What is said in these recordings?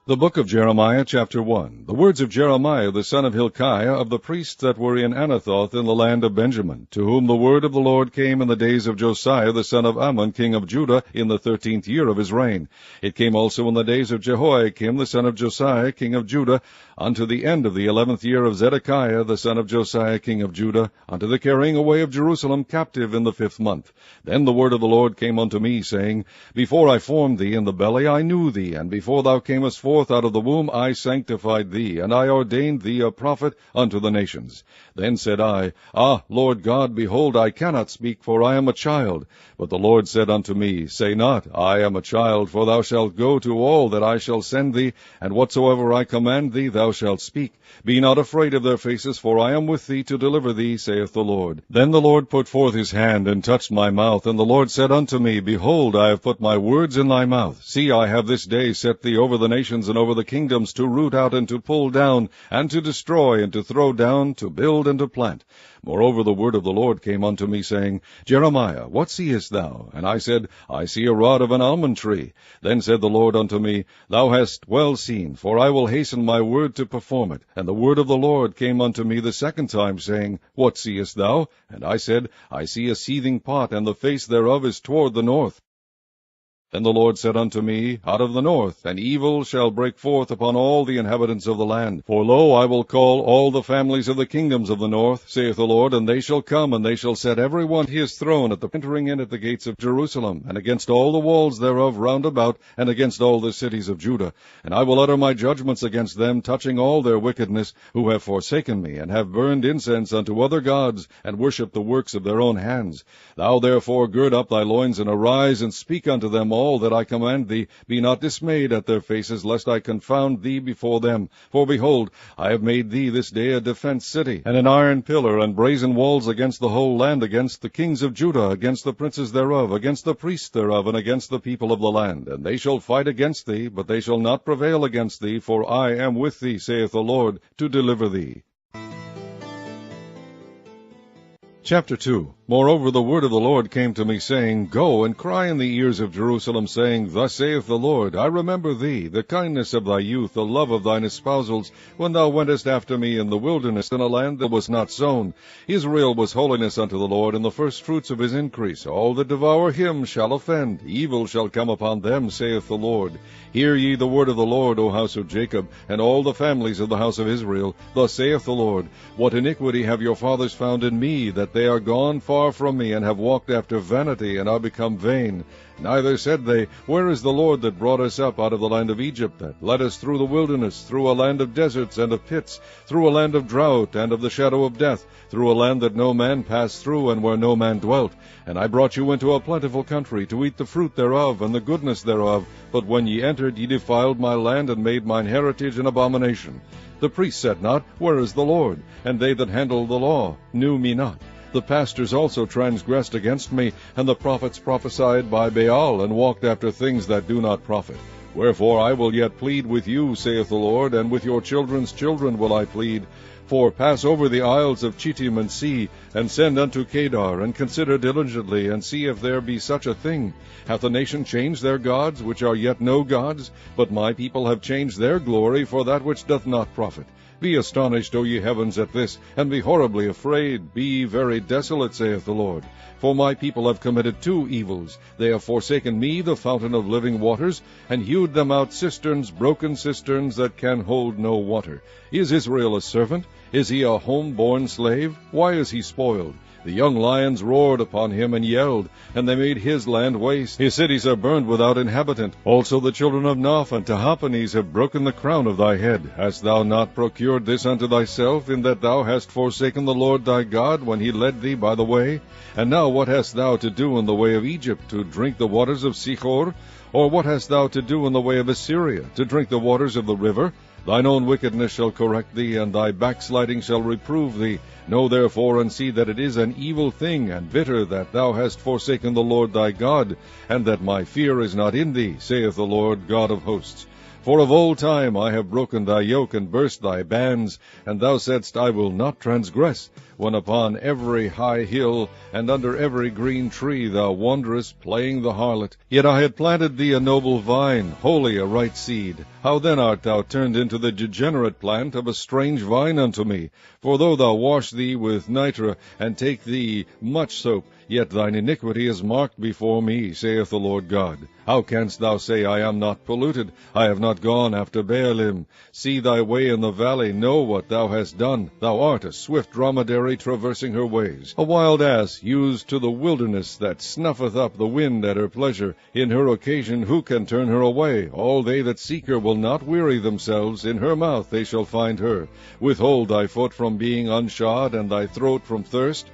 The book of Jeremiah, chapter 1. The words of Jeremiah the son of Hilkiah, of the priests that were in Anathoth in the land of Benjamin, to whom the word of the Lord came in the days of Josiah the son of Ammon, king of Judah, in the 13th year of his reign. It came also in the days of Jehoiakim the son of Josiah, king of Judah, unto the end of the 11th year of Zedekiah the son of Josiah, king of Judah, unto the carrying away of Jerusalem captive in the 5th month. Then the word of the Lord came unto me, saying, Before I formed thee in the belly I knew thee, and before thou camest forth out of the womb I sanctified thee, and I ordained thee a prophet unto the nations. Then said I, Ah, Lord God, behold, I cannot speak, for I am a child. But the Lord said unto me, Say not, I am a child, for thou shalt go to all that I shall send thee, and whatsoever I command thee thou shalt speak. Be not afraid of their faces, for I am with thee to deliver thee, saith the Lord. Then the Lord put forth his hand, and touched my mouth, and the Lord said unto me, Behold, I have put my words in thy mouth. See, I have this day set thee over the nations and over the kingdoms, to root out and to pull down, and to destroy, and to throw down, to build and to plant. Moreover, the word of the Lord came unto me, saying, Jeremiah, what seest thou? And I said, I see a rod of an almond tree. Then said the Lord unto me, Thou hast well seen, for I will hasten my word to perform it. And the word of the Lord came unto me the second time, saying, What seest thou? And I said, I see a seething pot, and the face thereof is toward the north. Then the Lord said unto me, Out of the north an evil shall break forth upon all the inhabitants of the land. For lo, I will call all the families of the kingdoms of the north, saith the Lord, and they shall come, and they shall set every one his throne at the entering in at the gates of Jerusalem, and against all the walls thereof round about, and against all the cities of Judah. And I will utter my judgments against them, touching all their wickedness, who have forsaken me, and have burned incense unto other gods, and worshipped the works of their own hands. Thou therefore gird up thy loins, and arise, and speak unto them all that I command thee. Be not dismayed at their faces, lest I confound thee before them. For behold, I have made thee this day a defence city, and an iron pillar, and brazen walls against the whole land, against the kings of Judah, against the princes thereof, against the priests thereof, and against the people of the land. And they shall fight against thee, but they shall not prevail against thee, for I am with thee, saith the Lord, to deliver thee. Chapter 2. Moreover, the word of the Lord came to me, saying, Go and cry in the ears of Jerusalem, saying, Thus saith the Lord, I remember thee, the kindness of thy youth, the love of thine espousals, when thou wentest after me in the wilderness, in a land that was not sown. Israel was holiness unto the Lord, and the firstfruits of his increase. All that devour him shall offend. Evil shall come upon them, saith the Lord. Hear ye the word of the Lord, O house of Jacob, and all the families of the house of Israel. Thus saith the Lord, What iniquity have your fathers found in me, that they are gone far from me, and have walked after vanity, and are become vain? Neither said they, Where is the Lord that brought us up out of the land of Egypt, that led us through the wilderness, through a land of deserts and of pits, through a land of drought and of the shadow of death, through a land that no man passed through, and where no man dwelt? And I brought you into a plentiful country, to eat the fruit thereof, and the goodness thereof. But when ye entered, ye defiled my land, and made mine heritage an abomination. The priests said not, Where is the Lord? And they that handled the law knew me not. The pastors also transgressed against me, and the prophets prophesied by Baal, and walked after things that do not profit. Wherefore I will yet plead with you, saith the Lord, and with your children's children will I plead. For pass over the isles of Chittim, and see, and send unto Kedar, and consider diligently, and see if there be such a thing. Hath a nation changed their gods, which are yet no gods? But my people have changed their glory for that which doth not profit. Be astonished, O ye heavens, at this, and be horribly afraid. Be very desolate, saith the Lord. For my people have committed two evils. They have forsaken me, the fountain of living waters, and hewed them out cisterns, broken cisterns that can hold no water. Is Israel a servant? Is he a home-born slave? Why is he spoiled? The young lions roared upon him and yelled, and they made his land waste. His cities are burned without inhabitant. Also the children of Noph and Tahpanhes have broken the crown of thy head. Hast thou not procured this unto thyself, in that thou hast forsaken the Lord thy God, when he led thee by the way? And now what hast thou to do in the way of Egypt, to drink the waters of Sichor? Or what hast thou to do in the way of Assyria, to drink the waters of the river? Thine own wickedness shall correct thee, and thy backsliding shall reprove thee. Know therefore and see that it is an evil thing and bitter that thou hast forsaken the Lord thy God, and that my fear is not in thee, saith the Lord God of hosts. For of old time I have broken thy yoke, and burst thy bands, and thou saidst, I will not transgress, when upon every high hill, and under every green tree thou wanderest, playing the harlot. Yet I had planted thee a noble vine, wholly a right seed. How then art thou turned into the degenerate plant of a strange vine unto me? For though thou wash thee with nitre, and take thee much soap, yet thine iniquity is marked before me, saith the Lord God. How canst thou say, I am not polluted? I have not gone after Baalim. See thy way in the valley, know what thou hast done. Thou art a swift dromedary traversing her ways, a wild ass used to the wilderness, that snuffeth up the wind at her pleasure. In her occasion who can turn her away? All they that seek her will not weary themselves. In her mouth they shall find her. Withhold thy foot from being unshod, and thy throat from thirst.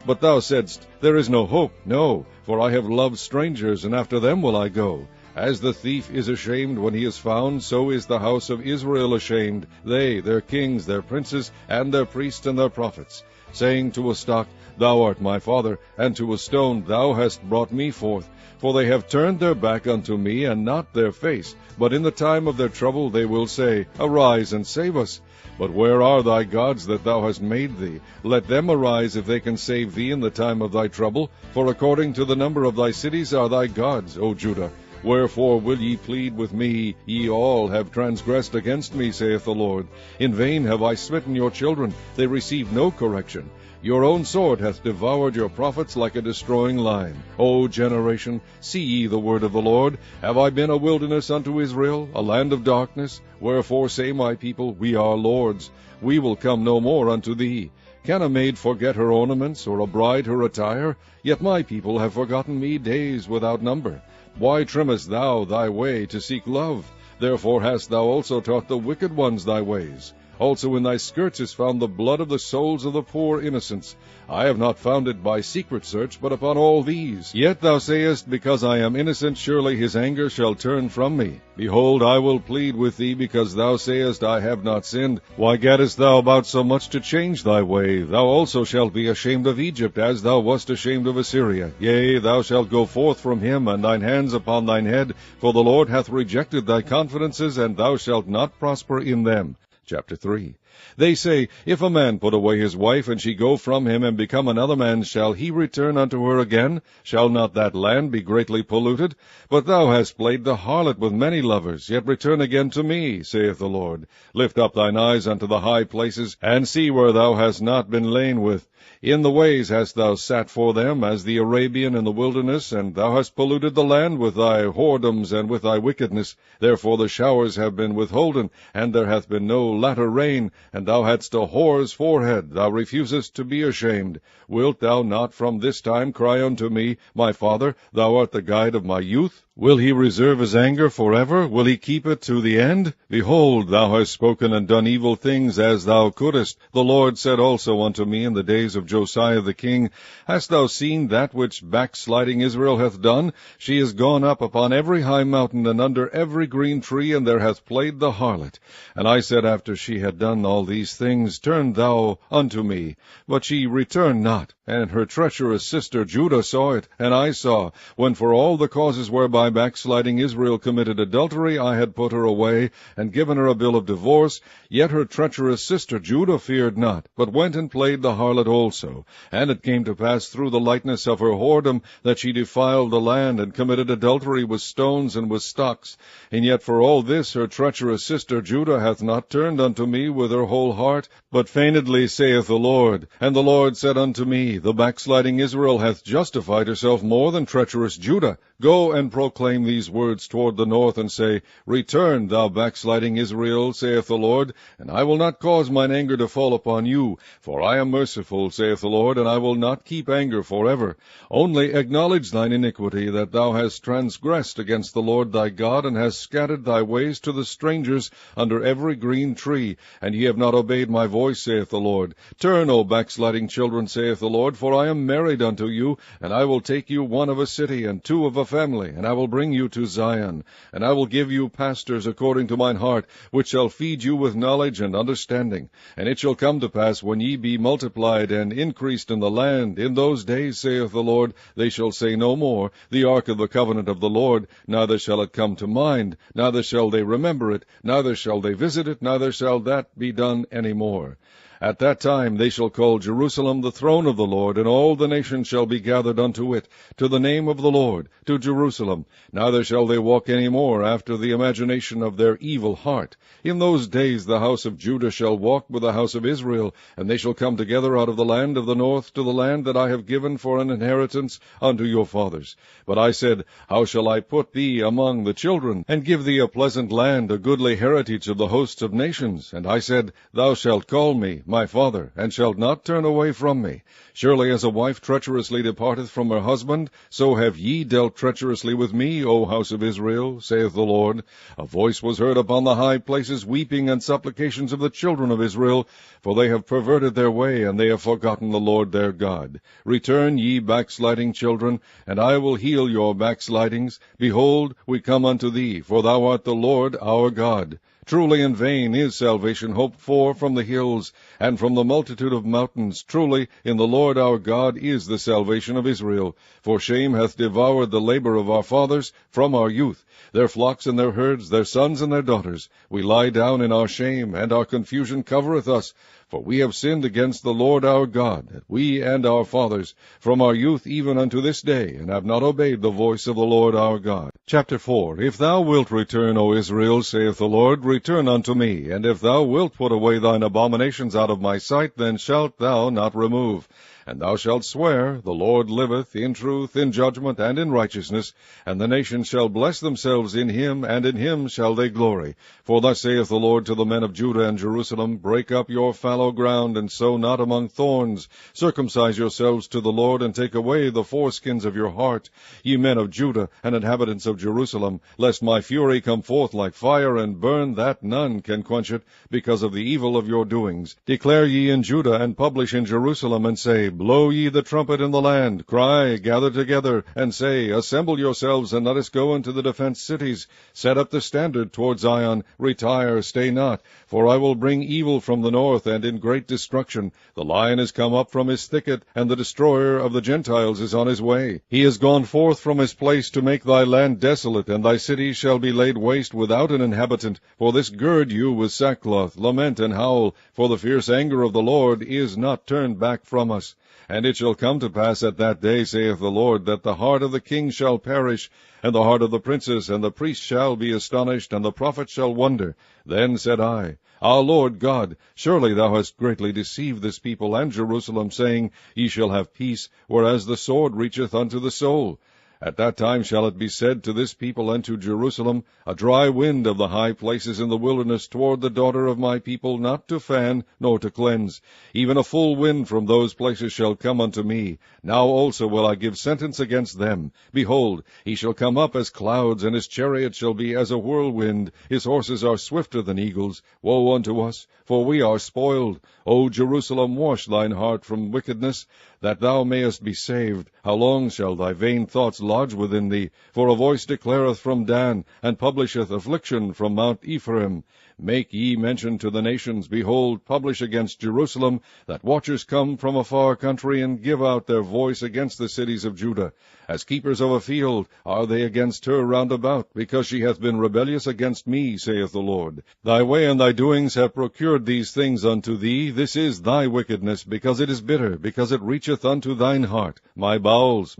But thou saidst, There is no hope. No, for I have loved strangers, and after them will I go. As the thief is ashamed when he is found, so is the house of Israel ashamed, they, their kings, their princes, and their priests and their prophets, saying to a stock, Thou art my father, and to a stone, Thou hast brought me forth. For they have turned their back unto me, and not their face. But in the time of their trouble they will say, Arise and save us. But where are thy gods that thou hast made thee? Let them arise if they can save thee in the time of thy trouble. For according to the number of thy cities are thy gods, O Judah. Wherefore will ye plead with me? Ye all have transgressed against me, saith the Lord. In vain have I smitten your children. They receive no correction. Your own sword hath devoured your prophets like a destroying lion. O generation, see ye the word of the Lord. Have I been a wilderness unto Israel, a land of darkness? Wherefore say my people, We are lords. We will come no more unto thee. Can a maid forget her ornaments, or a bride her attire? Yet my people have forgotten me days without number. Why trimmest thou thy way to seek love? Therefore hast thou also taught the wicked ones thy ways. Also in thy skirts is found the blood of the souls of the poor innocents. I have not found it by secret search, but upon all these. Yet thou sayest, Because I am innocent, surely his anger shall turn from me. Behold, I will plead with thee, because thou sayest, I have not sinned. Why gaddest thou about so much to change thy way? Thou also shalt be ashamed of Egypt, as thou wast ashamed of Assyria. Yea, thou shalt go forth from him, and thine hands upon thine head, for the Lord hath rejected thy confidences, and thou shalt not prosper in them. Chapter 3. They say, If a man put away his wife, and she go from him, and become another man's, shall he return unto her again? Shall not that land be greatly polluted? But thou hast played the harlot with many lovers, yet return again to me, saith the Lord. Lift up thine eyes unto the high places, and see where thou hast not been lain with. In the ways hast thou sat for them, as the Arabian in the wilderness, and thou hast polluted the land with thy whoredoms and with thy wickedness. Therefore the showers have been withholden, and there hath been no latter rain, and thou hadst a whore's forehead, thou refusest to be ashamed. Wilt thou not from this time cry unto me, My Father, thou art the guide of my youth? Will he reserve his anger forever? Will he keep it to the end? Behold, thou hast spoken and done evil things as thou couldest. The Lord said also unto me in the days of Josiah the king, Hast thou seen that which backsliding Israel hath done? She is gone up upon every high mountain, and under every green tree, and there hath played the harlot. And I said after she had done all these things, Turn thou unto me. But she returned not. And her treacherous sister Judah saw it, and I saw, when for all the causes whereby backsliding Israel committed adultery, I had put her away, and given her a bill of divorce. Yet her treacherous sister Judah feared not, but went and played the harlot also. And it came to pass through the lightness of her whoredom, that she defiled the land, and committed adultery with stones and with stocks. And yet for all this her treacherous sister Judah hath not turned unto me with her whole heart, but feignedly, saith the Lord. And the Lord said unto me, The backsliding Israel hath justified herself more than treacherous Judah. Go and proclaim these words toward the north, and say, Return, thou backsliding Israel, saith the Lord, and I will not cause mine anger to fall upon you. For I am merciful, saith the Lord, and I will not keep anger forever. Only acknowledge thine iniquity, that thou hast transgressed against the Lord thy God, and hast scattered thy ways to the strangers under every green tree, and ye have not obeyed my voice, saith the Lord. Turn, O backsliding children, saith the Lord, for I am married unto you, and I will take you one of a city, and two of a family, and I will bring you to Zion. And I will give you pastors according to mine heart, which shall feed you with knowledge and understanding. And it shall come to pass, when ye be multiplied and increased in the land, in those days, saith the Lord, they shall say no more, the ark of the covenant of the Lord, neither shall it come to mind, neither shall they remember it, neither shall they visit it, neither shall that be done any more. At that time they shall call Jerusalem the throne of the Lord, and all the nations shall be gathered unto it, to the name of the Lord, to Jerusalem. Neither shall they walk any more after the imagination of their evil heart. In those days the house of Judah shall walk with the house of Israel, and they shall come together out of the land of the north to the land that I have given for an inheritance unto your fathers. But I said, How shall I put thee among the children, and give thee a pleasant land, a goodly heritage of the hosts of nations? And I said, Thou shalt call me my father, and shalt not turn away from me. Surely as a wife treacherously departeth from her husband, so have ye dealt treacherously with me, O house of Israel, saith the Lord. A voice was heard upon the high places, weeping and supplications of the children of Israel, for they have perverted their way, and they have forgotten the Lord their God. Return, ye backsliding children, and I will heal your backslidings. Behold, we come unto thee, for thou art the Lord our God. Truly in vain is salvation hoped for from the hills, and from the multitude of mountains. Truly in the Lord our God is the salvation of Israel. For shame hath devoured the labor of our fathers from our youth, their flocks and their herds, their sons and their daughters. We lie down in our shame, and our confusion covereth us. For we have sinned against the Lord our God, we and our fathers, from our youth even unto this day, and have not obeyed the voice of the Lord our God. Chapter 4. If thou wilt return, O Israel, saith the Lord, return unto me. And if thou wilt put away thine abominations out of my sight, then shalt thou not remove. And thou shalt swear, The Lord liveth, in truth, in judgment, and in righteousness, and the nations shall bless themselves in him, and in him shall they glory. For thus saith the Lord to the men of Judah and Jerusalem, Break up your fallow ground, and sow not among thorns. Circumcise yourselves to the Lord, and take away the foreskins of your heart, ye men of Judah and inhabitants of Jerusalem, lest my fury come forth like fire, and burn that none can quench it, because of the evil of your doings. Declare ye in Judah, and publish in Jerusalem, and say, Blow ye the trumpet in the land, cry, gather together, and say, Assemble yourselves, and let us go into the defenced cities. Set up the standard toward Zion, retire, stay not, for I will bring evil from the north, and in great destruction. The lion is come up from his thicket, and the destroyer of the Gentiles is on his way. He is gone forth from his place to make thy land desolate, and thy cities shall be laid waste without an inhabitant. For this gird you with sackcloth, lament and howl, for the fierce anger of the Lord is not turned back from us. And it shall come to pass at that day, saith the Lord, that the heart of the king shall perish, and the heart of the princes, and the priest shall be astonished, and the prophet shall wonder. Then said I, Our Lord God, surely thou hast greatly deceived this people and Jerusalem, saying, Ye shall have peace, whereas the sword reacheth unto the soul. At that time shall it be said to this people and to Jerusalem, A dry wind of the high places in the wilderness toward the daughter of my people, not to fan, nor to cleanse. Even a full wind from those places shall come unto me. Now also will I give sentence against them. Behold, he shall come up as clouds, and his chariot shall be as a whirlwind. His horses are swifter than eagles. Woe unto us, for we are spoiled. O Jerusalem, wash thine heart from wickedness, that thou mayest be saved. How long shall thy vain thoughts lodge within thee? For a voice declareth from Dan, and publisheth affliction from Mount Ephraim. Make ye mention to the nations, behold, publish against Jerusalem, that watchers come from a far country, and give out their voice against the cities of Judah. As keepers of a field are they against her round about, because she hath been rebellious against me, saith the Lord. Thy way and thy doings have procured these things unto thee. This is thy wickedness, because it is bitter, because it reacheth unto thine heart. My bowels,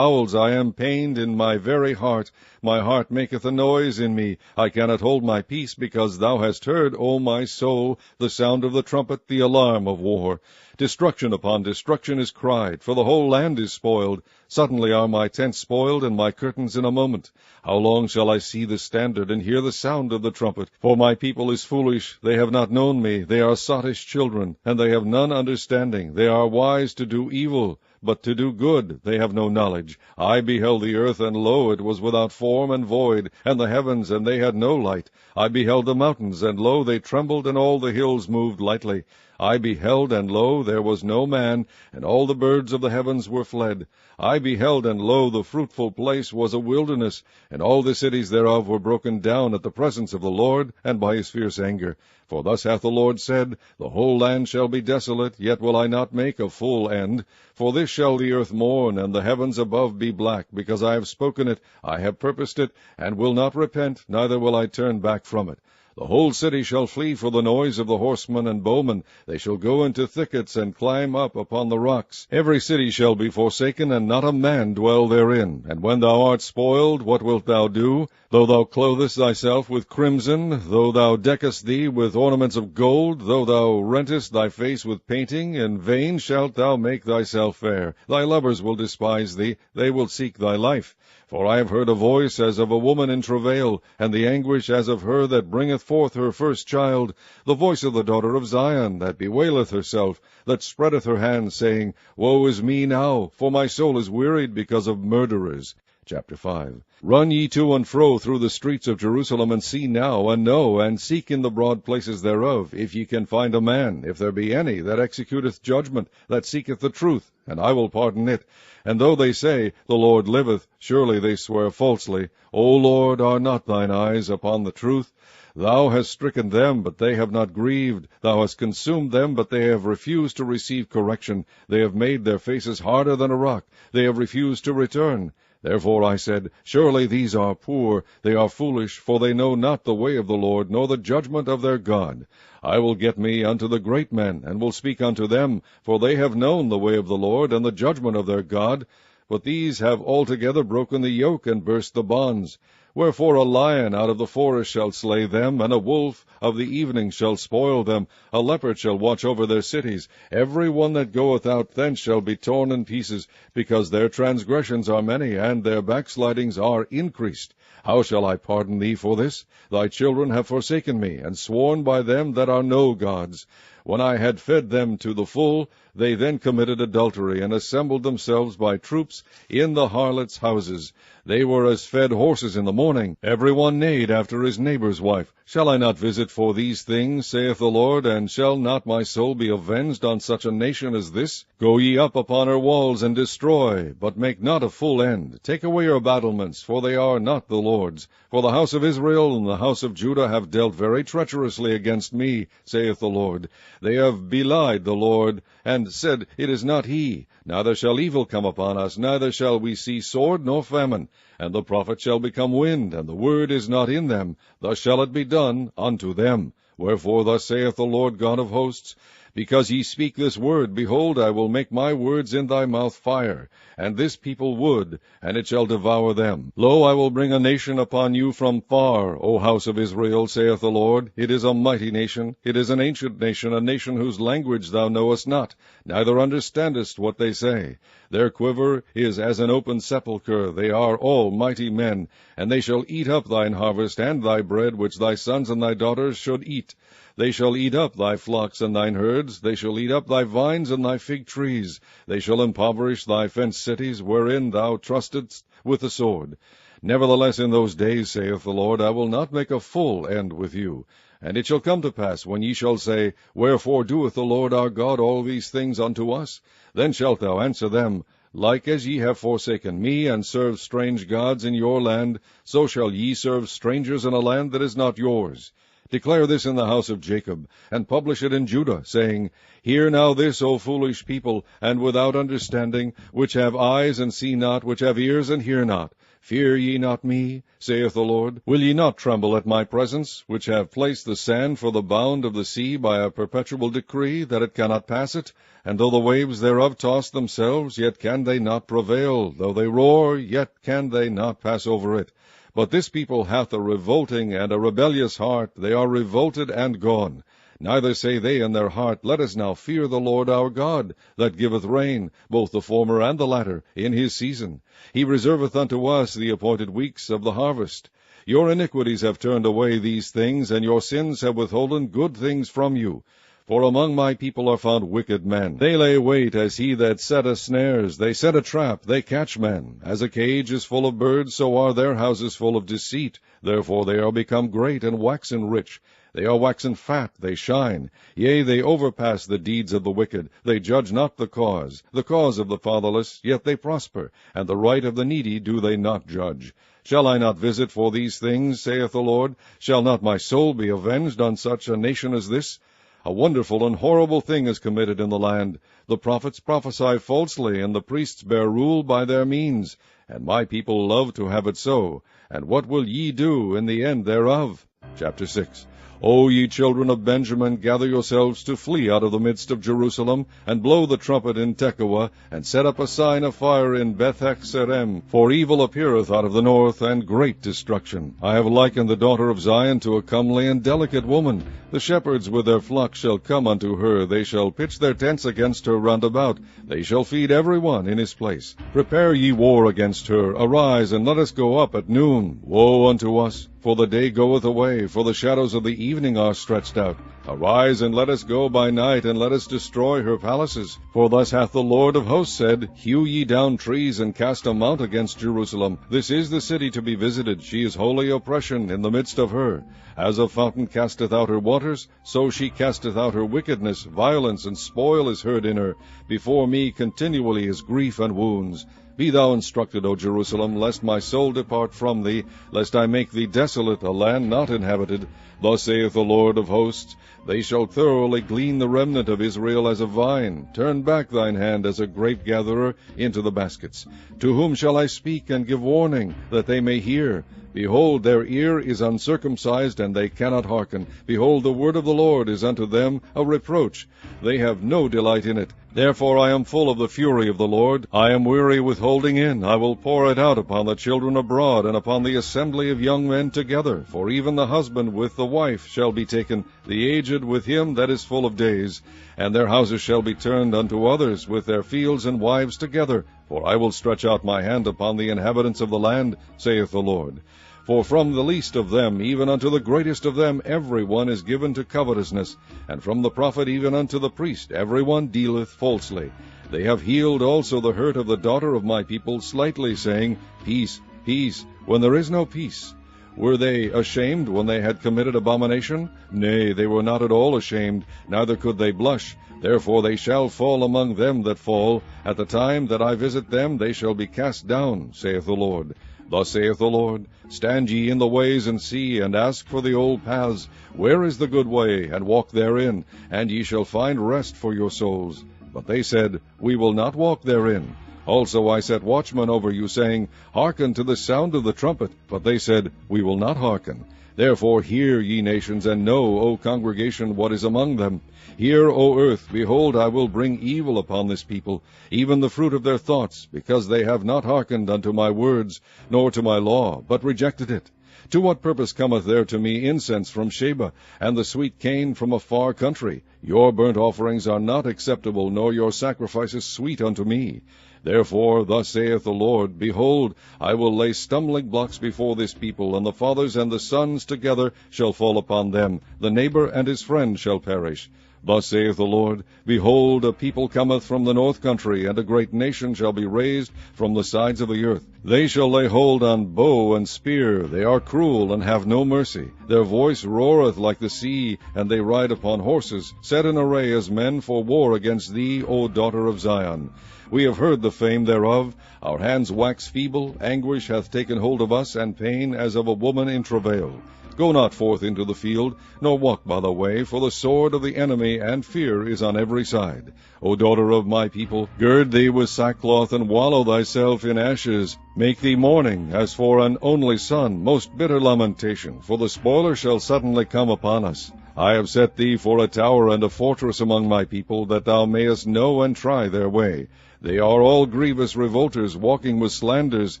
I am pained in my very heart. My heart maketh a noise in me. I cannot hold my peace, because thou hast heard, O my soul, the sound of the trumpet, the alarm of war. Destruction upon destruction is cried, for the whole land is spoiled. Suddenly are my tents spoiled, and my curtains in a moment. How long shall I see the standard, and hear the sound of the trumpet? For my people is foolish, they have not known me. They are sottish children, and they have none understanding. They are wise to do evil, but to do good they have no knowledge. I beheld the earth, and lo, it was without form and void, and the heavens, and they had no light. I beheld the mountains, and lo, they trembled, and all the hills moved lightly. I beheld, and lo, there was no man, and all the birds of the heavens were fled. I beheld, and lo, the fruitful place was a wilderness, and all the cities thereof were broken down at the presence of the Lord, and by his fierce anger. For thus hath the Lord said, The whole land shall be desolate, yet will I not make a full end. For this shall the earth mourn, and the heavens above be black, because I have spoken it, I have purposed it, and will not repent, neither will I turn back from it. The whole city shall flee for the noise of the horsemen and bowmen. They shall go into thickets, and climb up upon the rocks. Every city shall be forsaken, and not a man dwell therein. And when thou art spoiled, what wilt thou do? Though thou clothest thyself with crimson, though thou deckest thee with ornaments of gold, though thou rentest thy face with painting, in vain shalt thou make thyself fair. Thy lovers will despise thee, they will seek thy life. For I have heard a voice as of a woman in travail, and the anguish as of her that bringeth forth her first child, the voice of the daughter of Zion, that bewaileth herself, that spreadeth her hands, saying, Woe is me now, for my soul is wearied because of murderers. Chapter 5. Run ye to and fro through the streets of Jerusalem, and see now, and know, and seek in the broad places thereof, if ye can find a man, if there be any, that executeth judgment, that seeketh the truth, and I will pardon it. And though they say, The Lord liveth, surely they swear falsely. O Lord, are not thine eyes upon the truth? Thou hast stricken them, but they have not grieved. Thou hast consumed them, but they have refused to receive correction. They have made their faces harder than a rock. They have refused to return. Therefore I said, Surely these are poor, they are foolish, for they know not the way of the Lord, nor the judgment of their God. I will get me unto the great men, and will speak unto them, for they have known the way of the Lord, and the judgment of their God. But these have altogether broken the yoke, and burst the bonds. Wherefore a lion out of the forest shall slay them, and a wolf of the evening shall spoil them. A leopard shall watch over their cities. Every one that goeth out thence shall be torn in pieces, because their transgressions are many, and their backslidings are increased. How shall I pardon thee for this? Thy children have forsaken me, and sworn by them that are no gods. When I had fed them to the full, they then committed adultery, and assembled themselves by troops in the harlots' houses. They were as fed horses in the morning. Every one neighed after his neighbour's wife. Shall I not visit for these things, saith the Lord, and shall not my soul be avenged on such a nation as this? Go ye up upon her walls, and destroy, but make not a full end. Take away her battlements, for they are not the Lord's. For the house of Israel and the house of Judah have dealt very treacherously against me, saith the Lord. They have belied the Lord, and said, It is not he. Neither shall evil come upon us, neither shall we see sword nor famine. And the prophet shall become wind, and the word is not in them. Thus shall it be done unto them. Wherefore thus saith the Lord God of hosts, Because ye speak this word, behold, I will make my words in thy mouth fire, and this people wood, and it shall devour them. Lo, I will bring a nation upon you from far, O house of Israel, saith the Lord. It is a mighty nation, it is an ancient nation, a nation whose language thou knowest not, neither understandest what they say. Their quiver is as an open sepulchre, they are all mighty men, and they shall eat up thine harvest and thy bread, which thy sons and thy daughters should eat. They shall eat up thy flocks and thine herds, they shall eat up thy vines and thy fig trees. They shall impoverish thy fenced cities, wherein thou trustedst with the sword. Nevertheless in those days, saith the Lord, I will not make a full end with you. And it shall come to pass, when ye shall say, Wherefore doeth the Lord our God all these things unto us? Then shalt thou answer them, Like as ye have forsaken me, and served strange gods in your land, so shall ye serve strangers in a land that is not yours. Declare this in the house of Jacob, and publish it in Judah, saying, Hear now this, O foolish people, and without understanding, which have eyes and see not, which have ears and hear not. Fear ye not me, saith the Lord? Will ye not tremble at my presence, which have placed the sand for the bound of the sea by a perpetual decree, that it cannot pass it? And though the waves thereof toss themselves, yet can they not prevail. Though they roar, yet can they not pass over it. But this people hath a revolting and a rebellious heart. They are revolted and gone. Neither say they in their heart, Let us now fear the Lord our God, that giveth rain, both the former and the latter, in his season. He reserveth unto us the appointed weeks of the harvest. Your iniquities have turned away these things, and your sins have withholden good things from you. For among my people are found wicked men. They lay wait as he that setteth snares. They set a trap, they catch men. As a cage is full of birds, so are their houses full of deceit. Therefore they are become great and waxen rich. They are waxen fat, they shine. Yea, they overpass the deeds of the wicked. They judge not the cause of the fatherless, yet they prosper, and the right of the needy do they not judge. Shall I not visit for these things, saith the Lord? Shall not my soul be avenged on such a nation as this? A wonderful and horrible thing is committed in the land. The prophets prophesy falsely, and the priests bear rule by their means. And my people love to have it so. And what will ye do in the end thereof? Chapter 6. O ye children of Benjamin, gather yourselves to flee out of the midst of Jerusalem, and blow the trumpet in Tekoa, and set up a sign of fire in Bethhaccerem. For evil appeareth out of the north, and great destruction. I have likened the daughter of Zion to a comely and delicate woman. The shepherds with their flocks shall come unto her. They shall pitch their tents against her round about. They shall feed every one in his place. Prepare ye war against her. Arise, and let us go up at noon. Woe unto us! For the day goeth away, for the shadows of the evening are stretched out. Arise, and let us go by night, and let us destroy her palaces. For thus hath the Lord of hosts said, Hew ye down trees, and cast a mount against Jerusalem. This is the city to be visited. She is holy oppression in the midst of her. As a fountain casteth out her waters, so she casteth out her wickedness. Violence and spoil is heard in her. Before me continually is grief and wounds. Be thou instructed, O Jerusalem, lest my soul depart from thee, lest I make thee desolate, a land not inhabited. Thus saith the Lord of hosts, They shall thoroughly glean the remnant of Israel as a vine. Turn back thine hand as a grape-gatherer into the baskets. To whom shall I speak and give warning, that they may hear? Behold, their ear is uncircumcised, and they cannot hearken. Behold, the word of the Lord is unto them a reproach. They have no delight in it. Therefore I am full of the fury of the Lord. I am weary with holding in. I will pour it out upon the children abroad, and upon the assembly of young men together. For even the husband with the wife shall be taken, the aged with him that is full of days. And their houses shall be turned unto others, with their fields and wives together. For I will stretch out my hand upon the inhabitants of the land, saith the Lord. For from the least of them even unto the greatest of them every one is given to covetousness, and from the prophet even unto the priest every one dealeth falsely. They have healed also the hurt of the daughter of my people slightly, saying, Peace, peace, when there is no peace. Were they ashamed when they had committed abomination? Nay, they were not at all ashamed, neither could they blush. Therefore they shall fall among them that fall. At the time that I visit them they shall be cast down, saith the Lord. Thus saith the Lord, Stand ye in the ways, and see, and ask for the old paths. Where is the good way? And walk therein, and ye shall find rest for your souls. But they said, We will not walk therein. Also I set watchmen over you, saying, Hearken to the sound of the trumpet. But they said, We will not hearken. Therefore hear, ye nations, and know, O congregation, what is among them. Hear, O earth, behold, I will bring evil upon this people, even the fruit of their thoughts, because they have not hearkened unto my words, nor to my law, but rejected it. To what purpose cometh there to me incense from Sheba, and the sweet cane from a far country? Your burnt offerings are not acceptable, nor your sacrifices sweet unto me. Therefore, thus saith the Lord, Behold, I will lay stumbling blocks before this people, and the fathers and the sons together shall fall upon them. The neighbor and his friend shall perish. Thus saith the Lord, Behold, a people cometh from the north country, and a great nation shall be raised from the sides of the earth. They shall lay hold on bow and spear. They are cruel, and have no mercy. Their voice roareth like the sea, and they ride upon horses, set in array as men for war against thee, O daughter of Zion. We have heard the fame thereof. Our hands wax feeble, anguish hath taken hold of us, and pain as of a woman in travail. Go not forth into the field, nor walk by the way, for the sword of the enemy and fear is on every side. O daughter of my people, gird thee with sackcloth, and wallow thyself in ashes. Make thee mourning, as for an only son, most bitter lamentation, for the spoiler shall suddenly come upon us. I have set thee for a tower and a fortress among my people, that thou mayest know and try their way. They are all grievous revolters, walking with slanders.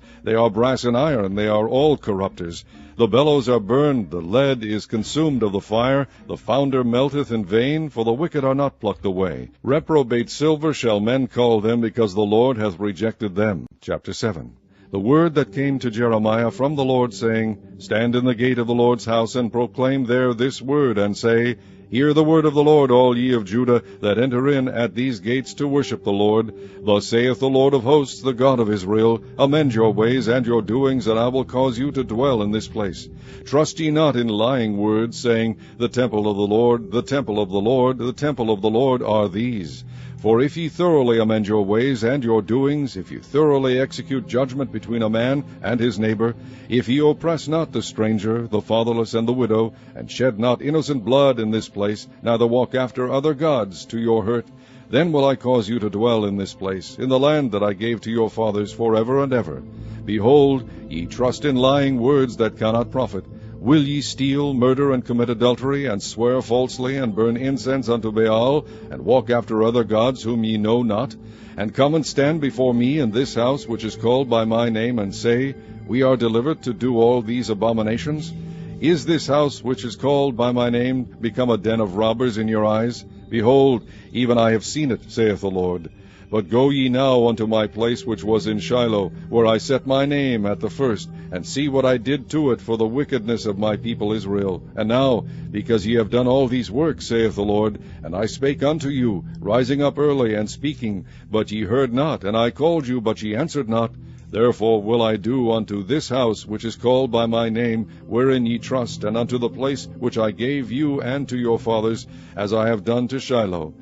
They are brass and iron, they are all corrupters. The bellows are burned, the lead is consumed of the fire, the founder melteth in vain, for the wicked are not plucked away. Reprobate silver shall men call them, because the Lord hath rejected them. Chapter 7. The word that came to Jeremiah from the Lord, saying, Stand in the gate of the Lord's house, and proclaim there this word, and say, Hear the word of the Lord, all ye of Judah, that enter in at these gates to worship the Lord. Thus saith the Lord of hosts, the God of Israel, Amend your ways and your doings, and I will cause you to dwell in this place. Trust ye not in lying words, saying, The temple of the Lord, the temple of the Lord, the temple of the Lord are these. For if ye thoroughly amend your ways and your doings, if ye thoroughly execute judgment between a man and his neighbor, if ye oppress not the stranger, the fatherless, and the widow, and shed not innocent blood in this place, neither walk after other gods to your hurt, then will I cause you to dwell in this place, in the land that I gave to your fathers forever and ever. Behold, ye trust in lying words that cannot profit. Will ye steal, murder, and commit adultery, and swear falsely, and burn incense unto Baal, and walk after other gods whom ye know not, and come and stand before me in this house which is called by my name, and say, We are delivered to do all these abominations? Is this house which is called by my name become a den of robbers in your eyes? Behold, even I have seen it, saith the Lord. But go ye now unto my place which was in Shiloh, where I set my name at the first, and see what I did to it for the wickedness of my people Israel. And now, because ye have done all these works, saith the Lord, and I spake unto you, rising up early and speaking, but ye heard not, and I called you, but ye answered not, therefore will I do unto this house which is called by my name, wherein ye trust, and unto the place which I gave you and to your fathers, as I have done to Shiloh.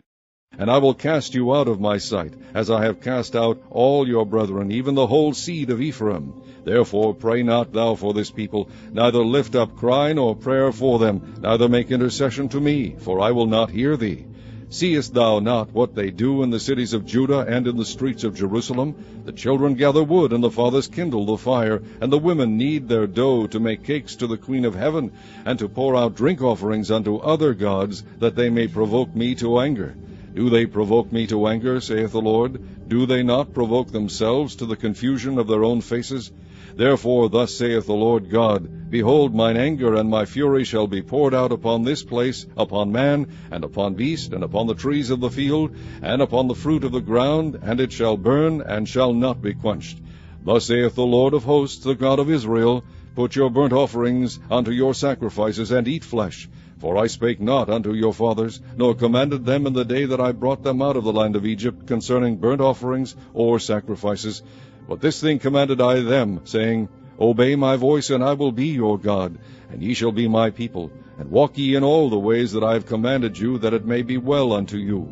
And I will cast you out of my sight, as I have cast out all your brethren, even the whole seed of Ephraim. Therefore pray not thou for this people, neither lift up cry nor prayer for them, neither make intercession to me, for I will not hear thee. Seest thou not what they do in the cities of Judah and in the streets of Jerusalem? The children gather wood, and the fathers kindle the fire, and the women knead their dough to make cakes to the Queen of Heaven, and to pour out drink offerings unto other gods, that they may provoke me to anger. Do they provoke me to anger, saith the Lord? Do they not provoke themselves to the confusion of their own faces? Therefore thus saith the Lord God, Behold, mine anger and my fury shall be poured out upon this place, upon man, and upon beast, and upon the trees of the field, and upon the fruit of the ground, and it shall burn, and shall not be quenched. Thus saith the Lord of hosts, the God of Israel, Put your burnt offerings unto your sacrifices, and eat flesh. For I spake not unto your fathers, nor commanded them in the day that I brought them out of the land of Egypt concerning burnt offerings or sacrifices. But this thing commanded I them, saying, Obey my voice, and I will be your God, and ye shall be my people. And walk ye in all the ways that I have commanded you, that it may be well unto you.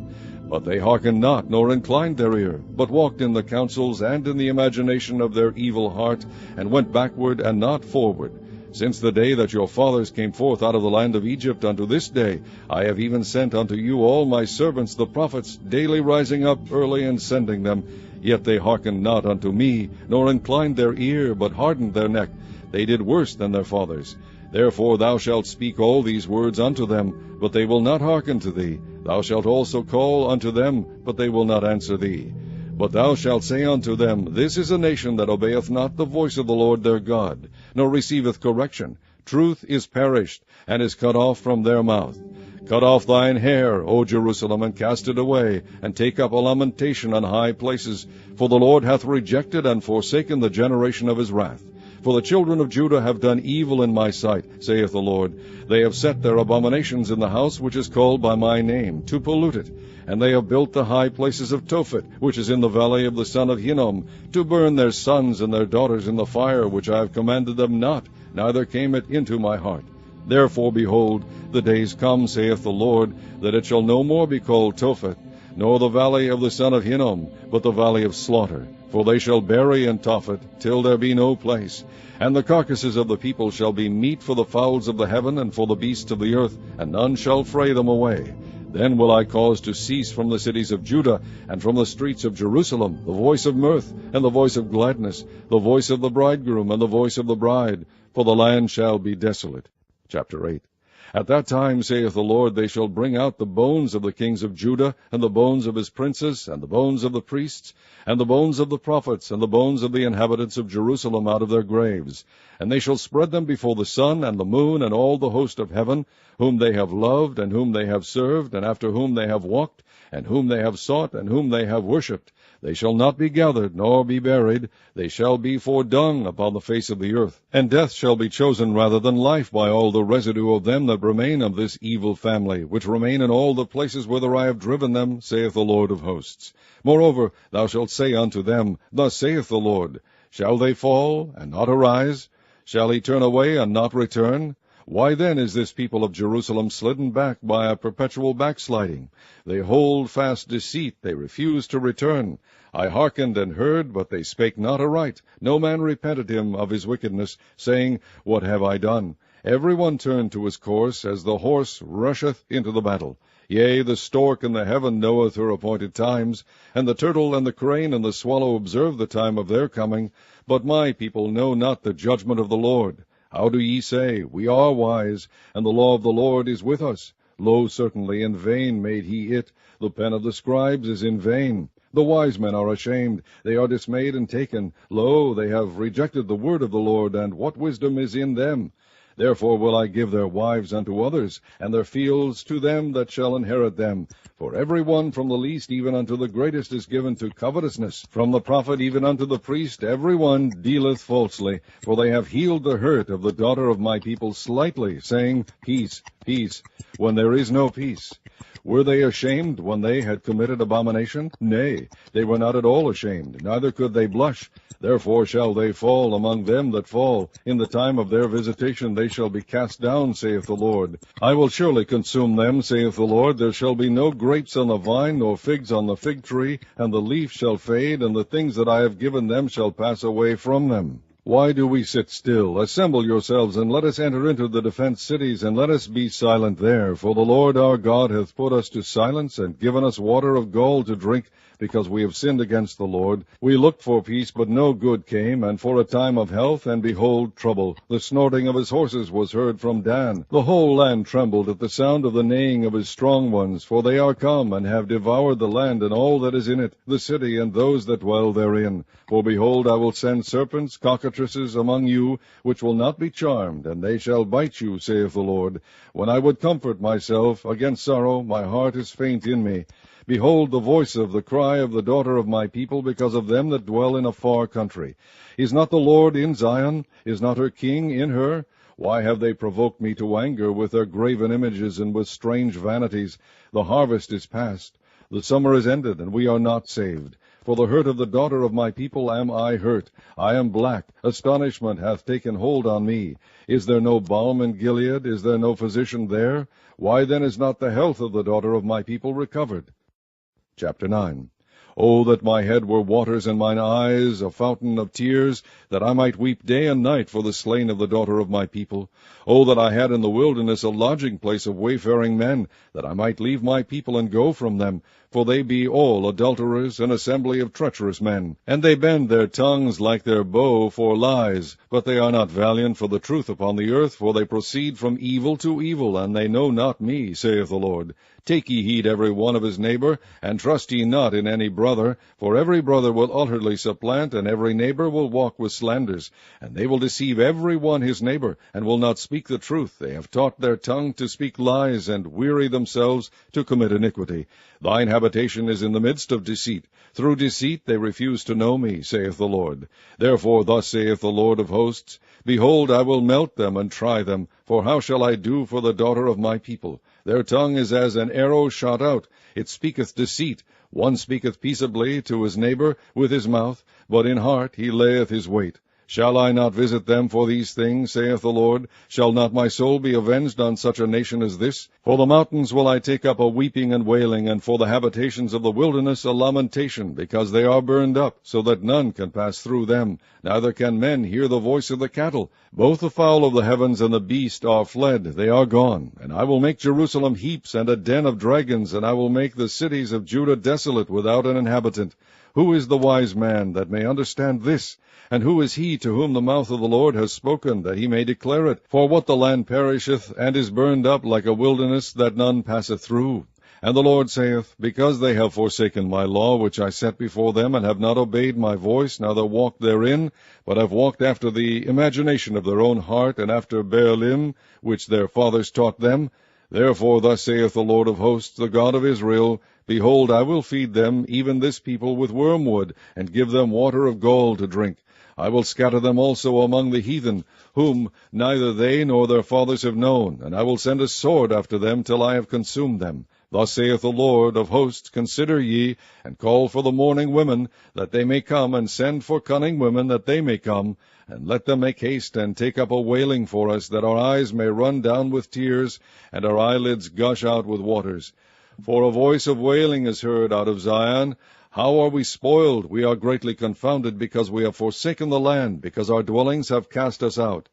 But they hearkened not, nor inclined their ear, but walked in the counsels and in the imagination of their evil heart, and went backward and not forward. Since the day that your fathers came forth out of the land of Egypt unto this day, I have even sent unto you all my servants the prophets, daily rising up early and sending them. Yet they hearkened not unto me, nor inclined their ear, but hardened their neck. They did worse than their fathers. Therefore thou shalt speak all these words unto them, but they will not hearken to thee. Thou shalt also call unto them, but they will not answer thee. But thou shalt say unto them, This is a nation that obeyeth not the voice of the Lord their God, nor receiveth correction. Truth is perished, and is cut off from their mouth. Cut off thine hair, O Jerusalem, and cast it away, and take up a lamentation on high places. For the Lord hath rejected and forsaken the generation of his wrath. For the children of Judah have done evil in my sight, saith the Lord. They have set their abominations in the house which is called by my name, to pollute it. And they have built the high places of Tophet, which is in the valley of the son of Hinnom, to burn their sons and their daughters in the fire, which I have commanded them not, neither came it into my heart. Therefore, behold, the days come, saith the Lord, that it shall no more be called Tophet, nor the valley of the son of Hinnom, but the valley of slaughter. For they shall bury in Tophet, till there be no place. And the carcasses of the people shall be meat for the fowls of the heaven, and for the beasts of the earth, and none shall fray them away. Then will I cause to cease from the cities of Judah, and from the streets of Jerusalem, the voice of mirth, and the voice of gladness, the voice of the bridegroom, and the voice of the bride, for the land shall be desolate. Chapter 8. At that time, saith the Lord, they shall bring out the bones of the kings of Judah, and the bones of his princes, and the bones of the priests, and the bones of the prophets, and the bones of the inhabitants of Jerusalem out of their graves. And they shall spread them before the sun, and the moon, and all the host of heaven, whom they have loved, and whom they have served, and after whom they have walked, and whom they have sought, and whom they have worshipped. They shall not be gathered, nor be buried. They shall be for dung upon the face of the earth. And death shall be chosen rather than life by all the residue of them that remain of this evil family, which remain in all the places whither I have driven them, saith the Lord of hosts. Moreover, thou shalt say unto them, Thus saith the Lord, Shall they fall, and not arise? Shall he turn away, and not return? Why then is this people of Jerusalem slidden back by a perpetual backsliding? They hold fast deceit, they refuse to return. I hearkened and heard, but they spake not aright. No man repented him of his wickedness, saying, What have I done? Every one turned to his course, as the horse rusheth into the battle. Yea, the stork in the heaven knoweth her appointed times, and the turtle and the crane and the swallow observe the time of their coming. But my people know not the judgment of the Lord. How do ye say, We are wise, and the law of the Lord is with us? Lo, certainly in vain made he it. The pen of the scribes is in vain. The wise men are ashamed, they are dismayed and taken. Lo, they have rejected the word of the Lord, and what wisdom is in them? Therefore will I give their wives unto others, and their fields to them that shall inherit them. For every one from the least even unto the greatest is given to covetousness. From the prophet even unto the priest every one dealeth falsely. For they have healed the hurt of the daughter of my people slightly, saying, Peace, peace, when there is no peace. Were they ashamed when they had committed abomination? Nay, they were not at all ashamed, neither could they blush. Therefore shall they fall among them that fall. In the time of their visitation they shall be cast down, saith the Lord. I will surely consume them, saith the Lord. There shall be no grapes on the vine, nor figs on the fig tree, and the leaf shall fade, and the things that I have given them shall pass away from them. Why do we sit still? Assemble yourselves, and let us enter into the defenced cities, and let us be silent there. For the Lord our God hath put us to silence, and given us water of gall to drink, because we have sinned against the Lord. We looked for peace, but no good came, and for a time of health, and behold, trouble. The snorting of his horses was heard from Dan. The whole land trembled at the sound of the neighing of his strong ones, for they are come, and have devoured the land and all that is in it, the city and those that dwell therein. For behold, I will send serpents, cockatrices among you, which will not be charmed, and they shall bite you, saith the Lord. When I would comfort myself against sorrow, my heart is faint in me. Behold the voice of the cry of the daughter of my people, because of them that dwell in a far country. Is not the Lord in Zion? Is not her king in her? Why have they provoked me to anger with their graven images and with strange vanities? The harvest is past, the summer is ended, and we are not saved. For the hurt of the daughter of my people am I hurt. I am black. Astonishment hath taken hold on me. Is there no balm in Gilead? Is there no physician there? Why then is not the health of the daughter of my people recovered? Chapter 9. O that my head were waters, and mine eyes a fountain of tears, that I might weep day and night for the slain of the daughter of my people. O that I had in the wilderness a lodging place of wayfaring men, that I might leave my people and go from them. For they be all adulterers, an assembly of treacherous men. And they bend their tongues like their bow for lies. But they are not valiant for the truth upon the earth, for they proceed from evil to evil, and they know not me, saith the Lord. Take ye heed every one of his neighbor, and trust ye not in any brother. For every brother will utterly supplant, and every neighbor will walk with slanders. And they will deceive every one his neighbor, and will not speak the truth. They have taught their tongue to speak lies, and weary themselves to commit iniquity. Thine habitation is in the midst of deceit. Through deceit they refuse to know me, saith the Lord. Therefore thus saith the Lord of hosts, Behold, I will melt them and try them, for how shall I do for the daughter of my people? Their tongue is as an arrow shot out, it speaketh deceit. One speaketh peaceably to his neighbor with his mouth, but in heart he layeth his weight. Shall I not visit them for these things, saith the Lord? Shall not my soul be avenged on such a nation as this? For the mountains will I take up a weeping and wailing, and for the habitations of the wilderness a lamentation, because they are burned up, so that none can pass through them, neither can men hear the voice of the cattle. Both the fowl of the heavens and the beast are fled, they are gone. And I will make Jerusalem heaps and a den of dragons, and I will make the cities of Judah desolate without an inhabitant. Who is the wise man that may understand this? And who is he to whom the mouth of the Lord has spoken, that he may declare it? For what the land perisheth, and is burned up like a wilderness, that none passeth through. And the Lord saith, Because they have forsaken my law, which I set before them, and have not obeyed my voice, neither walked therein, but have walked after the imagination of their own heart, and after Baalim, which their fathers taught them, Therefore thus saith the Lord of hosts, the God of Israel, Behold, I will feed them, even this people, with wormwood, and give them water of gall to drink. I will scatter them also among the heathen, whom neither they nor their fathers have known, and I will send a sword after them till I have consumed them. Thus saith the Lord of hosts, Consider ye, and call for the mourning women, that they may come, and send for cunning women, that they may come, and let them make haste, and take up a wailing for us, that our eyes may run down with tears, and our eyelids gush out with waters. For a voice of wailing is heard out of Zion. How are we spoiled? We are greatly confounded, because we have forsaken the land, because our dwellings have cast us out.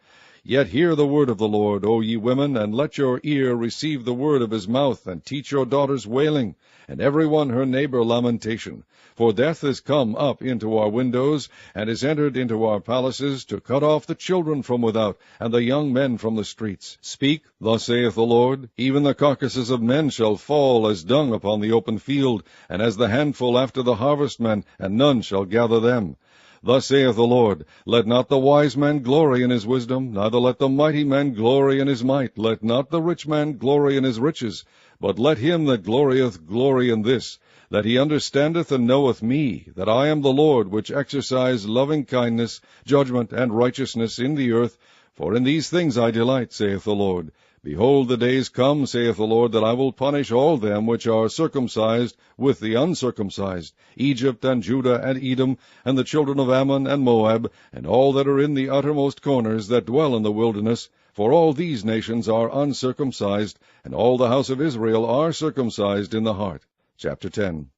Yet hear the word of the Lord, O ye women, and let your ear receive the word of his mouth, and teach your daughters wailing, and every one her neighbor lamentation. For death is come up into our windows, and is entered into our palaces, to cut off the children from without, and the young men from the streets. Speak, thus saith the Lord, even the carcasses of men shall fall as dung upon the open field, and as the handful after the harvestmen, and none shall gather them. Thus saith the Lord, Let not the wise man glory in his wisdom, neither let the mighty man glory in his might, let not the rich man glory in his riches, but let him that glorieth glory in this, that he understandeth and knoweth me, that I am the Lord, which exercise loving kindness, judgment, and righteousness in the earth, for in these things I delight, saith the Lord. Behold, the days come, saith the Lord, that I will punish all them which are circumcised with the uncircumcised, Egypt and Judah and Edom, and the children of Ammon and Moab, and all that are in the uttermost corners that dwell in the wilderness. For all these nations are uncircumcised, and all the house of Israel are circumcised in the heart. Chapter 10.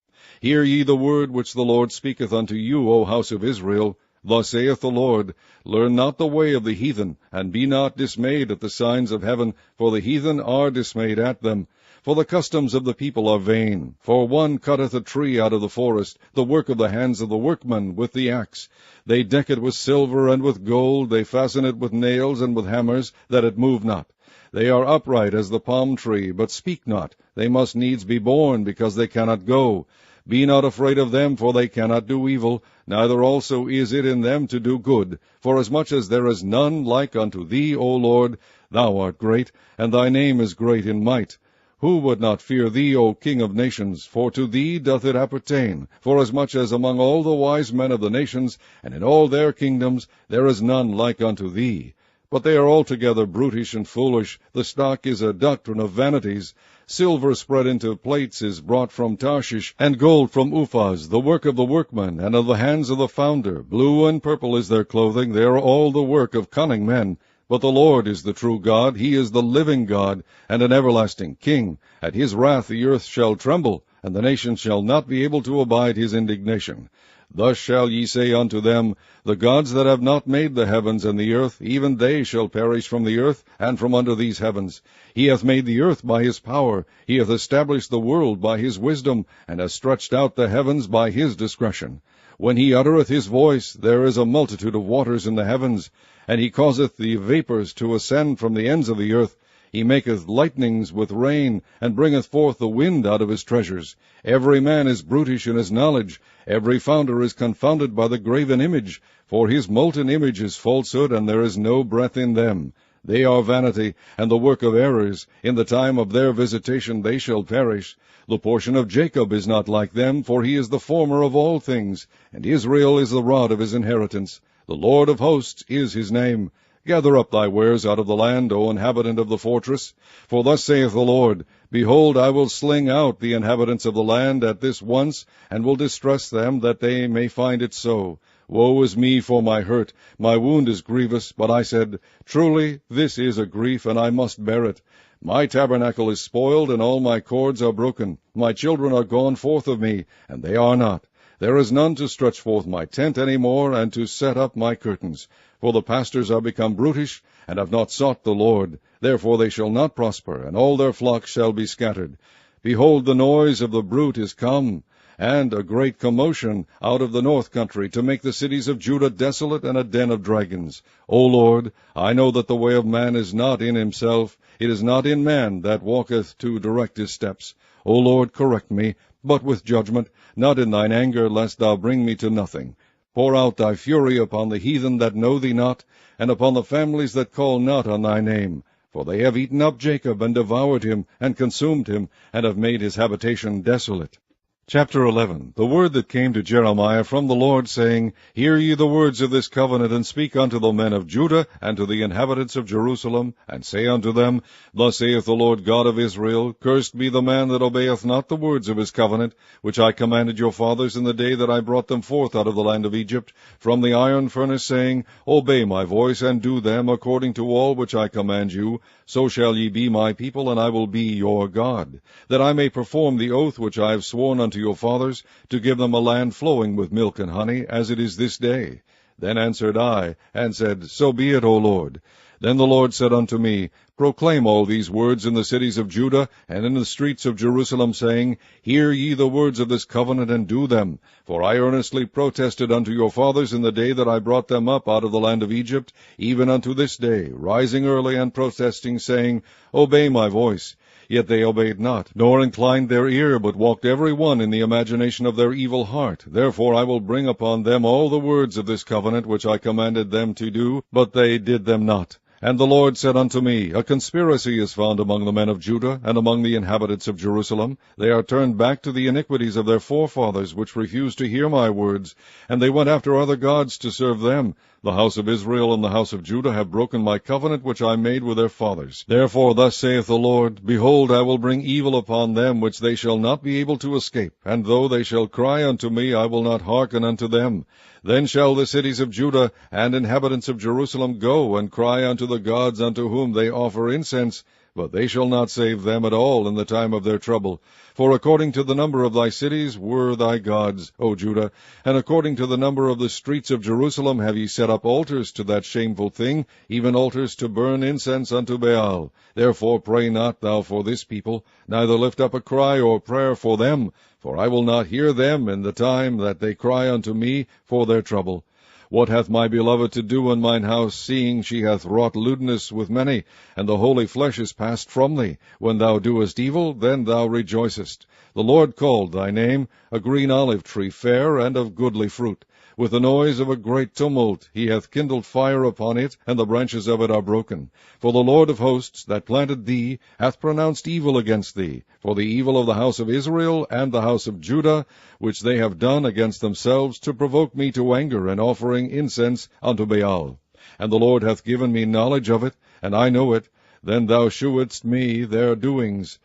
Hear ye the word which the Lord speaketh unto you, O house of Israel. Thus saith the Lord, Learn not the way of the heathen, and be not dismayed at the signs of heaven, for the heathen are dismayed at them. For the customs of the people are vain. For one cutteth a tree out of the forest, the work of the hands of the workman with the axe. They deck it with silver and with gold, they fasten it with nails and with hammers, that it move not. They are upright as the palm tree, but speak not. They must needs be borne, because they cannot go. Be not afraid of them, for they cannot do evil, neither also is it in them to do good. Forasmuch as there is none like unto thee, O Lord, thou art great, and thy name is great in might. Who would not fear thee, O King of nations? For to thee doth it appertain. Forasmuch as among all the wise men of the nations, and in all their kingdoms, there is none like unto thee. But they are altogether brutish and foolish. The stock is a doctrine of vanities. Silver spread into plates is brought from Tarshish, and gold from Uphaz, the work of the workman, and of the hands of the founder. Blue and purple is their clothing. They are all the work of cunning men. But the Lord is the true God. He is the living God, and an everlasting King. At his wrath the earth shall tremble, and the nations shall not be able to abide his indignation. Thus shall ye say unto them, The gods that have not made the heavens and the earth, even they shall perish from the earth, and from under these heavens. He hath made the earth by his power, he hath established the world by his wisdom, and hath stretched out the heavens by his discretion. When he uttereth his voice, there is a multitude of waters in the heavens, and he causeth the vapours to ascend from the ends of the earth. He maketh lightnings with rain, and bringeth forth the wind out of his treasures. Every man is brutish in his knowledge. Every founder is confounded by the graven image. For his molten image is falsehood, and there is no breath in them. They are vanity, and the work of errors. In the time of their visitation they shall perish. The portion of Jacob is not like them, for he is the former of all things, and Israel is the rod of his inheritance. The Lord of hosts is his name. Gather up thy wares out of the land, O inhabitant of the fortress. For thus saith the Lord, Behold, I will sling out the inhabitants of the land at this once, and will distress them, that they may find it so. Woe is me for my hurt, my wound is grievous. But I said, Truly this is a grief, and I must bear it. My tabernacle is spoiled, and all my cords are broken. My children are gone forth of me, and they are not. There is none to stretch forth my tent any more, and to set up my curtains. For the pastors are become brutish, and have not sought the Lord. Therefore they shall not prosper, and all their flocks shall be scattered. Behold, the noise of the brute is come, and a great commotion out of the north country, to make the cities of Judah desolate, and a den of dragons. O Lord, I know that the way of man is not in himself. It is not in man that walketh to direct his steps. O Lord, correct me, but with judgment, not in thine anger, lest thou bring me to nothing. Pour out thy fury upon the heathen that know thee not, and upon the families that call not on thy name. For they have eaten up Jacob, and devoured him, and consumed him, and have made his habitation desolate. Chapter 11. The word that came to Jeremiah from the Lord, saying, Hear ye the words of this covenant, and speak unto the men of Judah, and to the inhabitants of Jerusalem, and say unto them, Thus saith the Lord God of Israel, Cursed be the man that obeyeth not the words of his covenant, which I commanded your fathers in the day that I brought them forth out of the land of Egypt, from the iron furnace, saying, Obey my voice, and do them according to all which I command you. So shall ye be my people, and I will be your God, that I may perform the oath which I have sworn unto your fathers, to give them a land flowing with milk and honey, as it is this day. Then answered I, and said, So be it, O Lord. Then the Lord said unto me, Proclaim all these words in the cities of Judah, and in the streets of Jerusalem, saying, Hear ye the words of this covenant, and do them. For I earnestly protested unto your fathers in the day that I brought them up out of the land of Egypt, even unto this day, rising early and protesting, saying, Obey my voice. Yet they obeyed not, nor inclined their ear, but walked every one in the imagination of their evil heart. Therefore I will bring upon them all the words of this covenant which I commanded them to do, but they did them not. And the Lord said unto me, A conspiracy is found among the men of Judah, and among the inhabitants of Jerusalem. They are turned back to the iniquities of their forefathers, which refused to hear my words, and they went after other gods to serve them. The house of Israel and the house of Judah have broken my covenant which I made with their fathers. Therefore thus saith the Lord, Behold, I will bring evil upon them, which they shall not be able to escape, and though they shall cry unto me, I will not hearken unto them. Then shall the cities of Judah and inhabitants of Jerusalem go and cry unto the gods unto whom they offer incense, but they shall not save them at all in the time of their trouble. For according to the number of thy cities were thy gods, O Judah, and according to the number of the streets of Jerusalem have ye set up altars to that shameful thing, even altars to burn incense unto Baal. Therefore pray not thou for this people, neither lift up a cry or prayer for them, for I will not hear them in the time that they cry unto me for their trouble. What hath my beloved to do in mine house, seeing she hath wrought lewdness with many, and the holy flesh is passed from thee? When thou doest evil, then thou rejoicest. The Lord called thy name, a green olive tree, fair and of goodly fruit. With the noise of a great tumult he hath kindled fire upon it, and the branches of it are broken. For the Lord of hosts, that planted thee, hath pronounced evil against thee, for the evil of the house of Israel and the house of Judah, which they have done against themselves, to provoke me to anger, in offering incense unto Baal. And the Lord hath given me knowledge of it, and I know it. Then thou shewedst me their doings.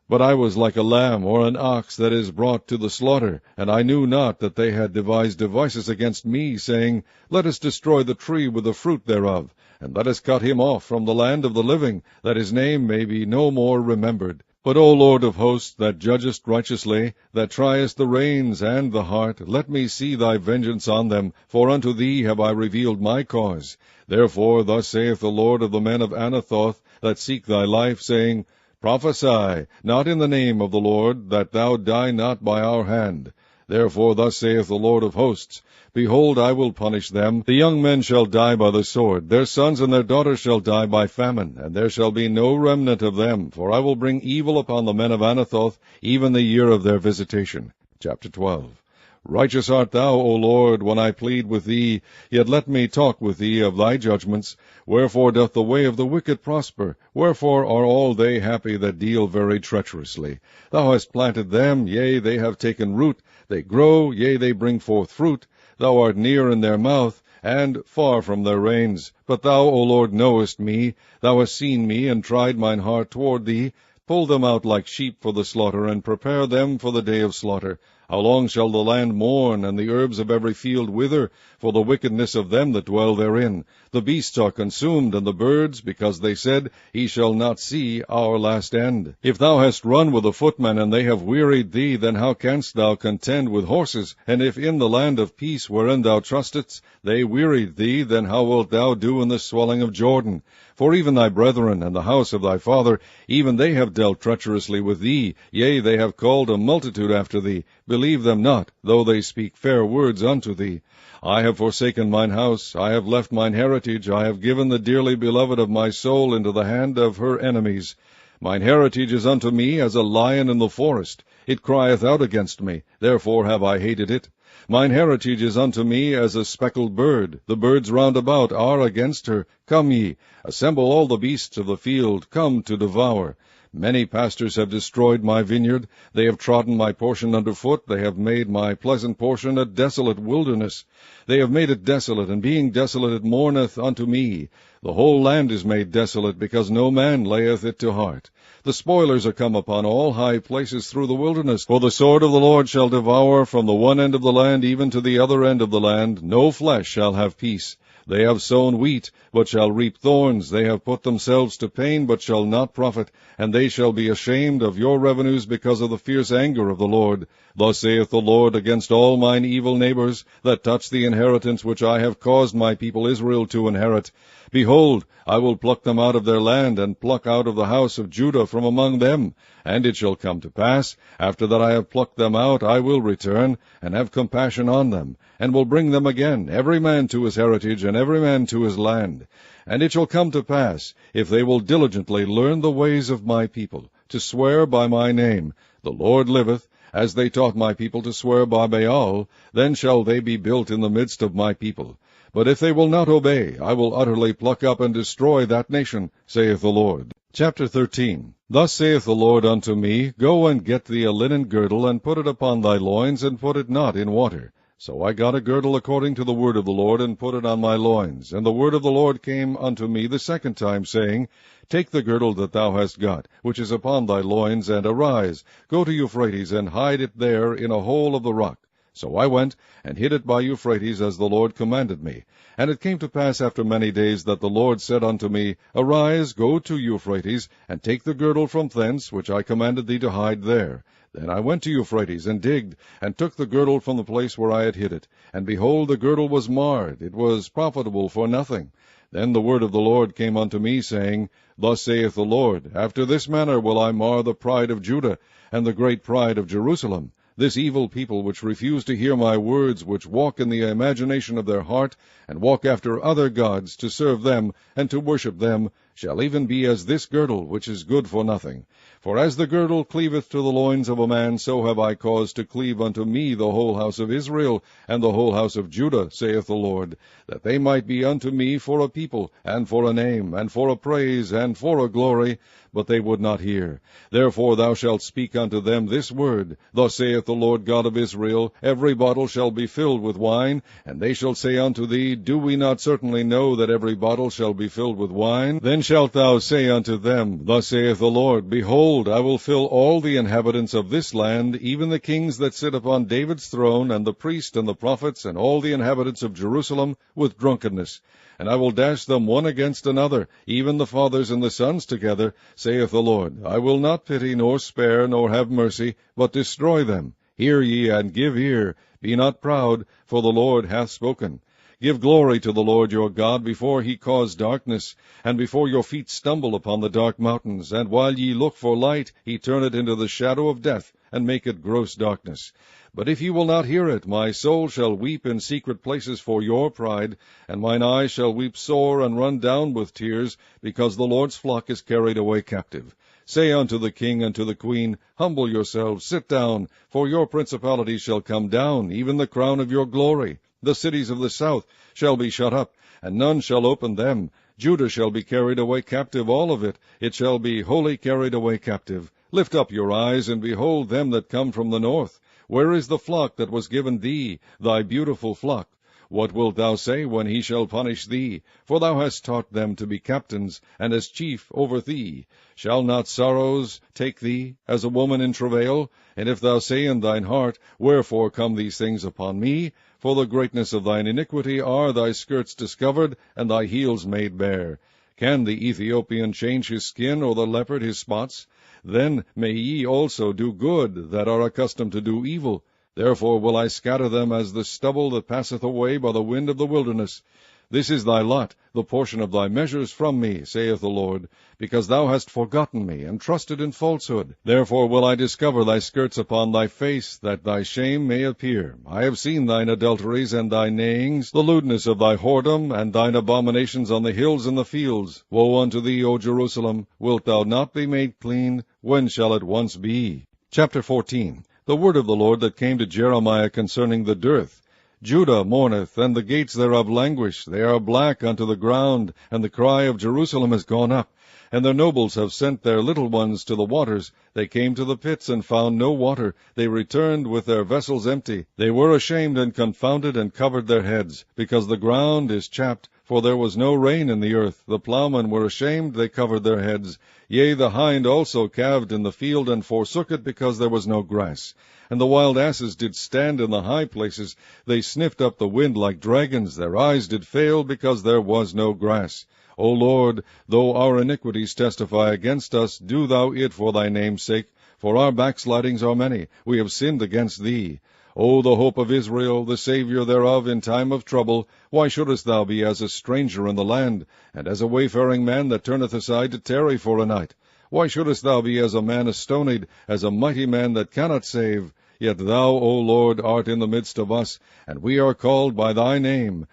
But I was like a lamb or an ox that is brought to the slaughter, and I knew not that they had devised devices against me, saying, Let us destroy the tree with the fruit thereof, and let us cut him off from the land of the living, that his name may be no more remembered. But, O Lord of hosts, that judgest righteously, that triest the reins and the heart, let me see thy vengeance on them, for unto thee have I revealed my cause. Therefore thus saith the Lord of the men of Anathoth, that seek thy life, saying, Prophesy, not in the name of the Lord, that thou die not by our hand. Therefore thus saith the Lord of hosts, Behold, I will punish them. The young men shall die by the sword, their sons and their daughters shall die by famine, and there shall be no remnant of them, for I will bring evil upon the men of Anathoth, even the year of their visitation. Chapter 12. Righteous art thou, O Lord, when I plead with thee, yet let me talk with thee of thy judgments. Wherefore doth the way of the wicked prosper? Wherefore are all they happy that deal very treacherously? Thou hast planted them, yea, they have taken root. They grow, yea, they bring forth fruit. Thou art near in their mouth, and far from their reins. But thou, O Lord, knowest me. Thou hast seen me, and tried mine heart toward thee. Pull them out like sheep for the slaughter, and prepare them for the day of slaughter. How long shall the land mourn, and the herbs of every field wither, for the wickedness of them that dwell therein? The beasts are consumed, and the birds, because they said, He shall not see our last end. If thou hast run with the footmen, and they have wearied thee, then how canst thou contend with horses? And if in the land of peace wherein thou trustedst they wearied thee, then how wilt thou do in the swelling of Jordan? For even thy brethren and the house of thy father, even they have dealt treacherously with thee. Yea, they have called a multitude after thee. Believe them not, though they speak fair words unto thee. I have forsaken mine house, I have left mine heritage, I have given the dearly beloved of my soul into the hand of her enemies. Mine heritage is unto me as a lion in the forest, It crieth out against me, therefore have I hated it. Mine heritage is unto me as a speckled bird. The birds round about are against her. Come ye, assemble all the beasts of the field, come to devour. Many pastors have destroyed my vineyard. They have trodden my portion under foot. They have made my pleasant portion a desolate wilderness. They have made it desolate, and being desolate it mourneth unto me. The whole land is made desolate, because no man layeth it to heart. The spoilers are come upon all high places through the wilderness. For the sword of the Lord shall devour from the one end of the land even to the other end of the land. No flesh shall have peace. They have sown wheat, but shall reap thorns. They have put themselves to pain, but shall not profit. And they shall be ashamed of your revenues because of the fierce anger of the Lord. Thus saith the Lord against all mine evil neighbors, that touch the inheritance which I have caused my people Israel to inherit. Behold, I will pluck them out of their land, and pluck out of the house of Judah from among them. And it shall come to pass, after that I have plucked them out, I will return, and have compassion on them, and will bring them again, every man to his heritage, and every man to his land. And it shall come to pass, if they will diligently learn the ways of my people, to swear by my name, the Lord liveth, as they taught my people to swear by Baal, then shall they be built in the midst of my people. But if they will not obey, I will utterly pluck up and destroy that nation, saith the Lord. Chapter 13. Thus saith the Lord unto me, Go and get thee a linen girdle, and put it upon thy loins, and put it not in water. So I got a girdle according to the word of the Lord, and put it on my loins. And the word of the Lord came unto me the second time, saying, Take the girdle that thou hast got, which is upon thy loins, and arise, go to Euphrates, and hide it there in a hole of the rock. So I went, and hid it by Euphrates, as the Lord commanded me. And it came to pass after many days that the Lord said unto me, Arise, go to Euphrates, and take the girdle from thence, which I commanded thee to hide there. Then I went to Euphrates, and digged, and took the girdle from the place where I had hid it. And behold, the girdle was marred, it was profitable for nothing. Then the word of the Lord came unto me, saying, Thus saith the Lord, After this manner will I mar the pride of Judah, and the great pride of Jerusalem. This evil people, which refuse to hear my words, which walk in the imagination of their heart, and walk after other gods, to serve them, and to worship them, shall even be as this girdle, which is good for nothing. For as the girdle cleaveth to the loins of a man, so have I caused to cleave unto me the whole house of Israel, and the whole house of Judah, saith the Lord, that they might be unto me for a people, and for a name, and for a praise, and for a glory, but they would not hear. Therefore thou shalt speak unto them this word, Thus saith the Lord God of Israel, Every bottle shall be filled with wine, and they shall say unto thee, Do we not certainly know that every bottle shall be filled with wine? Then shalt thou say unto them, Thus saith the Lord, Behold, I will fill all the inhabitants of this land, even the kings that sit upon David's throne, and the priests and the prophets, and all the inhabitants of Jerusalem, with drunkenness. And I will dash them one against another, even the fathers and the sons together, saith the Lord. I will not pity, nor spare, nor have mercy, but destroy them. Hear ye, and give ear. Be not proud, for the Lord hath spoken. Give glory to the Lord your God before he cause darkness, and before your feet stumble upon the dark mountains. And while ye look for light, he turn it into the shadow of death, and make it gross darkness. But if ye will not hear it, my soul shall weep in secret places for your pride, and mine eyes shall weep sore and run down with tears, because the Lord's flock is carried away captive. Say unto the king and to the queen, Humble yourselves, sit down, for your principality shall come down, even the crown of your glory. The cities of the south shall be shut up, and none shall open them. Judah shall be carried away captive, all of it. It shall be wholly carried away captive. Lift up your eyes, and behold them that come from the north. Where is the flock that was given thee, thy beautiful flock? What wilt thou say when he shall punish thee? For thou hast taught them to be captains, and as chief over thee. Shall not sorrows take thee, as a woman in travail? And if thou say in thine heart, Wherefore come these things upon me? For the greatness of thine iniquity are thy skirts discovered, and thy heels made bare. Can the Ethiopian change his skin, or the leopard his spots? Then may ye also do good, that are accustomed to do evil. Therefore will I scatter them as the stubble that passeth away by the wind of the wilderness. This is thy lot, the portion of thy measures from me, saith the Lord, because thou hast forgotten me, and trusted in falsehood. Therefore will I discover thy skirts upon thy face, that thy shame may appear. I have seen thine adulteries and thy neighings, the lewdness of thy whoredom, and thine abominations on the hills and the fields. Woe unto thee, O Jerusalem! Wilt thou not be made clean? When shall it once be? Chapter 14. The word of the Lord that came to Jeremiah concerning the dearth. Judah mourneth, and the gates thereof languish. They are black unto the ground, and the cry of Jerusalem is gone up. And their nobles have sent their little ones to the waters. They came to the pits, and found no water. They returned with their vessels empty. They were ashamed and confounded, and covered their heads, because the ground is chapped, for there was no rain in the earth. The plowmen were ashamed, they covered their heads. Yea, the hind also calved in the field, and forsook it, because there was no grass. And the wild asses did stand in the high places. They sniffed up the wind like dragons. Their eyes did fail, because there was no grass. O Lord, though our iniquities testify against us, do thou it for thy name's sake, for our backslidings are many. We have sinned against thee. O the hope of Israel, the Saviour thereof in time of trouble, why shouldest thou be as a stranger in the land, and as a wayfaring man that turneth aside to tarry for a night? Why shouldest thou be as a man astonied, as a mighty man that cannot save? Yet thou, O Lord, art in the midst of us, and we are called by thy name.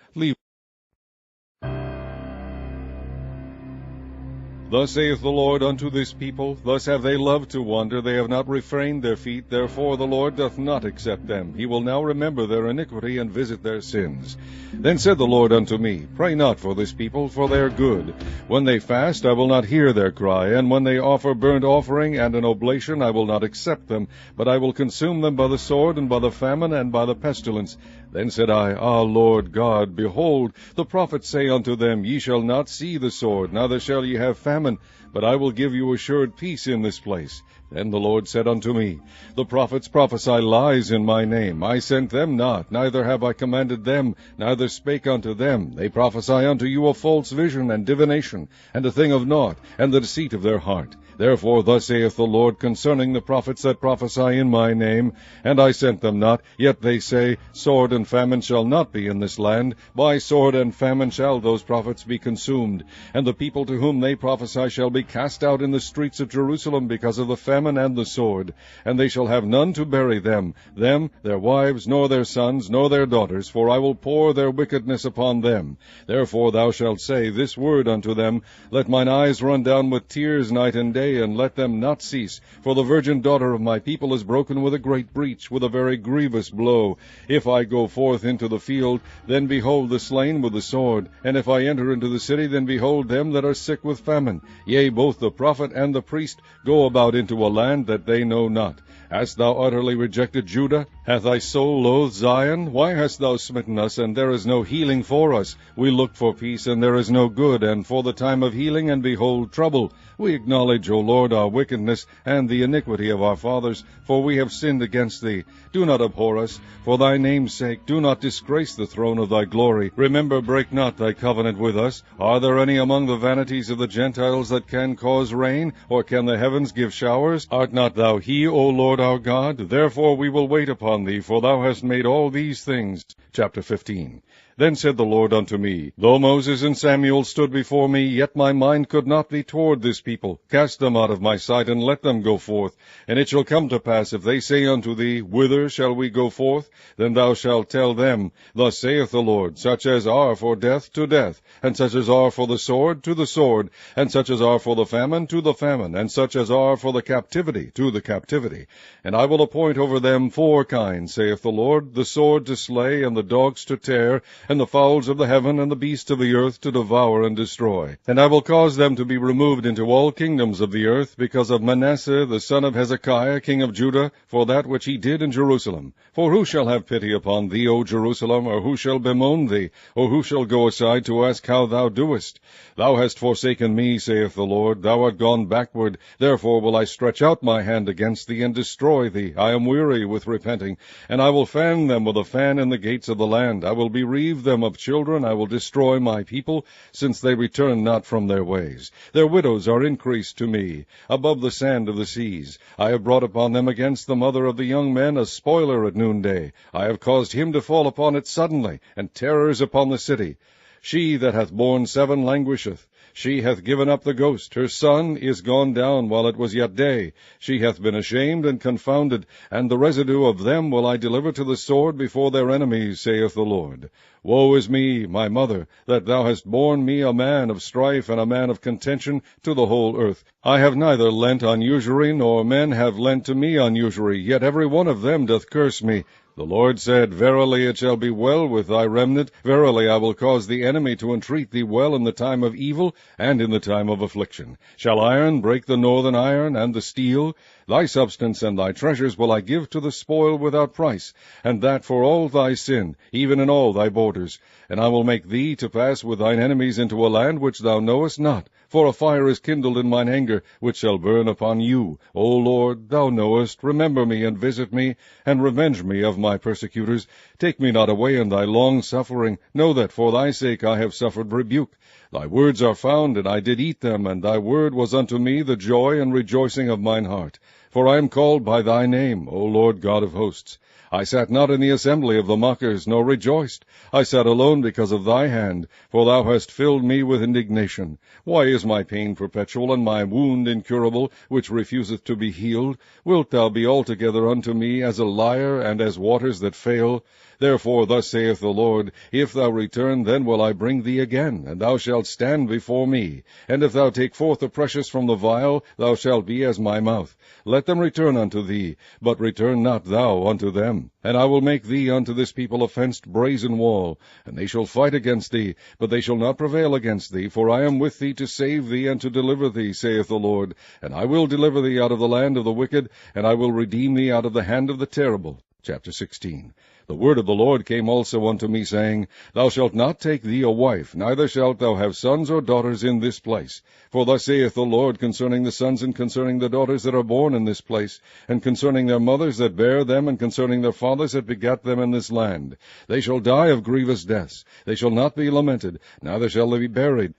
Thus saith the Lord unto this people, thus have they loved to wander, they have not refrained their feet, therefore the Lord doth not accept them. He will now remember their iniquity, and visit their sins. Then said the Lord unto me, Pray not for this people, for they are good. When they fast, I will not hear their cry, and when they offer burnt offering and an oblation, I will not accept them, but I will consume them by the sword, and by the famine, and by the pestilence. Then said I, Ah, Lord God, behold, the prophets say unto them, Ye shall not see the sword, neither shall ye have famine, but I will give you assured peace in this place. Then the Lord said unto me, The prophets prophesy lies in my name. I sent them not, neither have I commanded them, neither spake unto them. They prophesy unto you a false vision and divination, and a thing of naught, and the deceit of their heart. Therefore thus saith the Lord concerning the prophets that prophesy in my name, and I sent them not, yet they say, Sword and famine shall not be in this land. By sword and famine shall those prophets be consumed. And the people to whom they prophesy shall be cast out in the streets of Jerusalem because of the famine and the sword. And they shall have none to bury them, their wives, nor their sons, nor their daughters, for I will pour their wickedness upon them. Therefore thou shalt say this word unto them, Let mine eyes run down with tears night and day, and let them not cease. For the virgin daughter of my people is broken with a great breach, with a very grievous blow. If I go forth into the field, then behold the slain with the sword. And if I enter into the city, then behold them that are sick with famine. Yea, both the prophet and the priest go about into a land that they know not. Hast thou utterly rejected Judah? Hath thy soul loathed Zion? Why hast thou smitten us, and there is no healing for us? We looked for peace, and there is no good, and for the time of healing, and behold trouble. We acknowledge, O Lord, our wickedness, and the iniquity of our fathers, for we have sinned against thee. Do not abhor us, for thy name's sake. Do not disgrace the throne of thy glory. Remember, break not thy covenant with us. Are there any among the vanities of the Gentiles that can cause rain, or can the heavens give showers? Art not thou he, O Lord our God? Therefore we will wait upon thee, for thou hast made all these things. Chapter 15. Then said the Lord unto me, Though Moses and Samuel stood before me, yet my mind could not be toward this people. Cast them out of my sight, and let them go forth. And it shall come to pass, if they say unto thee, Whither shall we go forth? Then thou shalt tell them, Thus saith the Lord, Such as are for death, to death, and such as are for the sword, to the sword, and such as are for the famine, to the famine, and such as are for the captivity, to the captivity. And I will appoint over them 4 kinds, saith the Lord, the sword to slay, and the dogs to tear, and the fowls of the heaven, and the beasts of the earth to devour and destroy. And I will cause them to be removed into all kingdoms of the earth, because of Manasseh the son of Hezekiah, king of Judah, for that which he did in Jerusalem. For who shall have pity upon thee, O Jerusalem, or who shall bemoan thee, or who shall go aside to ask how thou doest? Thou hast forsaken me, saith the Lord, thou art gone backward. Therefore will I stretch out my hand against thee, and destroy thee. I am weary with repenting, and I will fan them with a fan in the gates of the land. I will bereave them of children. I will destroy my people, since they return not from their ways. Their widows are increased to me, above the sand of the seas. I have brought upon them against the mother of the young men a spoiler at noonday. I have caused him to fall upon it suddenly, and terrors upon the city. She that hath borne 7 languisheth. She hath given up the ghost. Her son is gone down while it was yet day. She hath been ashamed and confounded, and the residue of them will I deliver to the sword before their enemies, saith the Lord. Woe is me, my mother, that thou hast borne me a man of strife and a man of contention to the whole earth. I have neither lent on usury, nor men have lent to me on usury, yet every one of them doth curse me. The Lord said, Verily it shall be well with thy remnant. Verily I will cause the enemy to entreat thee well in the time of evil and in the time of affliction. Shall iron break the northern iron and the steel? Thy substance and thy treasures will I give to the spoil without price, and that for all thy sin, even in all thy borders. And I will make thee to pass with thine enemies into a land which thou knowest not. For a fire is kindled in mine anger, which shall burn upon you. O Lord, thou knowest, remember me, and visit me, and revenge me of my persecutors. Take me not away in thy long suffering. Know that for thy sake I have suffered rebuke. Thy words are found, and I did eat them, and thy word was unto me the joy and rejoicing of mine heart. For I am called by thy name, O Lord God of hosts. I sat not in the assembly of the mockers, nor rejoiced. I sat alone because of thy hand, for thou hast filled me with indignation. Why is my pain perpetual, and my wound incurable, which refuseth to be healed? Wilt thou be altogether unto me as a liar, and as waters that fail? Therefore thus saith the Lord, If thou return, then will I bring thee again, and thou shalt stand before me. And if thou take forth the precious from the vial, thou shalt be as my mouth. Let them return unto thee, but return not thou unto them. And I will make thee unto this people a fenced brazen wall, and they shall fight against thee, but they shall not prevail against thee, for I am with thee to save thee and to deliver thee, saith the Lord. And I will deliver thee out of the land of the wicked, and I will redeem thee out of the hand of the terrible. Chapter 16. The word of the Lord came also unto me, saying, Thou shalt not take thee a wife, neither shalt thou have sons or daughters in this place. For thus saith the Lord concerning the sons and concerning the daughters that are born in this place, and concerning their mothers that bare them, and concerning their fathers that begat them in this land. They shall die of grievous deaths. They shall not be lamented, neither shall they be buried.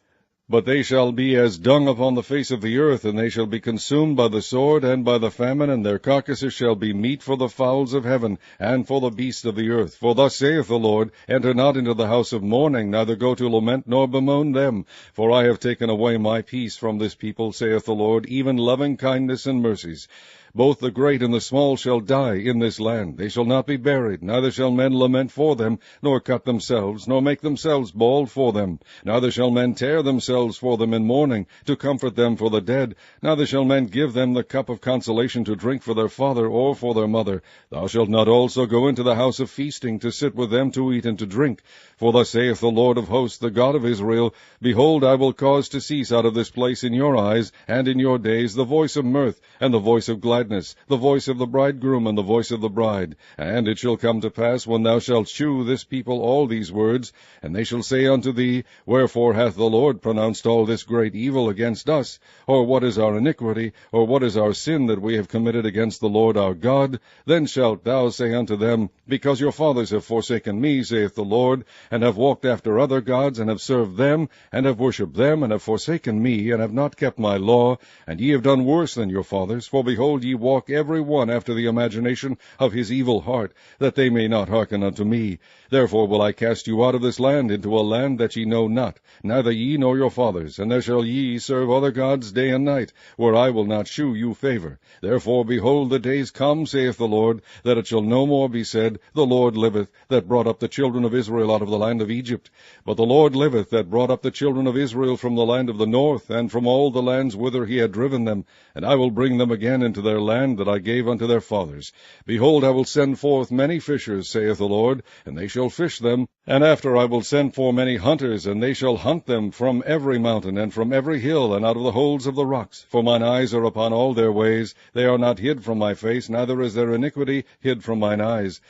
But they shall be as dung upon the face of the earth, and they shall be consumed by the sword and by the famine, and their carcasses shall be meat for the fowls of heaven, and for the beasts of the earth. For thus saith the Lord, Enter not into the house of mourning, neither go to lament, nor bemoan them. For I have taken away my peace from this people, saith the Lord, even loving kindness and mercies. Both the great and the small shall die in this land. They shall not be buried, neither shall men lament for them, nor cut themselves, nor make themselves bald for them. Neither shall men tear themselves for them in mourning, to comfort them for the dead. Neither shall men give them the cup of consolation to drink for their father or for their mother. Thou shalt not also go into the house of feasting, to sit with them to eat and to drink. For thus saith the Lord of hosts, the God of Israel, Behold, I will cause to cease out of this place in your eyes, and in your days, the voice of mirth, and the voice of gladness, the voice of the bridegroom, and the voice of the bride. And it shall come to pass, when thou shalt shew this people all these words, and they shall say unto thee, Wherefore hath the Lord pronounced all this great evil against us? Or what is our iniquity, or what is our sin that we have committed against the Lord our God? Then shalt thou say unto them, Because your fathers have forsaken me, saith the Lord, and have walked after other gods, and have served them, and have worshipped them, and have forsaken me, and have not kept my law, and ye have done worse than your fathers. For behold, ye walk every one after the imagination of his evil heart, that they may not hearken unto me. Therefore will I cast you out of this land into a land that ye know not, neither ye nor your fathers, and there shall ye serve other gods day and night, where I will not shew you favor. Therefore, behold, the days come, saith the Lord, that it shall no more be said, The Lord liveth, that brought up the children of Israel out of the land of Egypt. But the Lord liveth, that brought up the children of Israel from the land of the north, and from all the lands whither he had driven them, and I will bring them again into their land that I gave unto their fathers. Behold, I will send forth many fishers, saith the Lord, and they shall fish them. And after I will send for many hunters, and they shall hunt them from every mountain, and from every hill, and out of the holes of the rocks. For mine eyes are upon all their ways. They are not hid from my face, neither is their iniquity hid from mine eyes.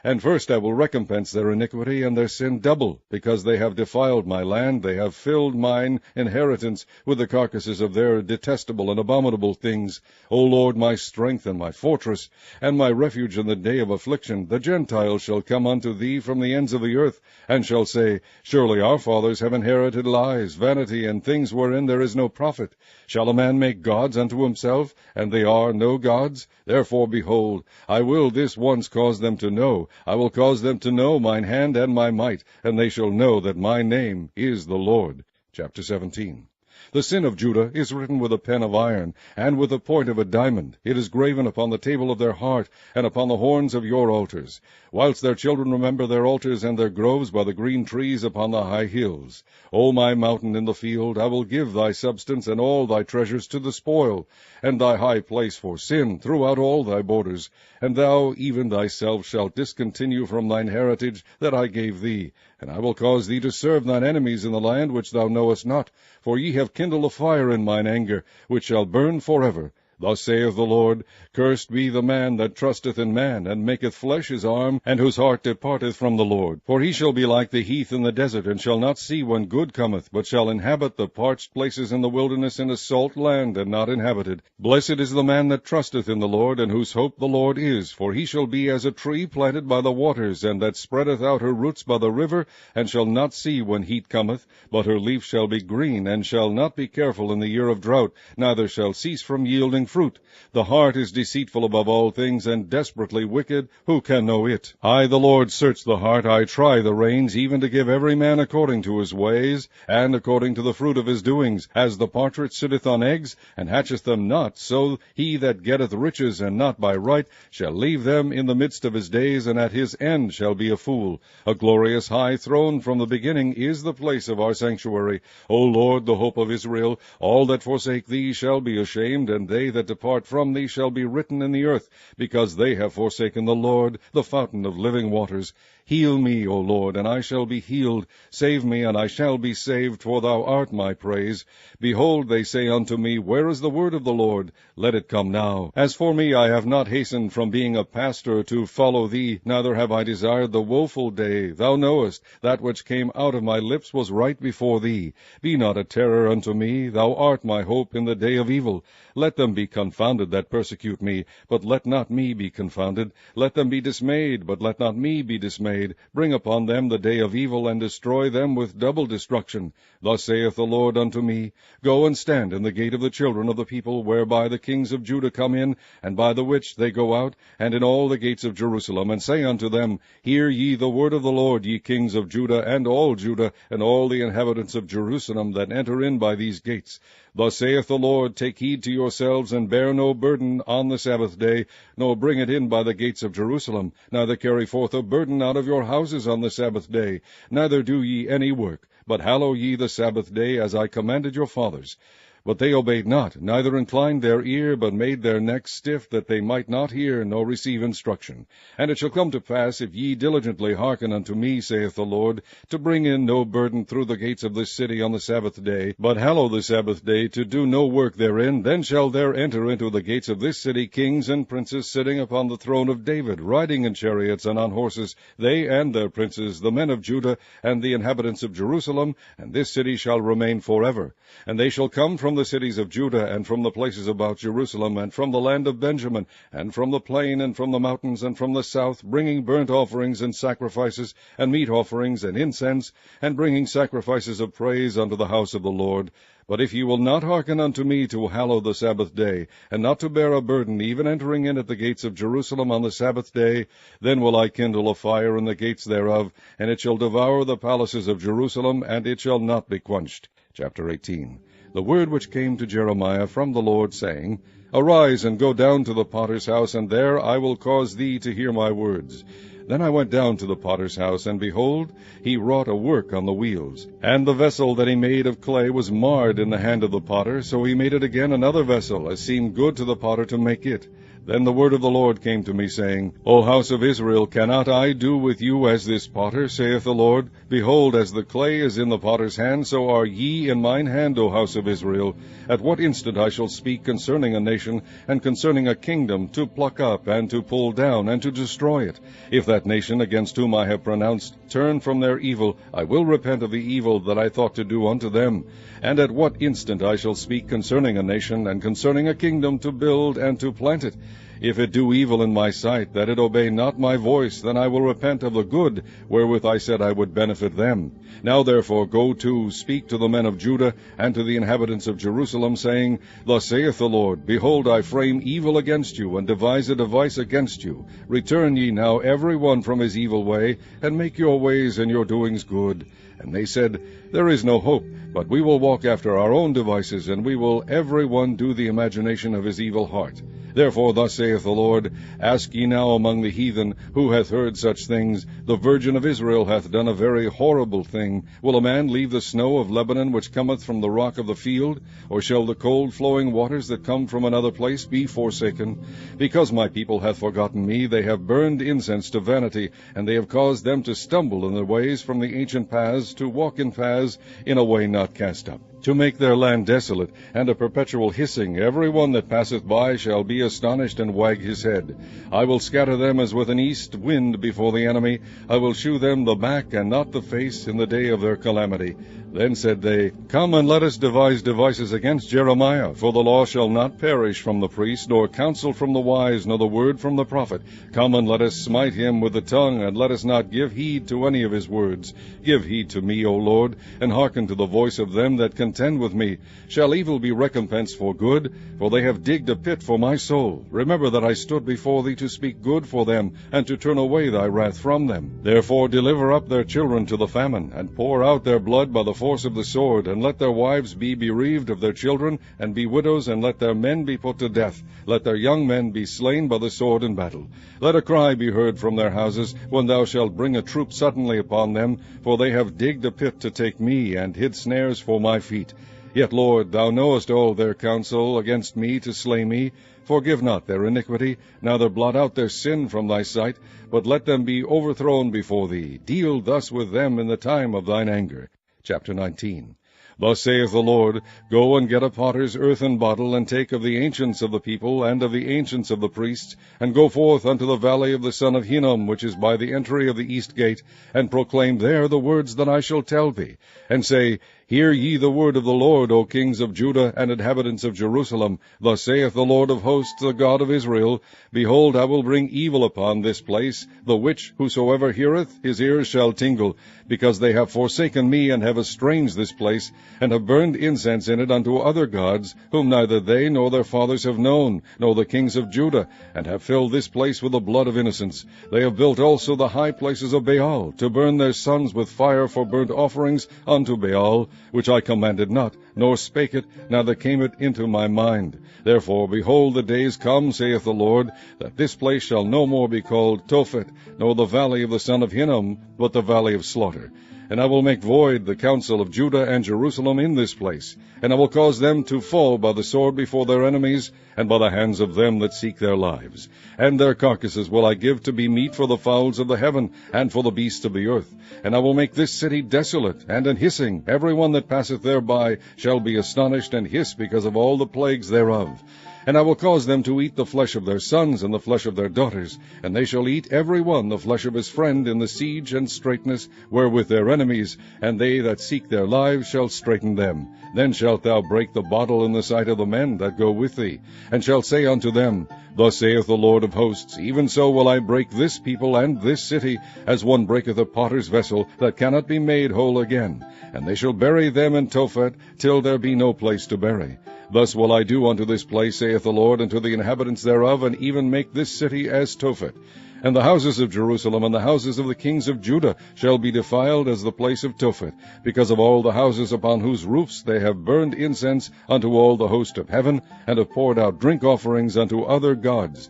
And first I will recompense their iniquity and their sin double, because they have defiled my land. They have filled mine inheritance with the carcasses of their detestable and abominable things. O Lord, my strength and my fortress, and my refuge in the day of affliction, the Gentiles shall come unto thee from the ends of the earth, and shall say, Surely our fathers have inherited lies, vanity, and things wherein there is no profit. Shall a man make gods unto himself, and they are no gods? Therefore, behold, I will this once cause them to know. I will cause them to know mine hand and my might, and they shall know that my name is the Lord. Chapter 17. The sin of Judah is written with a pen of iron, and with the point of a diamond. It is graven upon the table of their heart, and upon the horns of your altars, whilst their children remember their altars and their groves by the green trees upon the high hills. O my mountain in the field, I will give thy substance and all thy treasures to the spoil, and thy high place for sin throughout all thy borders. And thou even thyself shalt discontinue from thine heritage that I gave thee. And I will cause thee to serve thine enemies in the land which thou knowest not. For ye have kindled a fire in mine anger, which shall burn forever. Thus saith the Lord, Cursed be the man that trusteth in man, and maketh flesh his arm, and whose heart departeth from the Lord. For he shall be like the heath in the desert, and shall not see when good cometh, but shall inhabit the parched places in the wilderness in a salt land, and not inhabited. Blessed is the man that trusteth in the Lord, and whose hope the Lord is. For he shall be as a tree planted by the waters, and that spreadeth out her roots by the river, and shall not see when heat cometh, but her leaf shall be green, and shall not be careful in the year of drought, neither shall cease from yielding fruit. The heart is deceitful above all things, and desperately wicked. Who can know it? I, the Lord, search the heart. I try the reins, even to give every man according to his ways, and according to the fruit of his doings. As the partridge sitteth on eggs, and hatcheth them not, so he that getteth riches, and not by right, shall leave them in the midst of his days, and at his end shall be a fool. A glorious high throne from the beginning is the place of our sanctuary. O Lord, the hope of Israel, all that forsake thee shall be ashamed, and they that depart from thee shall be written in the earth, because they have forsaken the Lord, the fountain of living waters. Heal me, O Lord, and I shall be healed. Save me, and I shall be saved, for thou art my praise. Behold, they say unto me, Where is the word of the Lord? Let it come now. As for me, I have not hastened from being a pastor to follow thee, neither have I desired the woeful day. Thou knowest, that which came out of my lips was right before thee. Be not a terror unto me. Thou art my hope in the day of evil. Let them be confounded that persecute me, but let not me be confounded. Let them be dismayed, but let not me be dismayed. Bring upon them the day of evil, and destroy them with double destruction. Thus saith the Lord unto me, Go and stand in the gate of the children of the people, whereby the kings of Judah come in, and by the which they go out, and in all the gates of Jerusalem, and say unto them, Hear ye the word of the Lord, ye kings of Judah, and all the inhabitants of Jerusalem that enter in by these gates. Thus saith the Lord, Take heed to yourselves, and bear no burden on the Sabbath day, nor bring it in by the gates of Jerusalem, neither carry forth a burden out of your houses on the Sabbath day, neither do ye any work, but hallow ye the Sabbath day, as I commanded your fathers. But they obeyed not, neither inclined their ear, but made their necks stiff, that they might not hear, nor receive instruction. And it shall come to pass, if ye diligently hearken unto me, saith the Lord, to bring in no burden through the gates of this city on the Sabbath day, but hallow the Sabbath day, to do no work therein, then shall there enter into the gates of this city kings and princes sitting upon the throne of David, riding in chariots and on horses, they and their princes, the men of Judah, and the inhabitants of Jerusalem, and this city shall remain forever. And they shall come from the cities of Judah, and from the places about Jerusalem, and from the land of Benjamin, and from the plain, and from the mountains, and from the south, bringing burnt offerings and sacrifices, and meat offerings and incense, and bringing sacrifices of praise unto the house of the Lord. But if ye will not hearken unto me to hallow the Sabbath day, and not to bear a burden, even entering in at the gates of Jerusalem on the Sabbath day, then will I kindle a fire in the gates thereof, and it shall devour the palaces of Jerusalem, and it shall not be quenched. Chapter 18. The word which came to Jeremiah from the Lord, saying, Arise, and go down to the potter's house, and there I will cause thee to hear my words. Then I went down to the potter's house, and behold, he wrought a work on the wheels. And the vessel that he made of clay was marred in the hand of the potter, so he made it again another vessel, as seemed good to the potter to make it. Then the word of the Lord came to me, saying, O house of Israel, cannot I do with you as this potter, saith the Lord? Behold, as the clay is in the potter's hand, so are ye in mine hand, O house of Israel. At what instant I shall speak concerning a nation, and concerning a kingdom, to pluck up, and to pull down, and to destroy it. If that nation against whom I have pronounced turn from their evil, I will repent of the evil that I thought to do unto them. And at what instant I shall speak concerning a nation, and concerning a kingdom, to build and to plant it. If it do evil in my sight, that it obey not my voice, then I will repent of the good wherewith I said I would benefit them. Now therefore go to, speak to the men of Judah, and to the inhabitants of Jerusalem, saying, Thus saith the Lord, Behold, I frame evil against you, and devise a device against you. Return ye now every one from his evil way, and make your ways and your doings good. And they said, There is no hope, but we will walk after our own devices, and we will every one do the imagination of his evil heart. Therefore thus saith the Lord, Ask ye now among the heathen, who hath heard such things? The Virgin of Israel hath done a very horrible thing. Will a man leave the snow of Lebanon, which cometh from the rock of the field? Or shall the cold flowing waters that come from another place be forsaken? Because my people hath forgotten me, they have burned incense to vanity, and they have caused them to stumble in their ways from the ancient paths, to walk in paths in a way not cast up, to make their land desolate, and a perpetual hissing. Every one that passeth by shall be astonished and wag his head. I will scatter them as with an east wind before the enemy. I will shew them the back and not the face in the day of their calamity. Then said they, Come and let us devise devices against Jeremiah, for the law shall not perish from the priest, nor counsel from the wise, nor the word from the prophet. Come and let us smite him with the tongue, and let us not give heed to any of his words. Give heed to me, O Lord, and hearken to the voice of them that contend with me. Shall evil be recompensed for good? For they have digged a pit for my soul. Remember that I stood before thee to speak good for them, and to turn away thy wrath from them. Therefore deliver up their children to the famine, and pour out their blood by the force of the sword, and let their wives be bereaved of their children, and be widows, and let their men be put to death. Let their young men be slain by the sword in battle. Let a cry be heard from their houses, when thou shalt bring a troop suddenly upon them, for they have digged a pit to take me, and hid snares for my feet. Yet, Lord, thou knowest all their counsel against me to slay me. Forgive not their iniquity, neither blot out their sin from thy sight, but let them be overthrown before thee. Deal thus with them in the time of thine anger. Chapter 19. Thus saith the Lord, Go and get a potter's earthen bottle, and take of the ancients of the people, and of the ancients of the priests, and go forth unto the valley of the son of Hinnom, which is by the entry of the east gate, and proclaim there the words that I shall tell thee, and say, Hear ye the word of the Lord, O kings of Judah and inhabitants of Jerusalem. Thus saith the Lord of hosts, the God of Israel, Behold, I will bring evil upon this place, the which whosoever heareth, his ears shall tingle, because they have forsaken me, and have estranged this place, and have burned incense in it unto other gods, whom neither they nor their fathers have known, nor the kings of Judah, and have filled this place with the blood of innocents. They have built also the high places of Baal, to burn their sons with fire for burnt offerings unto Baal, which I commanded not, nor spake it, neither came it into my mind. Therefore, behold, the days come, saith the Lord, that this place shall no more be called Tophet, nor the valley of the son of Hinnom, but the valley of slaughter. And I will make void the counsel of Judah and Jerusalem in this place, and I will cause them to fall by the sword before their enemies, and by the hands of them that seek their lives. And their carcasses will I give to be meat for the fowls of the heaven, and for the beasts of the earth. And I will make this city desolate, and an hissing. Every one that passeth thereby shall be astonished, and hiss because of all the plagues thereof. And I will cause them to eat the flesh of their sons, and the flesh of their daughters, and they shall eat every one the flesh of his friend in the siege and straitness wherewith their enemies, and they that seek their lives shall straiten them. Then shalt thou break the bottle in the sight of the men that go with thee, and shalt say unto them, Thus saith the Lord of hosts, Even so will I break this people and this city, as one breaketh a potter's vessel, that cannot be made whole again. And they shall bury them in Tophet, till there be no place to bury. Thus will I do unto this place, saith the Lord, and to the inhabitants thereof, and even make this city as Tophet. And the houses of Jerusalem and the houses of the kings of Judah shall be defiled as the place of Tophet, because of all the houses upon whose roofs they have burned incense unto all the host of heaven, and have poured out drink offerings unto other gods.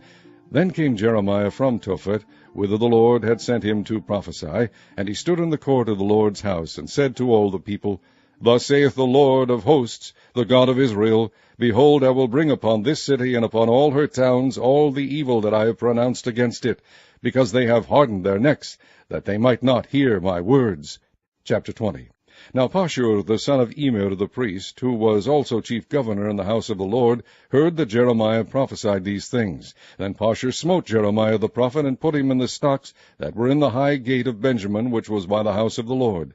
Then came Jeremiah from Tophet, whither the Lord had sent him to prophesy, and he stood in the court of the Lord's house, and said to all the people, Thus saith the Lord of hosts, the God of Israel, Behold, I will bring upon this city and upon all her towns all the evil that I have pronounced against it, because they have hardened their necks, that they might not hear my words. Chapter 20. Now Pashur the son of Immer the priest, who was also chief governor in the house of the Lord, heard that Jeremiah prophesied these things. Then Pashur smote Jeremiah the prophet, and put him in the stocks that were in the high gate of Benjamin, which was by the house of the Lord.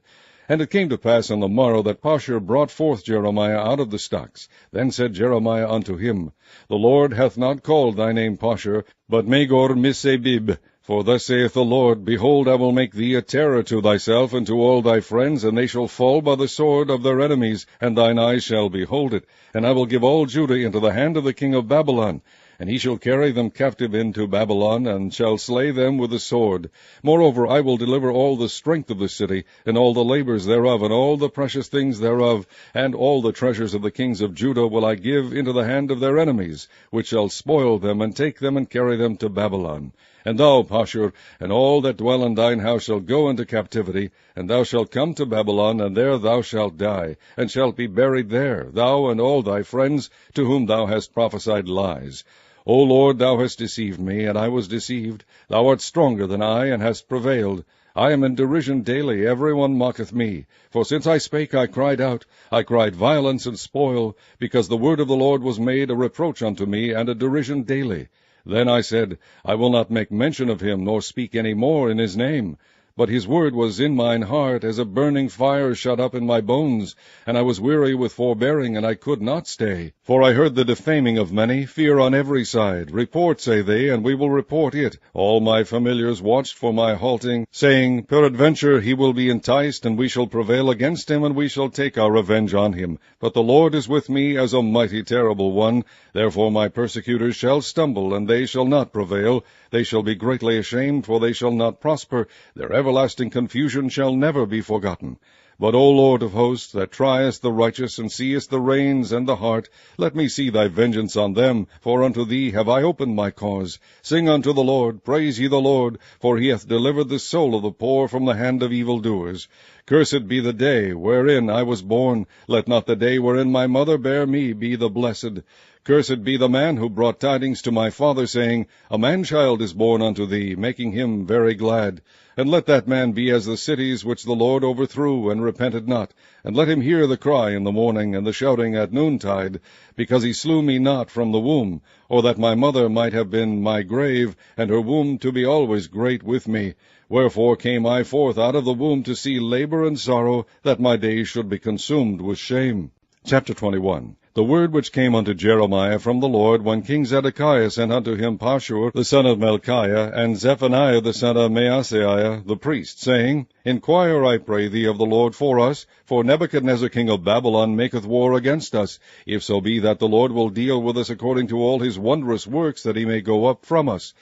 And it came to pass on the morrow that Pashur brought forth Jeremiah out of the stocks. Then said Jeremiah unto him, The Lord hath not called thy name Pashur, but Magor-Missabib. For thus saith the Lord, Behold, I will make thee a terror to thyself and to all thy friends, and they shall fall by the sword of their enemies, and thine eyes shall behold it. And I will give all Judah into the hand of the king of Babylon, and he shall carry them captive into Babylon, and shall slay them with the sword. Moreover, I will deliver all the strength of the city, and all the labors thereof, and all the precious things thereof, and all the treasures of the kings of Judah will I give into the hand of their enemies, which shall spoil them, and take them, and carry them to Babylon. And thou, Pashur, and all that dwell in thine house shall go into captivity, and thou shalt come to Babylon, and there thou shalt die, and shalt be buried there, thou and all thy friends, to whom thou hast prophesied lies. O Lord, thou hast deceived me, and I was deceived. Thou art stronger than I, and hast prevailed. I am in derision daily, every one mocketh me. For since I spake, I cried out. I cried violence and spoil, because the word of the Lord was made a reproach unto me, and a derision daily. Then I said, I will not make mention of him, nor speak any more in his name. But his word was in mine heart, as a burning fire shut up in my bones, and I was weary with forbearing, and I could not stay. For I heard the defaming of many, fear on every side. Report, say they, and we will report it. All my familiars watched for my halting, saying, Peradventure he will be enticed, and we shall prevail against him, and we shall take our revenge on him. But the Lord is with me as a mighty terrible one. Therefore my persecutors shall stumble, and they shall not prevail. They shall be greatly ashamed, for they shall not prosper. Their everlasting confusion shall never be forgotten. But, O Lord of hosts, that triest the righteous, and seest the reins and the heart, let me see thy vengeance on them, for unto thee have I opened my cause. Sing unto the Lord, praise ye the Lord, for he hath delivered the soul of the poor from the hand of evildoers. Cursed be the day wherein I was born. Let not the day wherein my mother bare me be the blessed. Cursed be the man who brought tidings to my father, saying, A man-child is born unto thee, making him very glad. And let that man be as the cities which the Lord overthrew, and repented not. And let him hear the cry in the morning, and the shouting at noontide, because he slew me not from the womb, or that my mother might have been my grave, and her womb to be always great with me. Wherefore came I forth out of the womb to see labor and sorrow, that my days should be consumed with shame. Chapter 21. The word which came unto Jeremiah from the Lord, when King Zedekiah sent unto him Pashur the son of Melchiah, and Zephaniah the son of Maaseiah the priest, saying, Inquire, I pray thee, of the Lord for us, for Nebuchadnezzar king of Babylon maketh war against us, if so be that the Lord will deal with us according to all his wondrous works, that he may go up from us.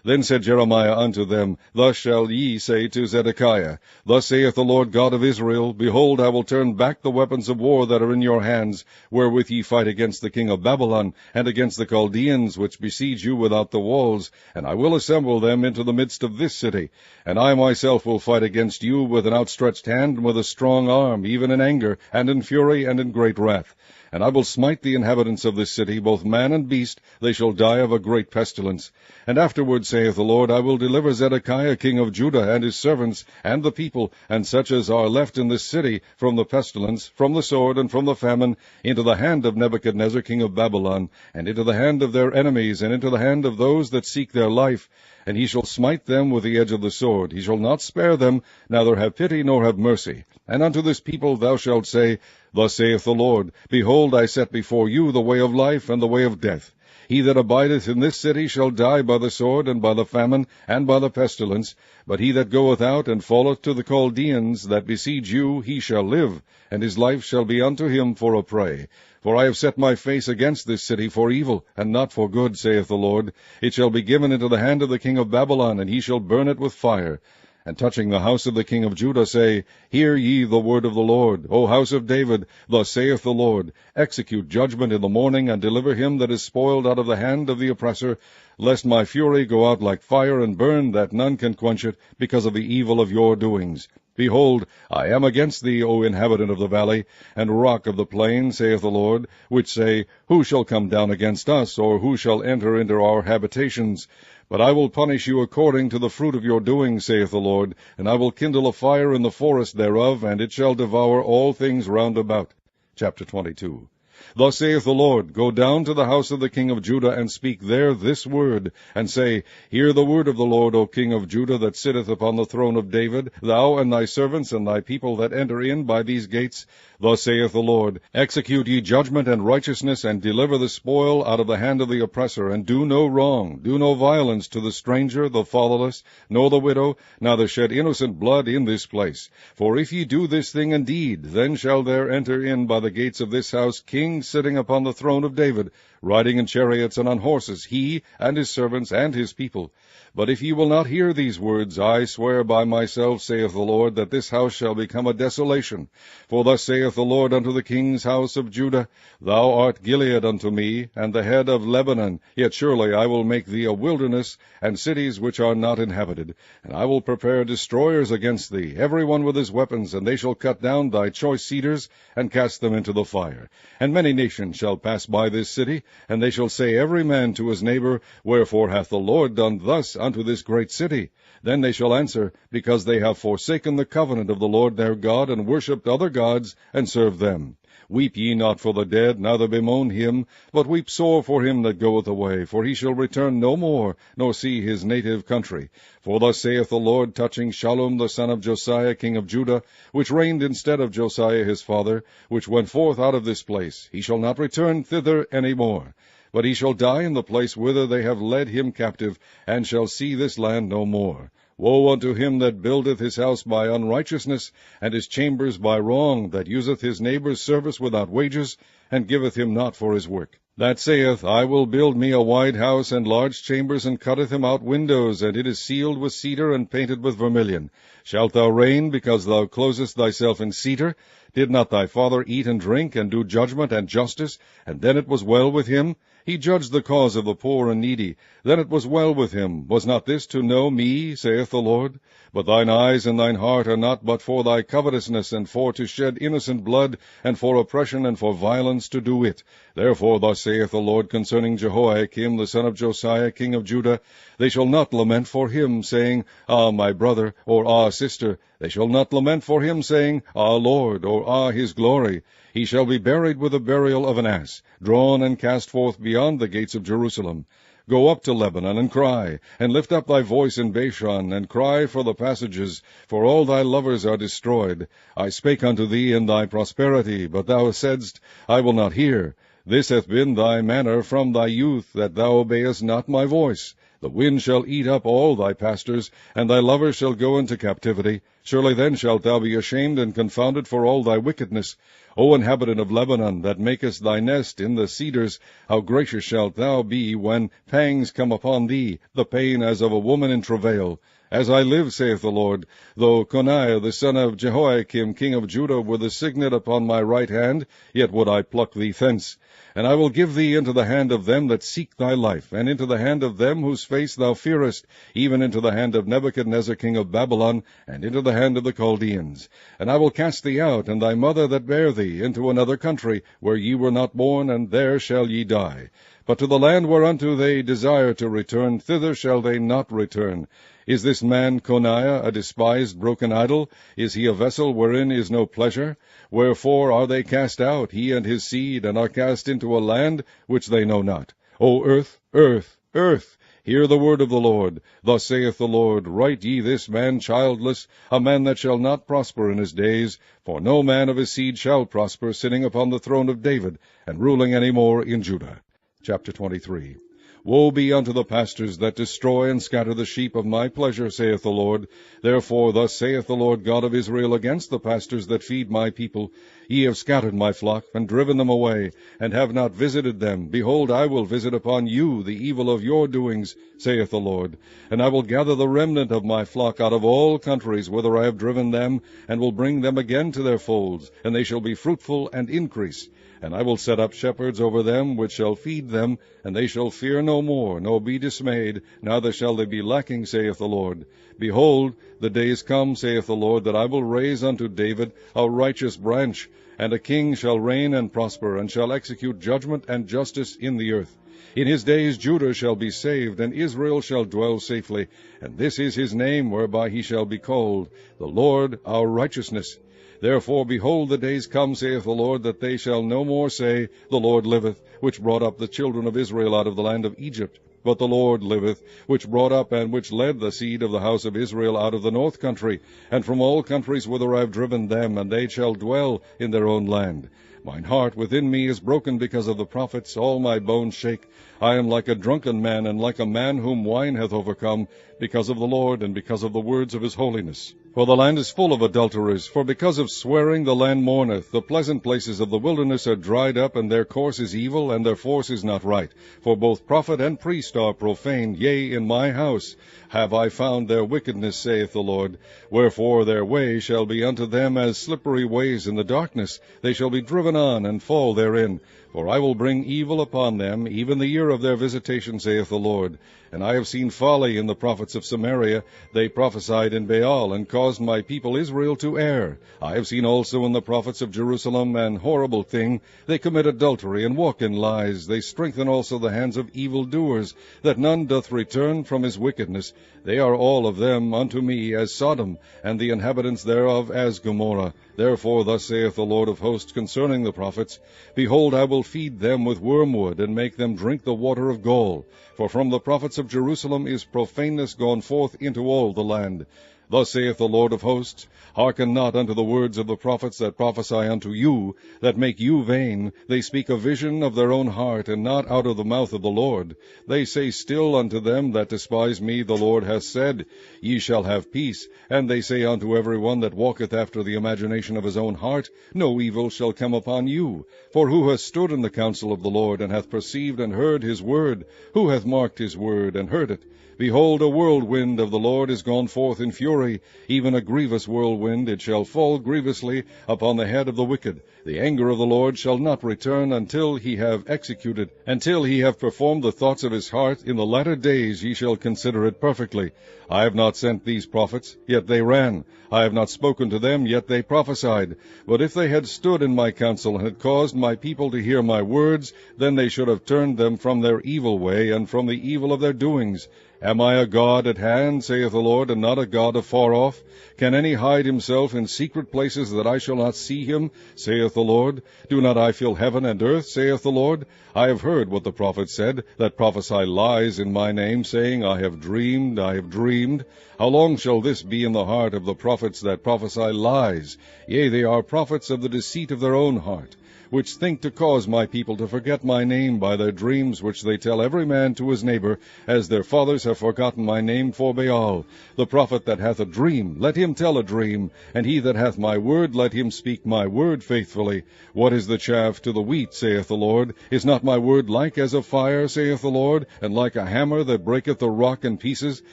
Then said Jeremiah unto them, Thus shall ye say to Zedekiah, Thus saith the Lord God of Israel, Behold, I will turn back the weapons of war that are in your hands, wherewith ye fight against the king of Babylon, and against the Chaldeans, which besiege you without the walls, and I will assemble them into the midst of this city. And I myself will fight against you with an outstretched hand, and with a strong arm, even in anger, and in fury, and in great wrath. And I will smite the inhabitants of this city, both man and beast, they shall die of a great pestilence. And afterward, saith the Lord, I will deliver Zedekiah king of Judah, and his servants, and the people, and such as are left in this city, from the pestilence, from the sword, and from the famine, into the hand of Nebuchadnezzar king of Babylon, and into the hand of their enemies, and into the hand of those that seek their life. And he shall smite them with the edge of the sword. He shall not spare them, neither have pity nor have mercy. And unto this people thou shalt say, Thus saith the Lord, Behold, I set before you the way of life and the way of death. He that abideth in this city shall die by the sword, and by the famine, and by the pestilence. But he that goeth out and falleth to the Chaldeans that besiege you, he shall live, and his life shall be unto him for a prey. For I have set my face against this city for evil, and not for good, saith the Lord. It shall be given into the hand of the king of Babylon, and he shall burn it with fire. And touching the house of the king of Judah, say, Hear ye the word of the Lord, O house of David. Thus saith the Lord, Execute judgment in the morning, and deliver him that is spoiled out of the hand of the oppressor, lest my fury go out like fire, and burn, that none can quench it, because of the evil of your doings. Behold, I am against thee, O inhabitant of the valley, and rock of the plain, saith the Lord, which say, Who shall come down against us, or who shall enter into our habitations? But I will punish you according to the fruit of your doings, saith the Lord, and I will kindle a fire in the forest thereof, and it shall devour all things round about. Chapter 22. Thus saith the Lord, Go down to the house of the king of Judah, and speak there this word, and say, Hear the word of the Lord, O king of Judah, that sitteth upon the throne of David, thou and thy servants and thy people that enter in by these gates. Thus saith the Lord, Execute ye judgment and righteousness, and deliver the spoil out of the hand of the oppressor, and do no wrong, do no violence to the stranger, the fatherless, nor the widow, neither shed innocent blood in this place. For if ye do this thing indeed, then shall there enter in by the gates of this house kings sitting upon the throne of David, riding in chariots and on horses, he and his servants and his people. But if ye will not hear these words, I swear by myself, saith the Lord, that this house shall become a desolation. For thus saith the Lord unto the king's house of Judah, Thou art Gilead unto me, and the head of Lebanon, yet surely I will make thee a wilderness, and cities which are not inhabited. And I will prepare destroyers against thee, every one with his weapons, and they shall cut down thy choice cedars, and cast them into the fire. And many nations shall pass by this city, and they shall say every man to his neighbor, Wherefore hath the Lord done thus unto this great city? Then they shall answer, Because they have forsaken the covenant of the Lord their God, and worshipped other gods, and served them. Weep ye not for the dead, neither bemoan him, but weep sore for him that goeth away, for he shall return no more, nor see his native country. For thus saith the Lord touching Shallum the son of Josiah king of Judah, which reigned instead of Josiah his father, which went forth out of this place, He shall not return thither any more. But he shall die in the place whither they have led him captive, and shall see this land no more. Woe unto him that buildeth his house by unrighteousness, and his chambers by wrong, that useth his neighbour's service without wages, and giveth him not for his work. That saith, I will build me a wide house and large chambers, and cutteth him out windows, and it is sealed with cedar, and painted with vermilion. Shalt thou reign, because thou closest thyself in cedar? Did not thy father eat and drink, and do judgment and justice, and then it was well with him? He judged the cause of the poor and needy. Then it was well with him. Was not this to know me, saith the Lord? But thine eyes and thine heart are not but for thy covetousness, and for to shed innocent blood, and for oppression, and for violence to do it. Therefore thus saith the Lord concerning Jehoiakim the son of Josiah king of Judah, They shall not lament for him, saying, Ah, my brother, or Ah, sister. They shall not lament for him, saying, Ah, Lord, or Ah, his glory. He shall be buried with the burial of an ass, drawn and cast forth beyond the gates of Jerusalem. Go up to Lebanon, and cry, and lift up thy voice in Bashan, and cry for the passages, for all thy lovers are destroyed. I spake unto thee in thy prosperity, but thou saidst, I will not hear. This hath been thy manner from thy youth, that thou obeyest not my voice. The wind shall eat up all thy pastors, and thy lovers shall go into captivity. Surely then shalt thou be ashamed and confounded for all thy wickedness. O inhabitant of Lebanon, that makest thy nest in the cedars, how gracious shalt thou be when pangs come upon thee, the pain as of a woman in travail. As I live, saith the Lord, though Coniah the son of Jehoiakim king of Judah were the signet upon my right hand, yet would I pluck thee thence. And I will give thee into the hand of them that seek thy life, and into the hand of them whose face thou fearest, even into the hand of Nebuchadnezzar king of Babylon, and into the hand of the Chaldeans. And I will cast thee out, and thy mother that bare thee, into another country, where ye were not born, and there shall ye die. But to the land whereunto they desire to return, thither shall they not return. Is this man Coniah a despised broken idol? Is he a vessel wherein is no pleasure? Wherefore are they cast out, he and his seed, and are cast into a land which they know not? O earth, earth, earth, hear the word of the Lord. Thus saith the Lord, Write ye this man childless, a man that shall not prosper in his days, for no man of his seed shall prosper, sitting upon the throne of David, and ruling any more in Judah. Chapter 23. Woe be unto the pastors that destroy and scatter the sheep of my pleasure, saith the Lord. Therefore thus saith the Lord God of Israel against the pastors that feed my people, Ye have scattered my flock, and driven them away, and have not visited them. Behold, I will visit upon you the evil of your doings, saith the Lord. And I will gather the remnant of my flock out of all countries whither I have driven them, and will bring them again to their folds, and they shall be fruitful and increase. And I will set up shepherds over them, which shall feed them, and they shall fear no more, nor be dismayed, neither shall they be lacking, saith the Lord. Behold, the days come, saith the Lord, that I will raise unto David a righteous branch, and a king shall reign and prosper, and shall execute judgment and justice in the earth. In his days Judah shall be saved, and Israel shall dwell safely. And this is his name whereby he shall be called, the Lord our righteousness. Therefore, behold, the days come, saith the Lord, that they shall no more say, The Lord liveth, which brought up the children of Israel out of the land of Egypt. But the Lord liveth, which brought up and which led the seed of the house of Israel out of the north country, and from all countries whither I have driven them, and they shall dwell in their own land. Mine heart within me is broken because of the prophets, all my bones shake. I am like a drunken man, and like a man whom wine hath overcome, because of the Lord, and because of the words of his holiness. For the land is full of adulterers, for because of swearing the land mourneth. The pleasant places of the wilderness are dried up, and their course is evil, and their force is not right. For both prophet and priest are profane, yea, in my house have I found their wickedness, saith the Lord. Wherefore their way shall be unto them as slippery ways in the darkness. They shall be driven on, and fall therein. For I will bring evil upon them, even the year of their visitation, saith the Lord. And I have seen folly in the prophets of Samaria. They prophesied in Baal, and caused my people Israel to err. I have seen also in the prophets of Jerusalem an horrible thing. They commit adultery, and walk in lies. They strengthen also the hands of evildoers, that none doth return from his wickedness. They are all of them unto me as Sodom, and the inhabitants thereof as Gomorrah. Therefore thus saith the Lord of hosts concerning the prophets, Behold, I will feed them with wormwood, and make them drink the water of gall. For from the prophets of Jerusalem is profaneness gone forth into all the land. Thus saith the Lord of hosts, Hearken not unto the words of the prophets that prophesy unto you, that make you vain. They speak a vision of their own heart, and not out of the mouth of the Lord. They say still unto them that despise me, the Lord hath said, Ye shall have peace. And they say unto every one that walketh after the imagination of his own heart, No evil shall come upon you. For who hath stood in the counsel of the Lord, and hath perceived and heard his word? Who hath marked his word, and heard it? Behold, a whirlwind of the Lord is gone forth in fury, even a grievous whirlwind. It shall fall grievously upon the head of the wicked. The anger of the Lord shall not return until he have executed, until he have performed the thoughts of his heart. In the latter days ye shall consider it perfectly. I have not sent these prophets, yet they ran. I have not spoken to them, yet they prophesied. But if they had stood in my counsel, and had caused my people to hear my words, then they should have turned them from their evil way, and from the evil of their doings. Am I a God at hand, saith the Lord, and not a God afar off? Can any hide himself in secret places, that I shall not see him, saith the Lord? Do not I fill heaven and earth, saith the Lord? I have heard what the prophets said, that prophesy lies in my name, saying, I have dreamed, I have dreamed. How long shall this be in the heart of the prophets that prophesy lies? Yea, they are prophets of the deceit of their own heart, which think to cause my people to forget my name by their dreams, which they tell every man to his neighbor, as their fathers have forgotten my name for Baal. The prophet that hath a dream, let him tell a dream, and he that hath my word, let him speak my word faithfully. What is the chaff to the wheat, saith the Lord? Is not my word like as a fire, saith the Lord, and like a hammer that breaketh the rock in pieces?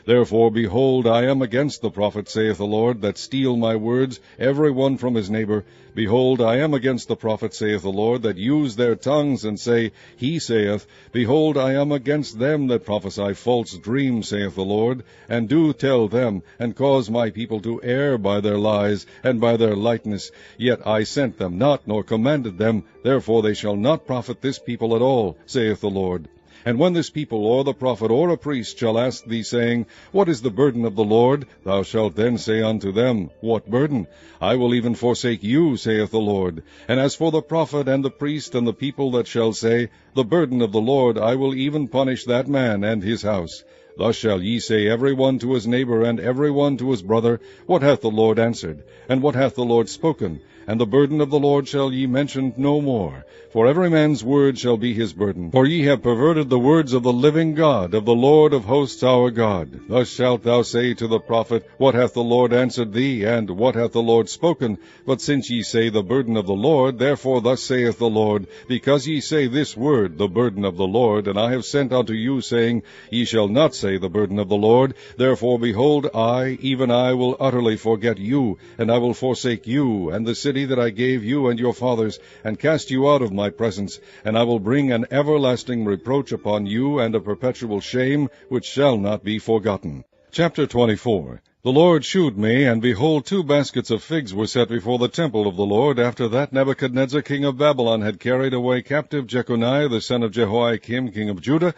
Therefore, behold, I am against the prophet, saith the Lord, that steal my words, every one from his neighbor. Behold, I am against the prophet, saith the Lord, that use their tongues, and say, He saith. Behold, I am against them that prophesy false dreams, saith the Lord, and do tell them, and cause my people to err by their lies, and by their lightness. Yet I sent them not, nor commanded them. Therefore they shall not profit this people at all, saith the Lord. And when this people, or the prophet, or a priest, shall ask thee, saying, What is the burden of the Lord? Thou shalt then say unto them, What burden? I will even forsake you, saith the Lord. And as for the prophet, and the priest, and the people that shall say, The burden of the Lord, I will even punish that man and his house. Thus shall ye say every one to his neighbor, and every one to his brother, What hath the Lord answered? And what hath the Lord spoken? And the burden of the Lord shall ye mention no more. For every man's word shall be his burden. For ye have perverted the words of the living God, of the Lord of hosts our God. Thus shalt thou say to the prophet, What hath the Lord answered thee? And what hath the Lord spoken? But since ye say the burden of the Lord, therefore thus saith the Lord, Because ye say this word, the burden of the Lord, and I have sent unto you, saying, Ye shall not say the burden of the Lord. Therefore, behold, I, even I, will utterly forget you, and I will forsake you, and the city that I gave you and your fathers, and cast you out of my presence, and I will bring an everlasting reproach upon you, and a perpetual shame, which shall not be forgotten. Chapter 24. The Lord shewed me, and behold, 2 baskets of figs were set before the temple of the Lord, after that Nebuchadnezzar king of Babylon had carried away captive Jeconiah the son of Jehoiakim king of Judah,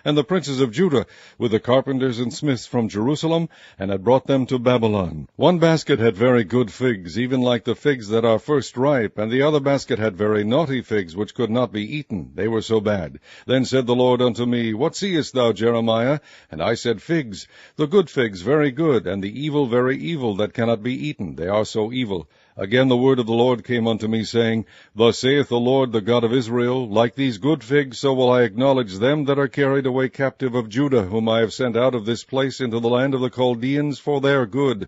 and the princes of Judah, with the carpenters and smiths from Jerusalem, and had brought them to Babylon. 1 basket had very good figs, even like the figs that are first ripe, and the other basket had very naughty figs, which could not be eaten, they were so bad. Then said the Lord unto me, What seest thou, Jeremiah? And I said, Figs, the good figs very good, and the evil very evil, that cannot be eaten, they are so evil. Again the word of the Lord came unto me, saying, Thus saith the Lord, the God of Israel, Like these good figs, so will I acknowledge them that are carried away captive of Judah, whom I have sent out of this place into the land of the Chaldeans for their good.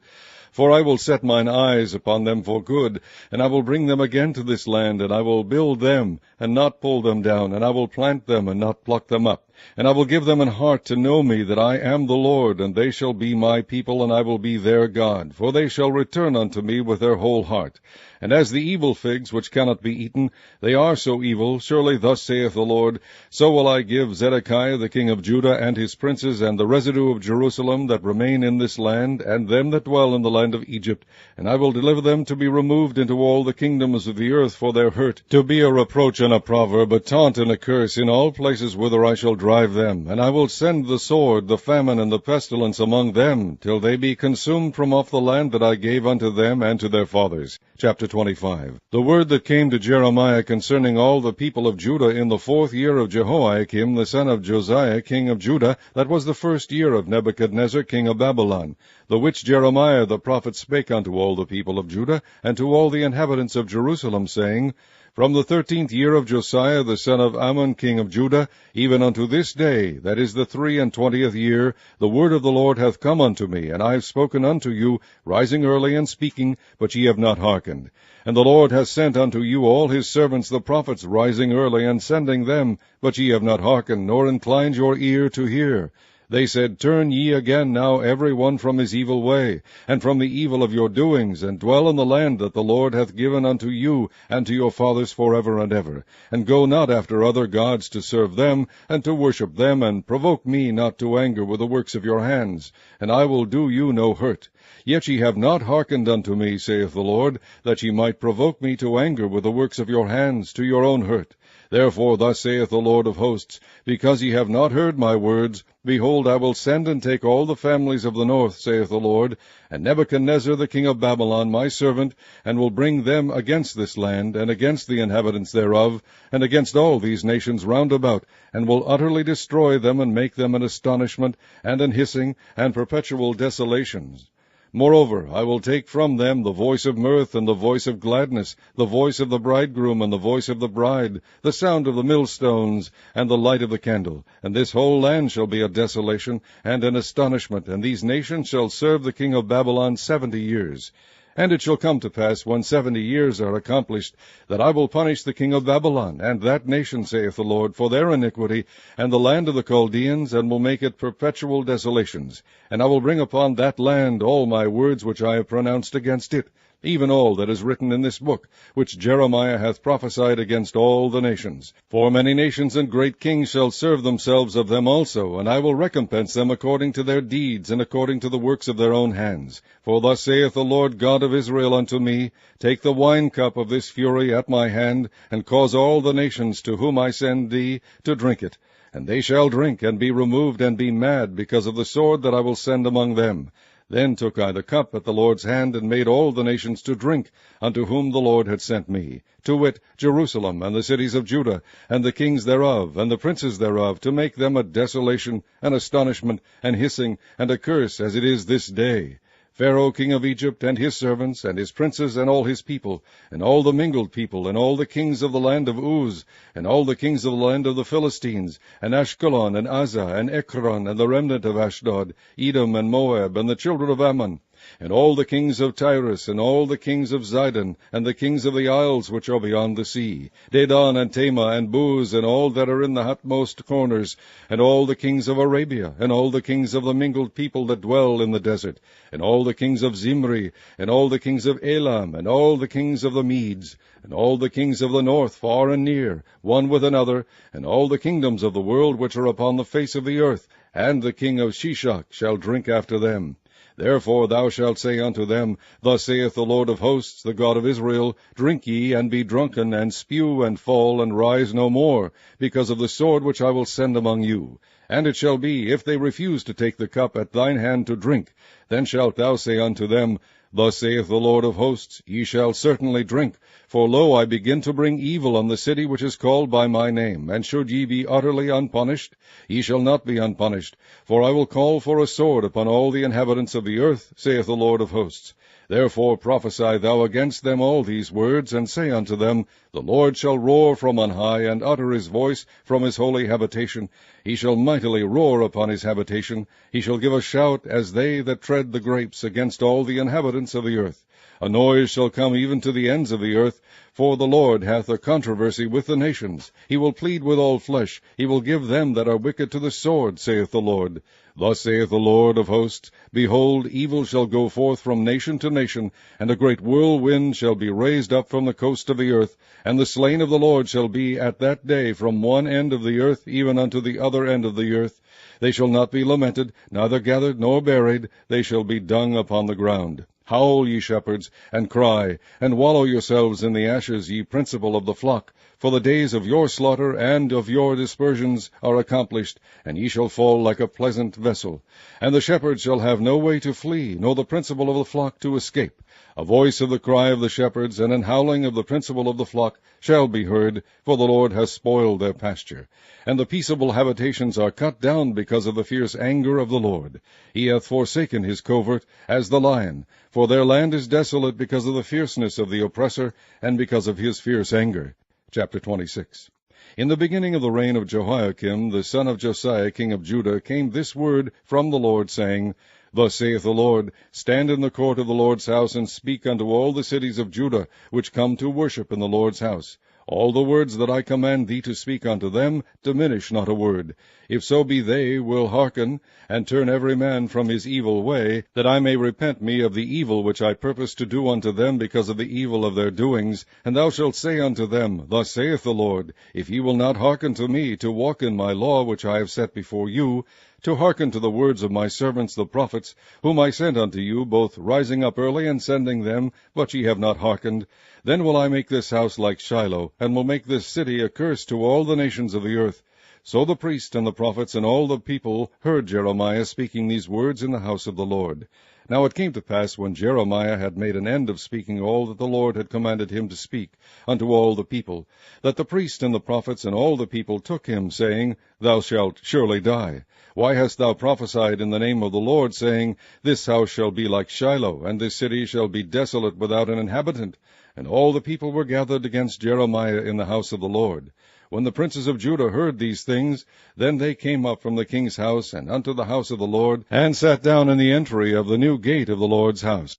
For I will set mine eyes upon them for good, and I will bring them again to this land, and I will build them, and not pull them down, and I will plant them, and not pluck them up. And I will give them an heart to know me, that I am the Lord, and they shall be my people, and I will be their God. For they shall return unto me with their whole heart. And as the evil figs, which cannot be eaten, they are so evil, surely thus saith the Lord, so will I give Zedekiah the king of Judah, and his princes, and the residue of Jerusalem that remain in this land, and them that dwell in the land of Egypt, and I will deliver them to be removed into all the kingdoms of the earth for their hurt, to be a reproach and a proverb, a taunt and a curse, in all places whither I shall drive them. And I will send the sword, the famine, and the pestilence among them, till they be consumed from off the land that I gave unto them and to their fathers. Chapter 25. The word that came to Jeremiah concerning all the people of Judah in the 4th year of Jehoiakim the son of Josiah king of Judah, that was the 1st year of Nebuchadnezzar king of Babylon, the which Jeremiah the prophet spake unto all the people of Judah, and to all the inhabitants of Jerusalem, saying, From the 13th year of Josiah the son of Ammon king of Judah, even unto this day, that is the 23rd year, the word of the Lord hath come unto me, and I have spoken unto you, rising early and speaking, but ye have not hearkened. And the Lord hath sent unto you all his servants the prophets, rising early and sending them, but ye have not hearkened, nor inclined your ear to hear. They said, Turn ye again now every one from his evil way, and from the evil of your doings, and dwell in the land that the Lord hath given unto you and to your fathers forever and ever. And go not after other gods to serve them, and to worship them, and provoke me not to anger with the works of your hands, and I will do you no hurt. Yet ye have not hearkened unto me, saith the Lord, that ye might provoke me to anger with the works of your hands, to your own hurt. Therefore thus saith the Lord of hosts, Because ye have not heard my words, behold, I will send and take all the families of the north, saith the Lord, and Nebuchadnezzar the king of Babylon my servant, and will bring them against this land, and against the inhabitants thereof, and against all these nations round about, and will utterly destroy them, and make them an astonishment, and an hissing, and perpetual desolations. Moreover, I will take from them the voice of mirth and the voice of gladness, the voice of the bridegroom and the voice of the bride, the sound of the millstones and the light of the candle. And this whole land shall be a desolation and an astonishment, and these nations shall serve the king of Babylon 70 years. And it shall come to pass, when 70 years are accomplished, that I will punish the king of Babylon, and that nation, saith the Lord, for their iniquity, and the land of the Chaldeans, and will make it perpetual desolations. And I will bring upon that land all my words which I have pronounced against it, even all that is written in this book, which Jeremiah hath prophesied against all the nations. For many nations and great kings shall serve themselves of them also, and I will recompense them according to their deeds, and according to the works of their own hands. For thus saith the Lord God of Israel unto me, Take the wine cup of this fury at my hand, and cause all the nations to whom I send thee to drink it. And they shall drink, and be removed, and be mad, because of the sword that I will send among them. Then took I the cup at the Lord's hand, and made all the nations to drink, unto whom the Lord had sent me, to wit, Jerusalem, and the cities of Judah, and the kings thereof, and the princes thereof, to make them a desolation, an astonishment, an hissing, and a curse, as it is this day. Pharaoh king of Egypt, and his servants, and his princes, and all his people, and all the mingled people, and all the kings of the land of Uz, and all the kings of the land of the Philistines, and Ashkelon, and Azzah, and Ekron, and the remnant of Ashdod, Edom, and Moab, and the children of Ammon, and all the kings of Tyrus, and all the kings of Zidon, and the kings of the isles which are beyond the sea, Dedan, and Tema, and Buz, and all that are in the utmost corners, and all the kings of Arabia, and all the kings of the mingled people that dwell in the desert, and all the kings of Zimri, and all the kings of Elam, and all the kings of the Medes, and all the kings of the north, far and near, one with another, and all the kingdoms of the world which are upon the face of the earth, and the king of Shishak shall drink after them. Therefore thou shalt say unto them, Thus saith the Lord of hosts, the God of Israel, Drink ye, and be drunken, and spew, and fall, and rise no more, because of the sword which I will send among you. And it shall be, if they refuse to take the cup at thine hand to drink, then shalt thou say unto them, Thus saith the Lord of hosts, Ye shall certainly drink, for lo, I begin to bring evil on the city which is called by my name, and should ye be utterly unpunished, ye shall not be unpunished, for I will call for a sword upon all the inhabitants of the earth, saith the Lord of hosts. Therefore prophesy thou against them all these words, and say unto them, The Lord shall roar from on high, and utter his voice from his holy habitation. He shall mightily roar upon his habitation. He shall give a shout as they that tread the grapes against all the inhabitants of the earth. A noise shall come even to the ends of the earth, for the Lord hath a controversy with the nations. He will plead with all flesh. He will give them that are wicked to the sword, saith the Lord. Thus saith the Lord of hosts, Behold, evil shall go forth from nation to nation, and a great whirlwind shall be raised up from the coast of the earth, and the slain of the Lord shall be at that day from one end of the earth even unto the other end of the earth. They shall not be lamented, neither gathered nor buried, they shall be dung upon the ground. Howl, ye shepherds, and cry, and wallow yourselves in the ashes, ye principal of the flock. For the days of your slaughter and of your dispersions are accomplished, and ye shall fall like a pleasant vessel. And the shepherds shall have no way to flee, nor the principal of the flock to escape. A voice of the cry of the shepherds, and an howling of the principal of the flock, shall be heard, for the Lord hath spoiled their pasture. And the peaceable habitations are cut down because of the fierce anger of the Lord. He hath forsaken his covert, as the lion, for their land is desolate because of the fierceness of the oppressor, and because of his fierce anger. Chapter 26. In the beginning of the reign of Jehoiakim, the son of Josiah, king of Judah, came this word from the Lord, saying, Thus saith the Lord, Stand in the court of the Lord's house, and speak unto all the cities of Judah, which come to worship in the Lord's house. All the words that I command thee to speak unto them, diminish not a word. If so be they will hearken, and turn every man from his evil way, that I may repent me of the evil which I purpose to do unto them because of the evil of their doings. And thou shalt say unto them, Thus saith the Lord, If ye will not hearken to me, to walk in my law which I have set before you, to hearken to the words of my servants the prophets, whom I sent unto you, both rising up early and sending them, but ye have not hearkened, then will I make this house like Shiloh, and will make this city a curse to all the nations of the earth. So the priest and the prophets and all the people heard Jeremiah speaking these words in the house of the Lord. Now it came to pass, when Jeremiah had made an end of speaking all that the Lord had commanded him to speak unto all the people, that the priest and the prophets and all the people took him, saying, Thou shalt surely die. Why hast thou prophesied in the name of the Lord, saying, This house shall be like Shiloh, and this city shall be desolate without an inhabitant? And all the people were gathered against Jeremiah in the house of the Lord. When the princes of Judah heard these things, then they came up from the king's house, and unto the house of the Lord, and sat down in the entry of the new gate of the Lord's house.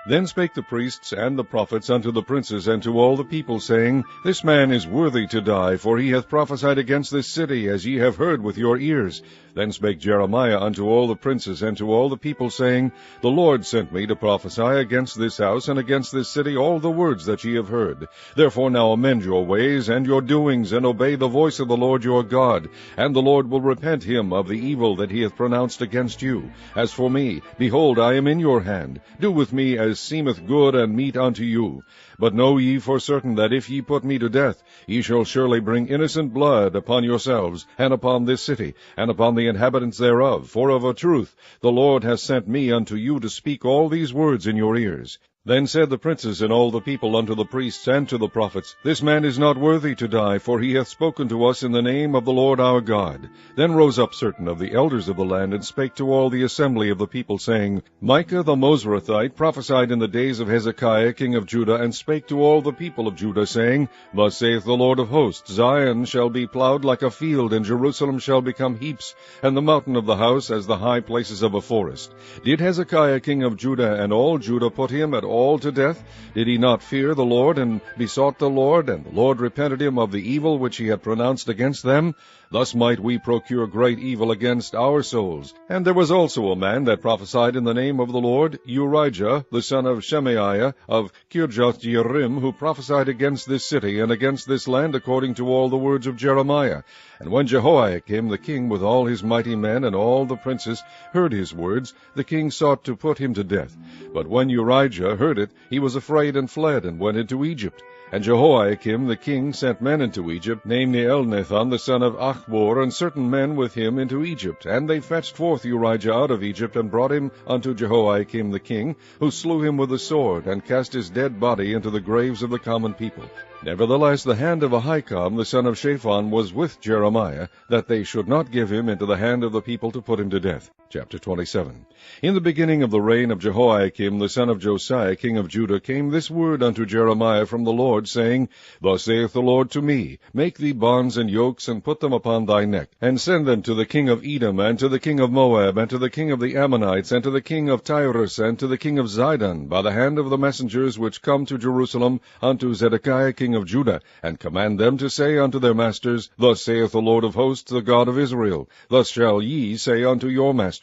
Then spake the priests and the prophets unto the princes and to all the people, saying, This man is worthy to die, for he hath prophesied against this city, as ye have heard with your ears. Then spake Jeremiah unto all the princes and to all the people, saying, The Lord sent me to prophesy against this house and against this city all the words that ye have heard. Therefore now amend your ways and your doings, and obey the voice of the Lord your God, and the Lord will repent him of the evil that he hath pronounced against you. As for me, behold, I am in your hand. Do with me as seemeth good and meet unto you. But know ye for certain that if ye put me to death, ye shall surely bring innocent blood upon yourselves, and upon this city, and upon the inhabitants thereof. For of a truth the Lord hath sent me unto you to speak all these words in your ears. Then said the princes and all the people unto the priests and to the prophets, This man is not worthy to die, for he hath spoken to us in the name of the Lord our God. Then rose up certain of the elders of the land, and spake to all the assembly of the people, saying, Micah the Mosrathite prophesied in the days of Hezekiah king of Judah, and spake to all the people of Judah, saying, Thus saith the Lord of hosts, Zion shall be plowed like a field, and Jerusalem shall become heaps, and the mountain of the house as the high places of a forest. Did Hezekiah king of Judah and all Judah put him at all to death? Did he not fear the Lord, and besought the Lord, and the Lord repented him of the evil which he had pronounced against them? Thus might we procure great evil against our souls. And there was also a man that prophesied in the name of the Lord, Urijah, the son of Shemaiah, of Kirjath-jearim, who prophesied against this city and against this land according to all the words of Jeremiah. And when Jehoiakim the king with all his mighty men and all the princes heard his words, the king sought to put him to death. But when Urijah heard it, he was afraid and fled, and went into Egypt. And Jehoiakim the king sent men into Egypt, named Elnathan the son of Achbor, and certain men with him into Egypt. And they fetched forth Urijah out of Egypt, and brought him unto Jehoiakim the king, who slew him with the sword, and cast his dead body into the graves of the common people. Nevertheless the hand of Ahikam the son of Shaphan was with Jeremiah, that they should not give him into the hand of the people to put him to death. Chapter 27. In the beginning of the reign of Jehoiakim the son of Josiah king of Judah came this word unto Jeremiah from the Lord, saying, Thus saith the Lord to me, Make thee bonds and yokes, and put them upon thy neck, and send them to the king of Edom, and to the king of Moab, and to the king of the Ammonites, and to the king of Tyrus, and to the king of Zidon, by the hand of the messengers which come to Jerusalem unto Zedekiah king of Judah, and command them to say unto their masters, Thus saith the Lord of hosts, the God of Israel, Thus shall ye say unto your masters,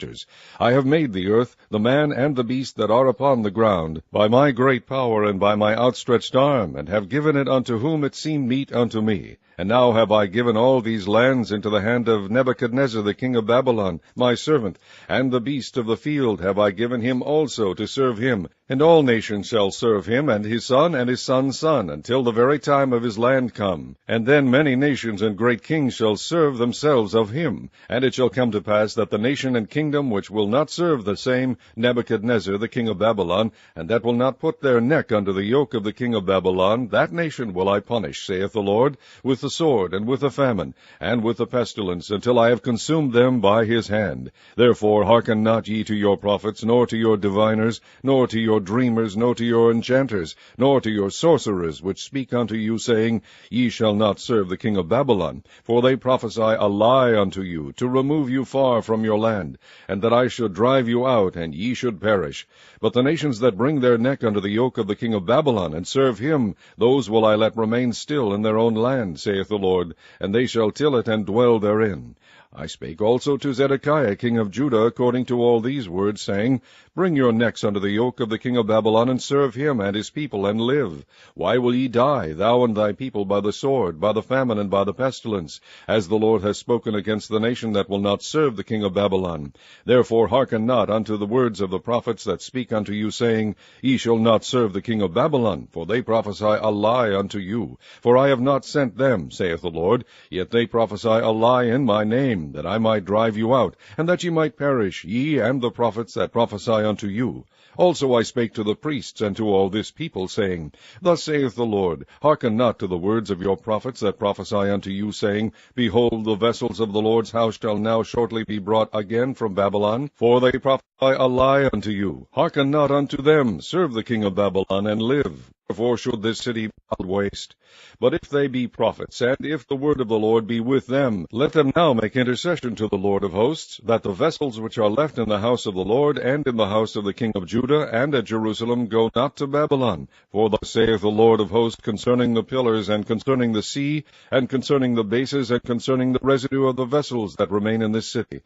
I have made the earth, the man and the beast that are upon the ground, by my great power and by my outstretched arm, and have given it unto whom it seemed meet unto me. And now have I given all these lands into the hand of Nebuchadnezzar the king of Babylon, my servant, and the beast of the field have I given him also to serve him, and all nations shall serve him, and his son's son, until the very time of his land come. And then many nations and great kings shall serve themselves of him. And it shall come to pass that the nation and kingdom which will not serve the same Nebuchadnezzar the king of Babylon, and that will not put their neck under the yoke of the king of Babylon, that nation will I punish, saith the Lord, with the sword, and with the famine, and with the pestilence, until I have consumed them by his hand. Therefore hearken not ye to your prophets, nor to your diviners, nor to your dreamers, nor to your enchanters, nor to your sorcerers, which speak unto you, saying, Ye shall not serve the king of Babylon. For they prophesy a lie unto you, to remove you far from your land, and that I should drive you out, and ye should perish. But the nations that bring their neck under the yoke of the king of Babylon, and serve him, those will I let remain still in their own land, saith the Lord, and they shall till it and dwell therein. I spake also to Zedekiah king of Judah according to all these words, saying, Bring your necks under the yoke of the king of Babylon, and serve him and his people, and live. Why will ye die, thou and thy people, by the sword, by the famine, and by the pestilence, as the Lord has spoken against the nation that will not serve the king of Babylon? Therefore hearken not unto the words of the prophets that speak unto you, saying, Ye shall not serve the king of Babylon, for they prophesy a lie unto you. For I have not sent them, saith the Lord, yet they prophesy a lie in my name, that I might drive you out, and that ye might perish, ye and the prophets that prophesy unto you. Also I spake to the priests and to all this people, saying, Thus saith the Lord, Hearken not to the words of your prophets that prophesy unto you, saying, Behold, the vessels of the Lord's house shall now shortly be brought again from Babylon, for they prophesy a lie unto you. Hearken not unto them, serve the king of Babylon, and live. Therefore should this city be laid waste. But if they be prophets, and if the word of the Lord be with them, let them now make intercession to the Lord of hosts, that the vessels which are left in the house of the Lord, and in the house of the king of Judah, and at Jerusalem, go not to Babylon. For thus saith the Lord of hosts concerning the pillars, and concerning the sea, and concerning the bases, and concerning the residue of the vessels that remain in this city,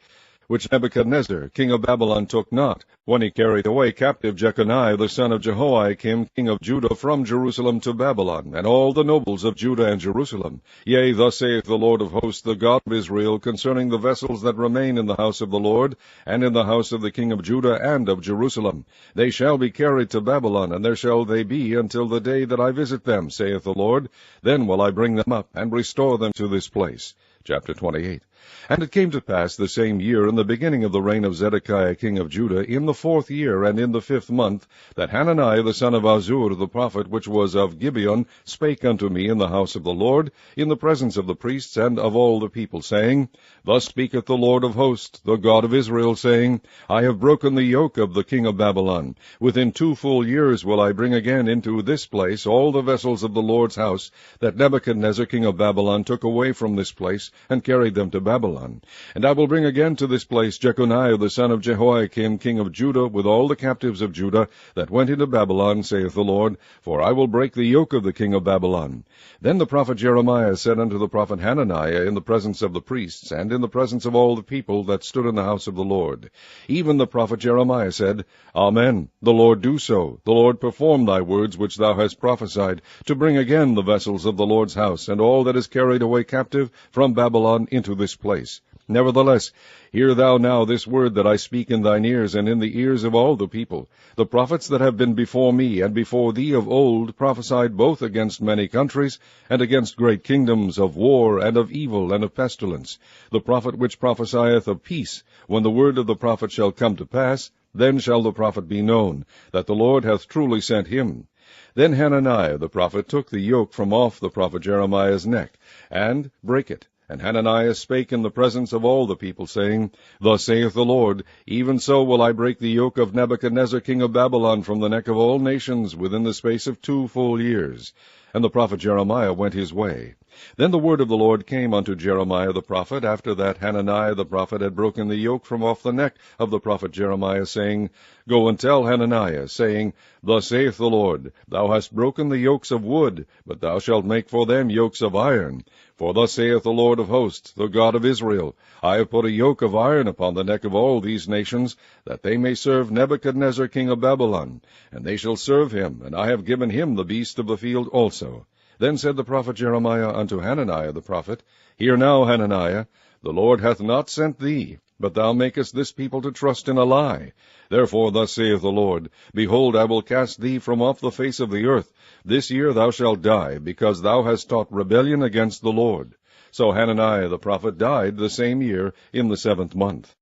which Nebuchadnezzar king of Babylon took not, when he carried away captive Jeconiah the son of Jehoiakim king of Judah from Jerusalem to Babylon, and all the nobles of Judah and Jerusalem. Yea, thus saith the Lord of hosts, the God of Israel, concerning the vessels that remain in the house of the Lord, and in the house of the king of Judah and of Jerusalem. They shall be carried to Babylon, and there shall they be until the day that I visit them, saith the Lord. Then will I bring them up, and restore them to this place. Chapter 28. And it came to pass the same year, in the beginning of the reign of Zedekiah king of Judah, in the 4th year, and in the 5th month, that Hananiah the son of Azur the prophet, which was of Gibeon, spake unto me in the house of the Lord, in the presence of the priests and of all the people, saying, Thus speaketh the Lord of hosts, the God of Israel, saying, I have broken the yoke of the king of Babylon. Within 2 full years will I bring again into this place all the vessels of the Lord's house, that Nebuchadnezzar king of Babylon took away from this place, and carried them to Babylon. And I will bring again to this place Jeconiah the son of Jehoiakim king of Judah, with all the captives of Judah that went into Babylon, saith the Lord, for I will break the yoke of the king of Babylon. Then the prophet Jeremiah said unto the prophet Hananiah in the presence of the priests, and in the presence of all the people that stood in the house of the Lord, even the prophet Jeremiah said, Amen, the Lord do so, the Lord perform thy words which thou hast prophesied, to bring again the vessels of the Lord's house, and all that is carried away captive from Babylon into this place. Nevertheless, hear thou now this word that I speak in thine ears, and in the ears of all the people. The prophets that have been before me and before thee of old prophesied both against many countries, and against great kingdoms, of war, and of evil, and of pestilence. The prophet which prophesieth of peace, when the word of the prophet shall come to pass, then shall the prophet be known, that the Lord hath truly sent him. Then Hananiah the prophet took the yoke from off the prophet Jeremiah's neck, and brake it. And Hananiah spake in the presence of all the people, saying, Thus saith the Lord, even so will I break the yoke of Nebuchadnezzar king of Babylon from the neck of all nations within the space of 2 full years. And the prophet Jeremiah went his way. Then the word of the Lord came unto Jeremiah the prophet, after that Hananiah the prophet had broken the yoke from off the neck of the prophet Jeremiah, saying, Go and tell Hananiah, saying, Thus saith the Lord, Thou hast broken the yokes of wood, but thou shalt make for them yokes of iron. For thus saith the Lord of hosts, the God of Israel, I have put a yoke of iron upon the neck of all these nations, that they may serve Nebuchadnezzar king of Babylon. And they shall serve him, and I have given him the beast of the field also. Then said the prophet Jeremiah unto Hananiah the prophet, Hear now, Hananiah, the Lord hath not sent thee, but thou makest this people to trust in a lie. Therefore thus saith the Lord, Behold, I will cast thee from off the face of the earth. This year thou shalt die, because thou hast taught rebellion against the Lord. So Hananiah the prophet died the same year in the 7th month.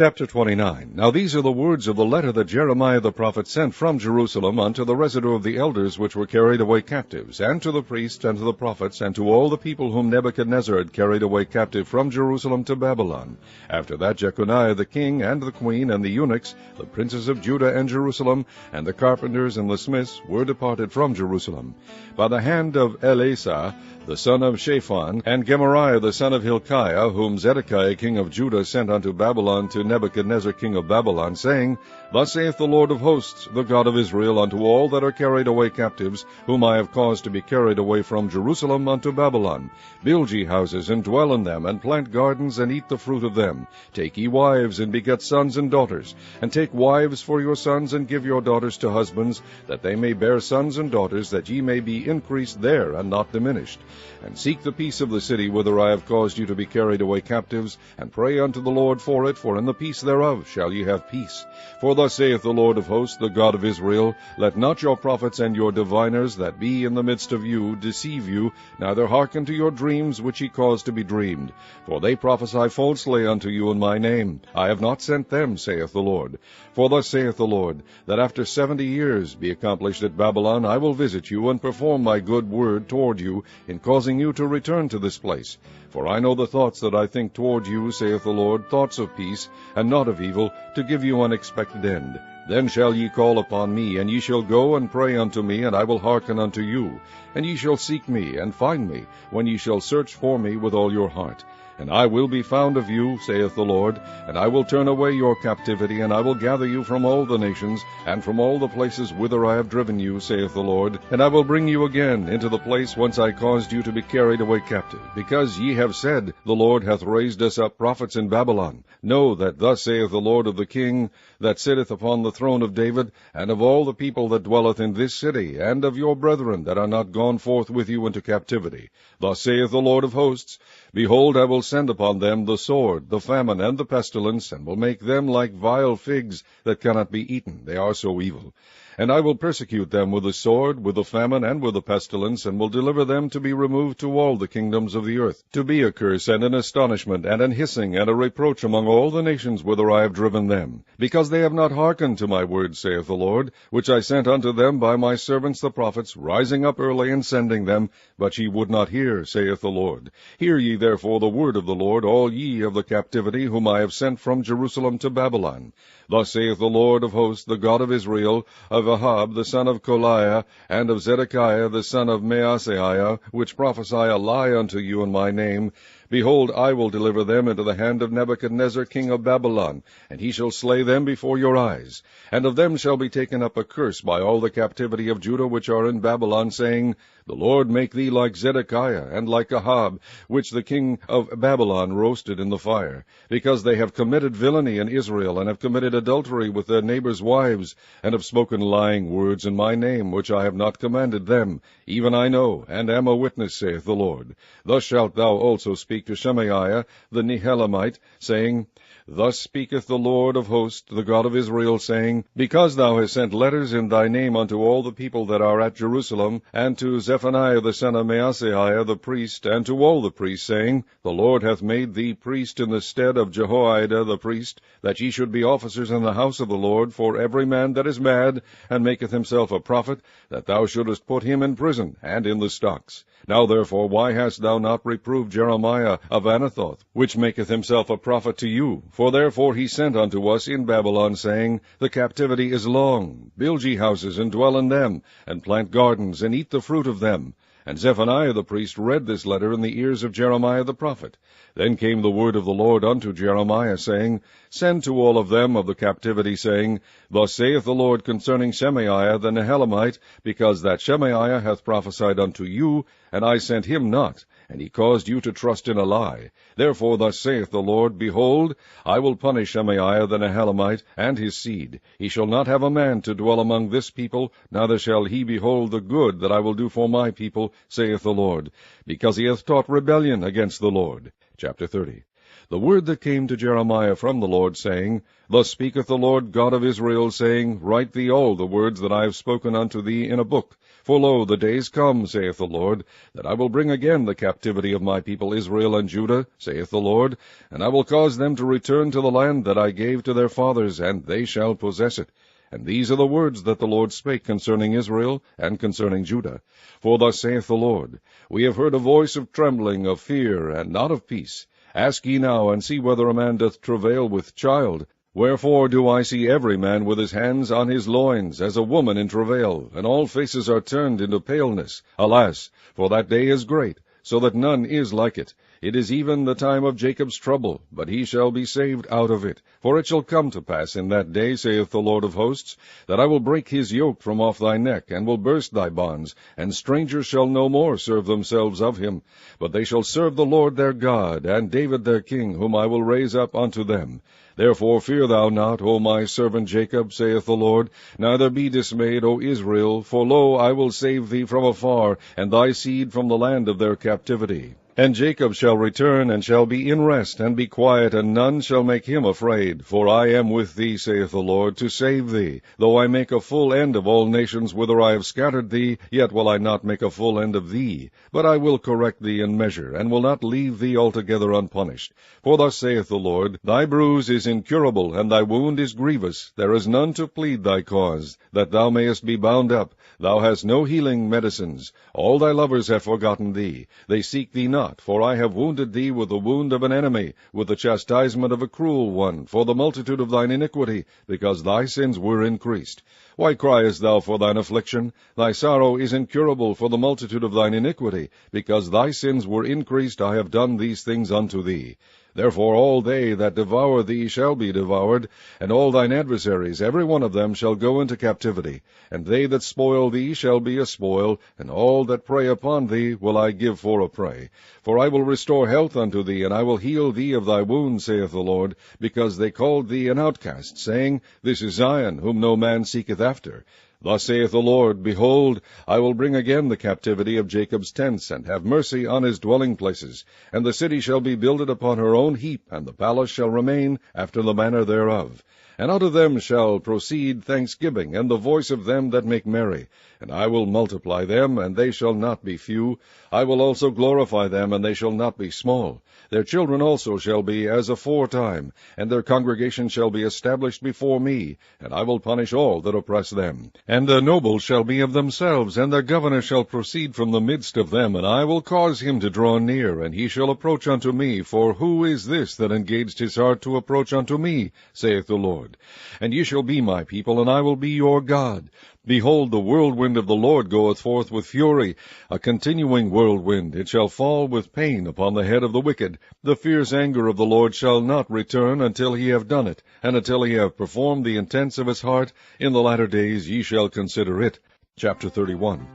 Chapter 29. Now these are the words of the letter that Jeremiah the prophet sent from Jerusalem unto the residue of the elders which were carried away captives, and to the priests, and to the prophets, and to all the people whom Nebuchadnezzar had carried away captive from Jerusalem to Babylon. After that Jeconiah the king, and the queen, and the eunuchs, the princes of Judah and Jerusalem, and the carpenters and the smiths, were departed from Jerusalem, by the hand of Elasah the son of Shaphan, and Gemariah the son of Hilkiah, whom Zedekiah king of Judah sent unto Babylon to Nebuchadnezzar king of Babylon, saying, Thus saith the Lord of hosts, the God of Israel, unto all that are carried away captives, whom I have caused to be carried away from Jerusalem unto Babylon, Build ye houses, and dwell in them, and plant gardens, and eat the fruit of them. Take ye wives, and beget sons and daughters, and take wives for your sons, and give your daughters to husbands, that they may bear sons and daughters, that ye may be increased there, and not diminished. And seek the peace of the city whither I have caused you to be carried away captives, and pray unto the Lord for it, for in the peace thereof shall ye have peace. For thus saith the Lord of hosts, the God of Israel, Let not your prophets and your diviners that be in the midst of you deceive you, neither hearken to your dreams which ye cause to be dreamed. For they prophesy falsely unto you in my name. I have not sent them, saith the Lord. For thus saith the Lord, that after 70 years be accomplished at Babylon, I will visit you, and perform my good word toward you, in causing you to return to this place. For I know the thoughts that I think toward you, saith the Lord, thoughts of peace, and not of evil, to give you an expected end. Then shall ye call upon me, and ye shall go and pray unto me, and I will hearken unto you. And ye shall seek me, and find me, when ye shall search for me with all your heart. And I will be found of you, saith the Lord, and I will turn away your captivity, and I will gather you from all the nations, and from all the places whither I have driven you, saith the Lord, and I will bring you again into the place whence I caused you to be carried away captive, because ye have said, The Lord hath raised us up prophets in Babylon. Know that thus saith the Lord of the King, that sitteth upon the throne of David, and of all the people that dwelleth in this city, and of your brethren that are not gone forth with you into captivity. Thus saith the Lord of hosts, Behold, I will send upon them the sword, the famine, and the pestilence, and will make them like vile figs that cannot be eaten, they are so evil. And I will persecute them with the sword, with the famine, and with the pestilence, and will deliver them to be removed to all the kingdoms of the earth, to be a curse and an astonishment, and an hissing, and a reproach among all the nations whither I have driven them, because they have not hearkened to my word, saith the Lord, which I sent unto them by my servants the prophets, rising up early and sending them, but ye would not hear, saith the Lord. Hear ye therefore the word of the Lord, all ye of the captivity, whom I have sent from Jerusalem to Babylon. Thus saith the Lord of hosts, the God of Israel, of Ahab the son of Koliah, and of Zedekiah the son of Maaseiah, which prophesy a lie unto you in my name, Behold, I will deliver them into the hand of Nebuchadnezzar king of Babylon, and he shall slay them before your eyes. And of them shall be taken up a curse by all the captivity of Judah which are in Babylon, saying, The Lord make thee like Zedekiah, and like Ahab, which the king of Babylon roasted in the fire, because they have committed villainy in Israel, and have committed adultery with their neighbors' wives, and have spoken lying words in my name, which I have not commanded them. Even I know, and am a witness, saith the Lord. Thus shalt thou also speak to Shemaiah the Nehelamite, saying, Thus speaketh the Lord of hosts, the God of Israel, saying, Because thou hast sent letters in thy name unto all the people that are at Jerusalem, and to Zephaniah the son of Maaseiah the priest, and to all the priests, saying, The Lord hath made thee priest in the stead of Jehoiada the priest, that ye should be officers in the house of the Lord, for every man that is mad, and maketh himself a prophet, that thou shouldest put him in prison, and in the stocks. Now therefore, why hast thou not reproved Jeremiah of Anathoth, which maketh himself a prophet to you? For therefore he sent unto us in Babylon, saying, The captivity is long. Build ye houses, and dwell in them, and plant gardens, and eat the fruit of them. And Zephaniah the priest read this letter in the ears of Jeremiah the prophet. Then came the word of the Lord unto Jeremiah, saying, Send to all of them of the captivity, saying, Thus saith the Lord concerning Shemaiah the Nehelamite, because that Shemaiah hath prophesied unto you, and I sent him not, and he caused you to trust in a lie. Therefore thus saith the Lord, Behold, I will punish Shemaiah the Nehelamite, and his seed. He shall not have a man to dwell among this people, neither shall he behold the good that I will do for my people, saith the Lord, because he hath taught rebellion against the Lord. Chapter 30. The word that came to Jeremiah from the Lord, saying, Thus speaketh the Lord God of Israel, saying, Write thee all the words that I have spoken unto thee in a book. For lo, the days come, saith the Lord, that I will bring again the captivity of my people Israel and Judah, saith the Lord, and I will cause them to return to the land that I gave to their fathers, and they shall possess it. And these are the words that the Lord spake concerning Israel and concerning Judah. For thus saith the Lord, We have heard a voice of trembling, of fear, and not of peace. Ask ye now, and see whether a man doth travail with child. Wherefore do I see every man with his hands on his loins, as a woman in travail, and all faces are turned into paleness. Alas, for that day is great, so that none is like it. It is even the time of Jacob's trouble, but he shall be saved out of it. For it shall come to pass in that day, saith the Lord of hosts, that I will break his yoke from off thy neck, and will burst thy bonds, and strangers shall no more serve themselves of him. But they shall serve the Lord their God, and David their king, whom I will raise up unto them. Therefore fear thou not, O my servant Jacob, saith the Lord, neither be dismayed, O Israel, for lo, I will save thee from afar, and thy seed from the land of their captivity. And Jacob shall return, and shall be in rest, and be quiet, and none shall make him afraid. For I am with thee, saith the Lord, to save thee. Though I make a full end of all nations whither I have scattered thee, yet will I not make a full end of thee. But I will correct thee in measure, and will not leave thee altogether unpunished. For thus saith the Lord, Thy bruise is incurable, and thy wound is grievous. There is none to plead thy cause, that thou mayest be bound up. Thou hast no healing medicines. All thy lovers have forgotten thee. They seek thee not, for I have wounded thee with the wound of an enemy, with the chastisement of a cruel one, for the multitude of thine iniquity, because thy sins were increased. Why criest thou for thine affliction? Thy sorrow is incurable for the multitude of thine iniquity, because thy sins were increased. I have done these things unto thee. Therefore all they that devour thee shall be devoured, and all thine adversaries, every one of them, shall go into captivity. And they that spoil thee shall be a spoil, and all that prey upon thee will I give for a prey. For I will restore health unto thee, and I will heal thee of thy wounds, saith the Lord, because they called thee an outcast, saying, This is Zion, whom no man seeketh after. Thus saith the Lord, Behold, I will bring again the captivity of Jacob's tents, and have mercy on his dwelling places. And the city shall be builded upon her own heap, and the palace shall remain after the manner thereof. And out of them shall proceed thanksgiving, and the voice of them that make merry. And I will multiply them, and they shall not be few. I will also glorify them, and they shall not be small. Their children also shall be as aforetime, and their congregation shall be established before me, and I will punish all that oppress them. And their nobles shall be of themselves, and their governor shall proceed from the midst of them, and I will cause him to draw near, and he shall approach unto me. For who is this that engaged his heart to approach unto me, saith the Lord? And ye shall be my people, and I will be your God. Behold, the whirlwind of the Lord goeth forth with fury, a continuing whirlwind. It shall fall with pain upon the head of the wicked. The fierce anger of the Lord shall not return until he have done it, and until he have performed the intents of his heart. In the latter days ye shall consider it. Chapter 31.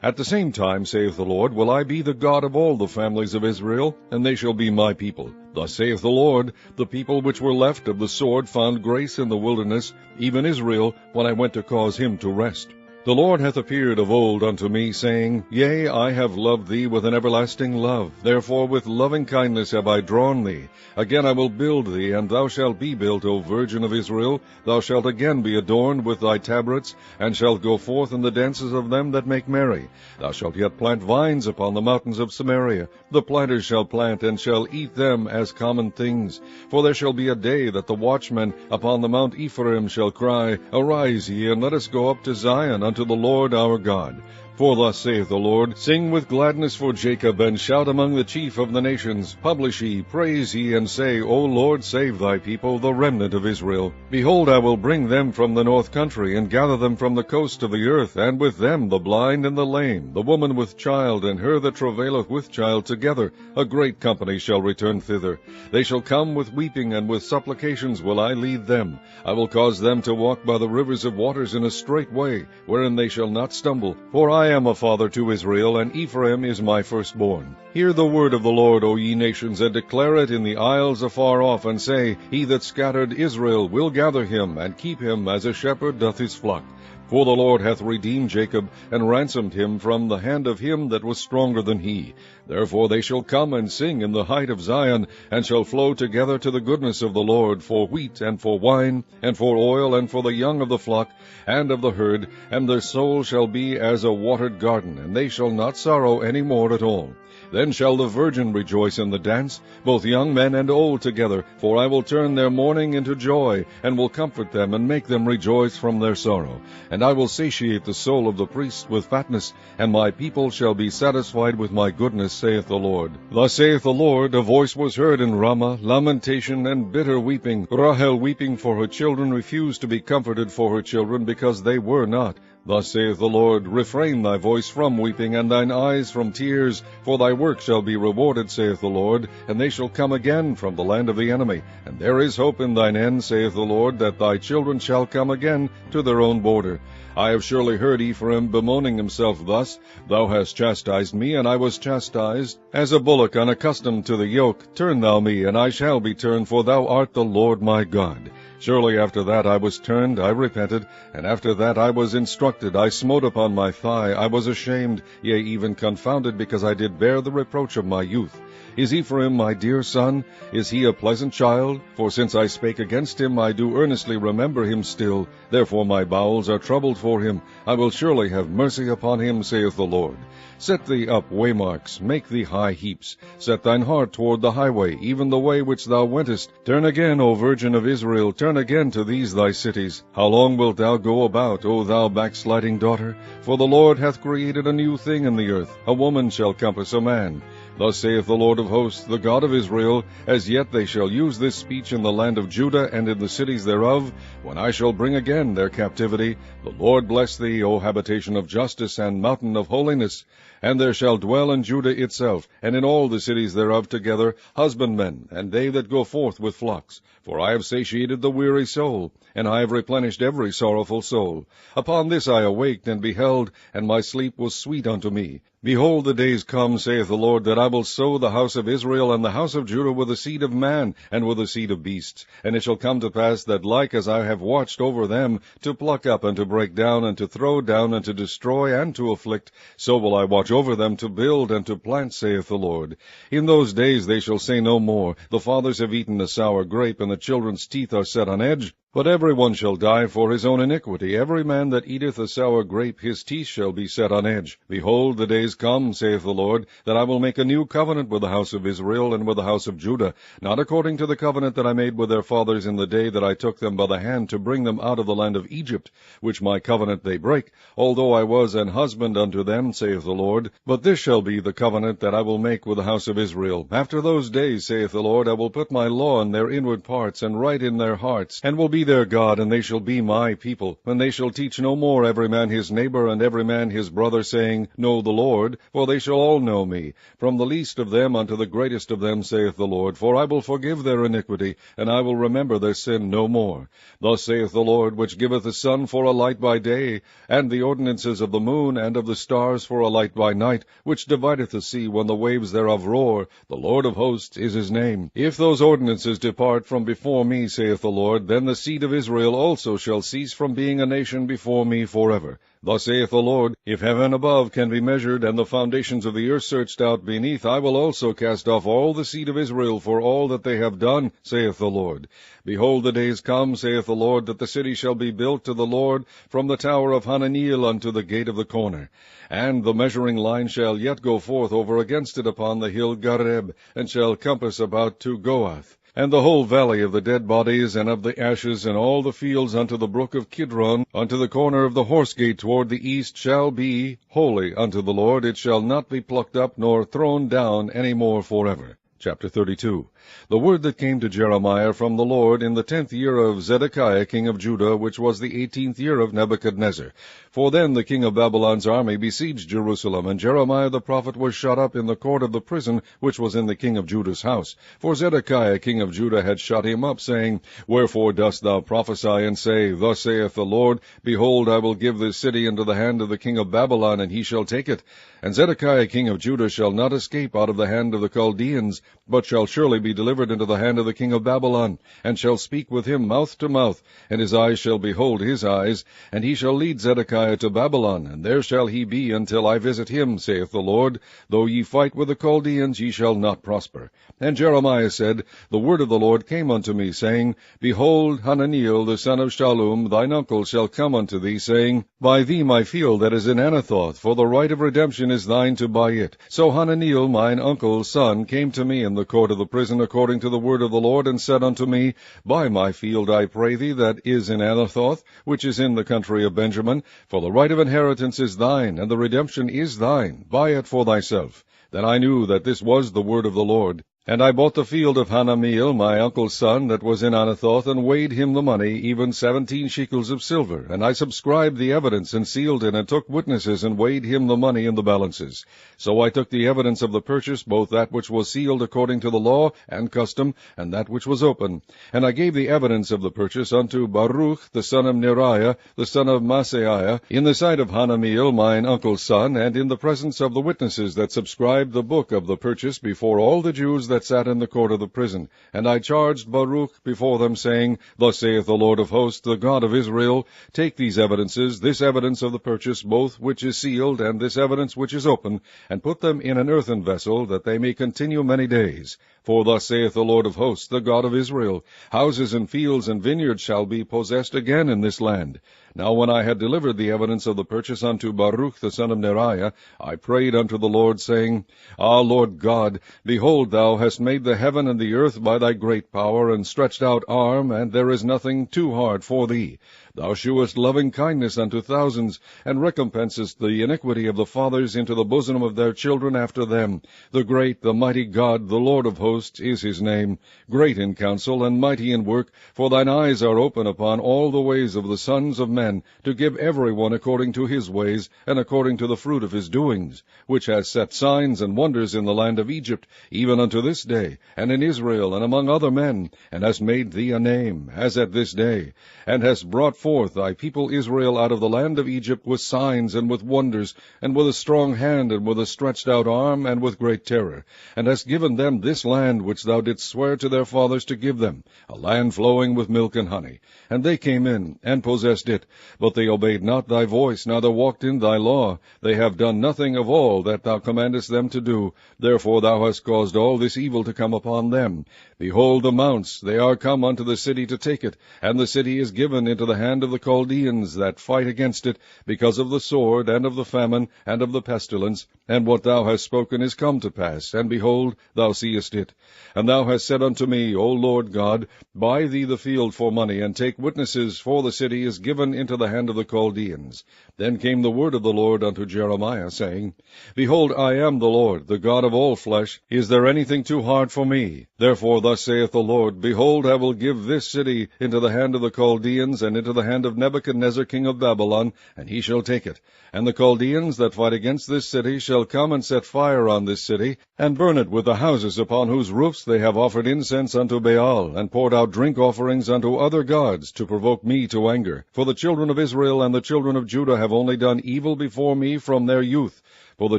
At the same time, saith the Lord, will I be the God of all the families of Israel, and they shall be my people. Thus saith the Lord, the people which were left of the sword found grace in the wilderness, even Israel, when I went to cause him to rest. The Lord hath appeared of old unto me, saying, Yea, I have loved thee with an everlasting love. Therefore with loving kindness have I drawn thee. Again I will build thee, and thou shalt be built, O Virgin of Israel. Thou shalt again be adorned with thy tabrets, and shalt go forth in the dances of them that make merry. Thou shalt yet plant vines upon the mountains of Samaria. The planters shall plant, and shall eat them as common things. For there shall be a day that the watchmen upon the Mount Ephraim shall cry, Arise ye, and let us go up to Zion, unto the Lord our God. For thus saith the Lord, Sing with gladness for Jacob, and shout among the chief of the nations. Publish ye, praise ye, and say, O Lord, save thy people, the remnant of Israel. Behold, I will bring them from the north country, and gather them from the coast of the earth, and with them the blind and the lame, the woman with child, and her that travaileth with child together. A great company shall return thither. They shall come with weeping, and with supplications will I lead them. I will cause them to walk by the rivers of waters in a straight way, wherein they shall not stumble. For I am a father to Israel, and Ephraim is my firstborn. Hear the word of the Lord, O ye nations, and declare it in the isles afar off, and say, He that scattered Israel will gather him, and keep him as a shepherd doth his flock. For the Lord hath redeemed Jacob, and ransomed him from the hand of him that was stronger than he. Therefore they shall come and sing in the height of Zion, and shall flow together to the goodness of the Lord, for wheat, and for wine, and for oil, and for the young of the flock, and of the herd, and their soul shall be as a watered garden, and they shall not sorrow any more at all. Then shall the virgin rejoice in the dance, both young men and old together, for I will turn their mourning into joy, and will comfort them, and make them rejoice from their sorrow. And I will satiate the soul of the priests with fatness, and my people shall be satisfied with my goodness, saith the Lord. Thus saith the Lord, a voice was heard in Ramah, lamentation and bitter weeping. Rahel weeping for her children refused to be comforted for her children, because they were not. Thus saith the Lord, Refrain thy voice from weeping, and thine eyes from tears, for thy work shall be rewarded, saith the Lord, and they shall come again from the land of the enemy. And there is hope in thine end, saith the Lord, that thy children shall come again to their own border. I have surely heard Ephraim bemoaning himself thus, Thou hast chastised me, and I was chastised. As a bullock unaccustomed to the yoke, turn thou me, and I shall be turned, for thou art the Lord my God. Surely after that I was turned, I repented, and after that I was instructed, I smote upon my thigh, I was ashamed, yea, even confounded, because I did bear the reproach of my youth. Is Ephraim my dear son? Is he a pleasant child? For since I spake against him, I do earnestly remember him still. Therefore my bowels are troubled for him. I will surely have mercy upon him, saith the Lord. Set thee up waymarks, make thee high heaps. Set thine heart toward the highway, even the way which thou wentest. Turn again, O Virgin of Israel, turn again to these thy cities. How long wilt thou go about, O thou backsliding daughter? For the Lord hath created a new thing in the earth. A woman shall compass a man. Thus saith the Lord of hosts, the God of Israel, As yet they shall use this speech in the land of Judah and in the cities thereof, when I shall bring again their captivity. The Lord bless thee, O habitation of justice and mountain of holiness. And there shall dwell in Judah itself, and in all the cities thereof together, husbandmen, and they that go forth with flocks. For I have satiated the weary soul, and I have replenished every sorrowful soul. Upon this I awaked and beheld, and my sleep was sweet unto me. Behold, the days come, saith the Lord, that I will sow the house of Israel and the house of Judah with the seed of man, and with the seed of beasts. And it shall come to pass that like as I have watched over them, to pluck up and to break down, and to throw down, and to destroy, and to afflict, so will I watch over them to build and to plant, saith the Lord. In those days they shall say no more, The fathers have eaten a sour grape, and the children's teeth are set on edge. But every one shall die for his own iniquity. Every man that eateth a sour grape, his teeth shall be set on edge. Behold, the days come, saith the Lord, that I will make a new covenant with the house of Israel and with the house of Judah, not according to the covenant that I made with their fathers in the day that I took them by the hand to bring them out of the land of Egypt, which my covenant they break, although I was an husband unto them, saith the Lord. But this shall be the covenant that I will make with the house of Israel. After those days, saith the Lord, I will put my law in their inward parts, and write in their hearts, and will be their God, and they shall be my people. And they shall teach no more every man his neighbor, and every man his brother, saying, Know the Lord, for they shall all know me, from the least of them unto the greatest of them, saith the Lord. For I will forgive their iniquity, and I will remember their sin no more. Thus saith the Lord, which giveth the sun for a light by day, and the ordinances of the moon and of the stars for a light by night, which divideth the sea when the waves thereof roar. The Lord of hosts is his name. If those ordinances depart from before me, saith the Lord, then the seed of Israel also shall cease from being a nation before me forever. Thus saith the Lord, if heaven above can be measured, and the foundations of the earth searched out beneath, I will also cast off all the seed of Israel for all that they have done, saith the Lord. Behold, the days come, saith the Lord, that the city shall be built to the Lord from the tower of Hananiel unto the gate of the corner. And the measuring line shall yet go forth over against it upon the hill Gareb, and shall compass about to Goath. And the whole valley of the dead bodies and of the ashes, and all the fields unto the brook of Kidron, unto the corner of the horse gate toward the east, shall be holy unto the Lord. It shall not be plucked up nor thrown down any more forever. Chapter 32. The word that came to Jeremiah from the Lord in the 10th year of Zedekiah king of Judah, which was the 18th year of Nebuchadnezzar. For then the king of Babylon's army besieged Jerusalem, and Jeremiah the prophet was shut up in the court of the prison which was in the king of Judah's house. For Zedekiah king of Judah had shut him up, saying, Wherefore dost thou prophesy, and say, Thus saith the Lord, Behold, I will give this city into the hand of the king of Babylon, and he shall take it. And Zedekiah king of Judah shall not escape out of the hand of the Chaldeans, but shall surely be delivered into the hand of the king of Babylon, and shall speak with him mouth to mouth, and his eyes shall behold his eyes, and he shall lead Zedekiah to Babylon, and there shall he be until I visit him, saith the Lord. Though ye fight with the Chaldeans, ye shall not prosper. And Jeremiah said, The word of the Lord came unto me, saying, Behold, Hananiel the son of Shallum, thine uncle, shall come unto thee, saying, Buy thee my field that is in Anathoth, for the right of redemption is thine to buy it. So Hananiel mine uncle's son came to me in the court of the prison according to the word of the Lord, and said unto me, Buy my field, I pray thee, that is in Anathoth, which is in the country of Benjamin, for the right of inheritance is thine, and the redemption is thine. Buy it for thyself. Then I knew that this was the word of the Lord. And I bought the field of Hananiel, my uncle's son, that was in Anathoth, and weighed him the money, even 17 shekels of silver. And I subscribed the evidence, and sealed it, and took witnesses, and weighed him the money in the balances. So I took the evidence of the purchase, both that which was sealed according to the law and custom, and that which was open. And I gave the evidence of the purchase unto Baruch the son of Neriah, the son of Maaseiah, in the sight of Hananiel, mine uncle's son, and in the presence of the witnesses that subscribed the book of the purchase before all the Jews that sat in the court of the prison. And I charged Baruch before them, saying, Thus saith the Lord of hosts, the God of Israel, Take these evidences, this evidence of the purchase, both which is sealed, and this evidence which is open, and put them in an earthen vessel, that they may continue many days. For thus saith the Lord of hosts, the God of Israel, Houses and fields and vineyards shall be possessed again in this land. Now when I had delivered the evidence of the purchase unto Baruch the son of Neriah, I prayed unto the Lord, saying, Ah, Lord God, behold, thou hast made the heaven and the earth by thy great power and stretched out arm, and there is nothing too hard for thee. Thou shewest loving kindness unto thousands, and recompensest the iniquity of the fathers into the bosom of their children after them. The great, the mighty God, the Lord of hosts, is his name, great in counsel and mighty in work, for thine eyes are open upon all the ways of the sons of men, to give every one according to his ways, and according to the fruit of his doings, which has set signs and wonders in the land of Egypt, even unto this day, and in Israel, and among other men, and hast made thee a name, as at this day, and hast brought forth thy people Israel out of the land of Egypt with signs and with wonders, and with a strong hand, and with a stretched out arm, and with great terror, and hast given them this land which thou didst swear to their fathers to give them, a land flowing with milk and honey. And they came in, and possessed it, but they obeyed not thy voice, neither walked in thy law. They have done nothing of all that thou commandest them to do. Therefore thou hast caused all this evil to come upon them. Behold the mounts, they are come unto the city to take it, and the city is given into the hand of the Chaldeans that fight against it, because of the sword, and of the famine, and of the pestilence. And what thou hast spoken is come to pass, and behold, thou seest it. And thou hast said unto me, O Lord God, Buy thee the field for money, and take witnesses, for the city is given into the hand of the Chaldeans. Then came the word of the Lord unto Jeremiah, saying, Behold, I am the Lord, the God of all flesh. Is there anything too hard for me? Therefore thus saith the Lord, Behold, I will give this city into the hand of the Chaldeans, and into the hand of Nebuchadnezzar king of Babylon, and he shall take it. And the Chaldeans that fight against this city shall come and set fire on this city, and burn it with the houses upon whom whose roofs they have offered incense unto Baal, and poured out drink offerings unto other gods, to provoke me to anger. For the children of Israel and the children of Judah have only done evil before me from their youth. For the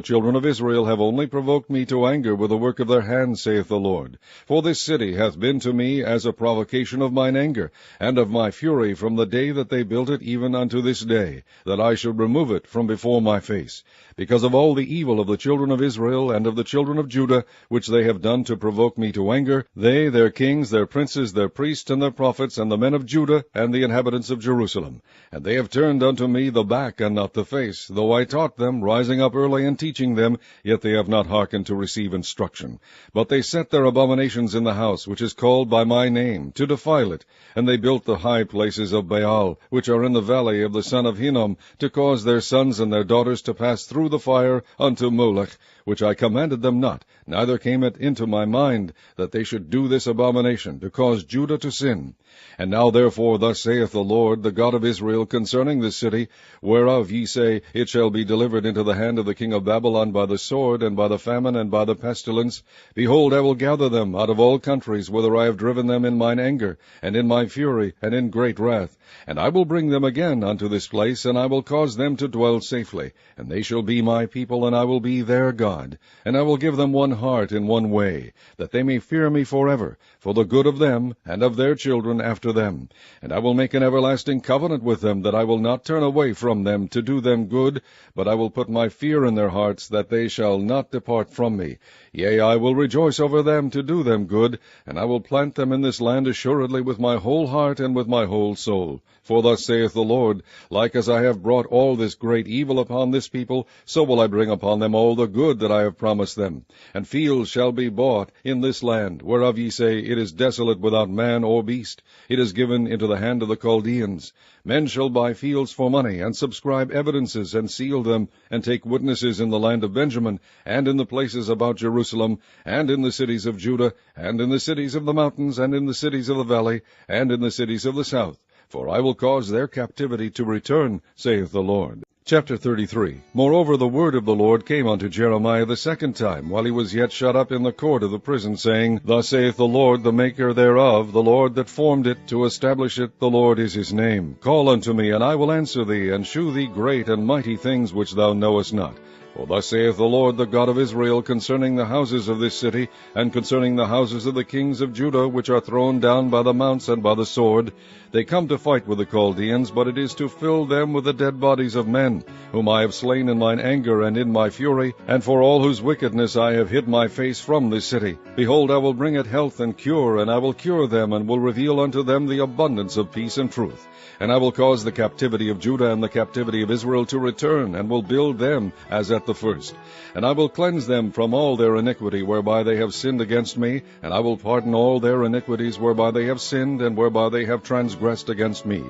children of Israel have only provoked me to anger with the work of their hands, saith the Lord. For this city hath been to me as a provocation of mine anger, and of my fury from the day that they built it even unto this day, that I should remove it from before my face. Because of all the evil of the children of Israel and of the children of Judah, which they have done to provoke me to anger, they, their kings, their princes, their priests, and their prophets, and the men of Judah, and the inhabitants of Jerusalem. And they have turned unto me the back and not the face, though I taught them, rising up early and teaching them, yet they have not hearkened to receive instruction. But they set their abominations in the house, which is called by my name, to defile it. And they built the high places of Baal, which are in the valley of the son of Hinnom, to cause their sons and their daughters to pass through the fire unto Molech, which I commanded them not, neither came it into my mind that they should do this abomination, to cause Judah to sin. And now therefore thus saith the Lord, the God of Israel, concerning this city, whereof ye say, It shall be delivered into the hand of the king of Babylon by the sword, and by the famine, and by the pestilence. Behold, I will gather them out of all countries, whither I have driven them in mine anger, and in my fury, and in great wrath. And I will bring them again unto this place, and I will cause them to dwell safely. And they shall be my people, and I will be their God. And I will give them one heart in one way, that they may fear me forever, for the good of them, and of their children after them. And I will make an everlasting covenant with them, that I will not turn away from them to do them good, but I will put my fear in their hearts, that they shall not depart from me. Yea, I will rejoice over them to do them good, and I will plant them in this land assuredly with my whole heart and with my whole soul. For thus saith the Lord, like as I have brought all this great evil upon this people, so will I bring upon them all the good that I have promised them. And fields shall be bought in this land, whereof ye say, It is desolate without man or beast. It is given into the hand of the Chaldeans. Men shall buy fields for money, and subscribe evidences, and seal them, and take witnesses in the land of Benjamin, and in the places about Jerusalem, and in the cities of Judah, and in the cities of the mountains, and in the cities of the valley, and in the cities of the south. For I will cause their captivity to return, saith the Lord. Chapter 33. Moreover, the word of the Lord came unto Jeremiah the second time, while he was yet shut up in the court of the prison, saying, Thus saith the Lord, the maker thereof, the Lord that formed it, to establish it, the Lord is his name. Call unto me, and I will answer thee, and shew thee great and mighty things which thou knowest not. For thus saith the Lord, the God of Israel, concerning the houses of this city, and concerning the houses of the kings of Judah, which are thrown down by the mounts and by the sword. They come to fight with the Chaldeans, but it is to fill them with the dead bodies of men, whom I have slain in mine anger and in my fury, and for all whose wickedness I have hid my face from this city. Behold, I will bring it health and cure, and I will cure them, and will reveal unto them the abundance of peace and truth. And I will cause the captivity of Judah and the captivity of Israel to return, and will build them as at the first. And I will cleanse them from all their iniquity whereby they have sinned against me, and I will pardon all their iniquities whereby they have sinned, and whereby they have transgressed against me.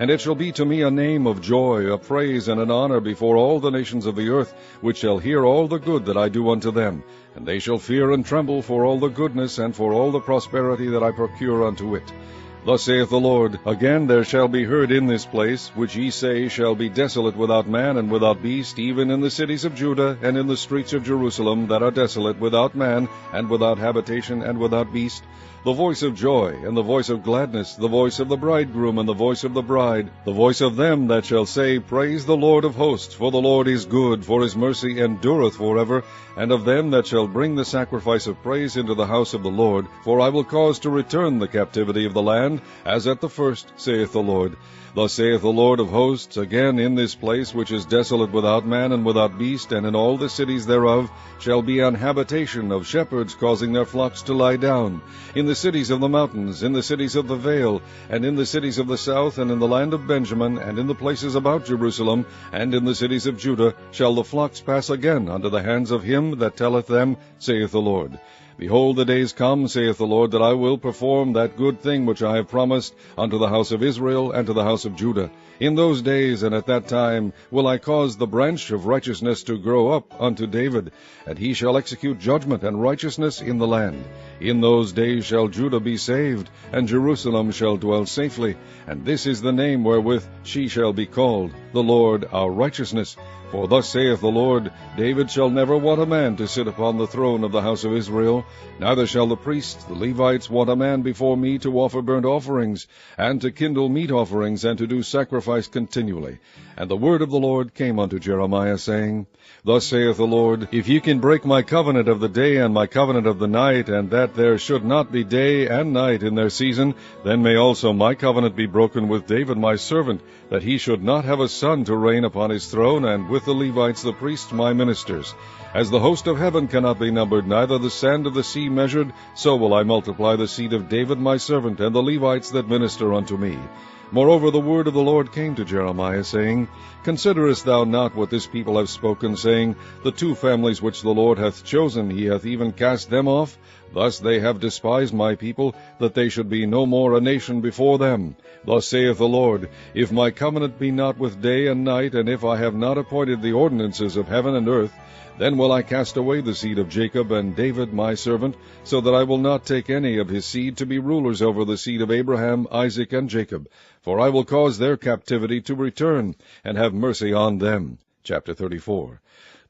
And it shall be to me a name of joy, a praise, and an honor before all the nations of the earth, which shall hear all the good that I do unto them. And they shall fear and tremble for all the goodness and for all the prosperity that I procure unto it. Thus saith the Lord, Again there shall be heard in this place, which ye say shall be desolate without man and without beast, even in the cities of Judah, and in the streets of Jerusalem, that are desolate without man, and without habitation, and without beast, the voice of joy, and the voice of gladness, the voice of the bridegroom, and the voice of the bride, the voice of them that shall say, Praise the Lord of hosts, for the Lord is good, for his mercy endureth forever, and of them that shall bring the sacrifice of praise into the house of the Lord, for I will cause to return the captivity of the land, as at the first, saith the Lord. Thus saith the Lord of hosts, Again in this place, which is desolate without man and without beast, and in all the cities thereof, shall be an habitation of shepherds causing their flocks to lie down. In the cities of the mountains, in the cities of the vale, and in the cities of the south, and in the land of Benjamin, and in the places about Jerusalem, and in the cities of Judah, shall the flocks pass again unto the hands of him that telleth them, saith the Lord. Behold, the days come, saith the Lord, that I will perform that good thing which I have promised unto the house of Israel and to the house of Judah. In those days and at that time will I cause the branch of righteousness to grow up unto David, and he shall execute judgment and righteousness in the land. In those days shall Judah be saved, and Jerusalem shall dwell safely, and this is the name wherewith she shall be called, the Lord our righteousness. For thus saith the Lord, David shall never want a man to sit upon the throne of the house of Israel, neither shall the priests, the Levites, want a man before me to offer burnt offerings, and to kindle meat offerings, and to do sacrifice continually. And the word of the Lord came unto Jeremiah, saying, Thus saith the Lord, If ye can break my covenant of the day and my covenant of the night, and that there should not be day and night in their season, then may also my covenant be broken with David my servant, that he should not have a son to reign upon his throne, and with the Levites the priests my ministers. As the host of heaven cannot be numbered, neither the sand of the sea measured, so will I multiply the seed of David my servant, and the Levites that minister unto me. Moreover, the word of the Lord came to Jeremiah, saying, Considerest thou not what this people have spoken, saying, The two families which the Lord hath chosen, he hath even cast them off? Thus they have despised my people, that they should be no more a nation before them. Thus saith the Lord, If my covenant be not with day and night, and if I have not appointed the ordinances of heaven and earth, then will I cast away the seed of Jacob and David my servant, so that I will not take any of his seed to be rulers over the seed of Abraham, Isaac, and Jacob. For I will cause their captivity to return, and have mercy on them. Chapter 34.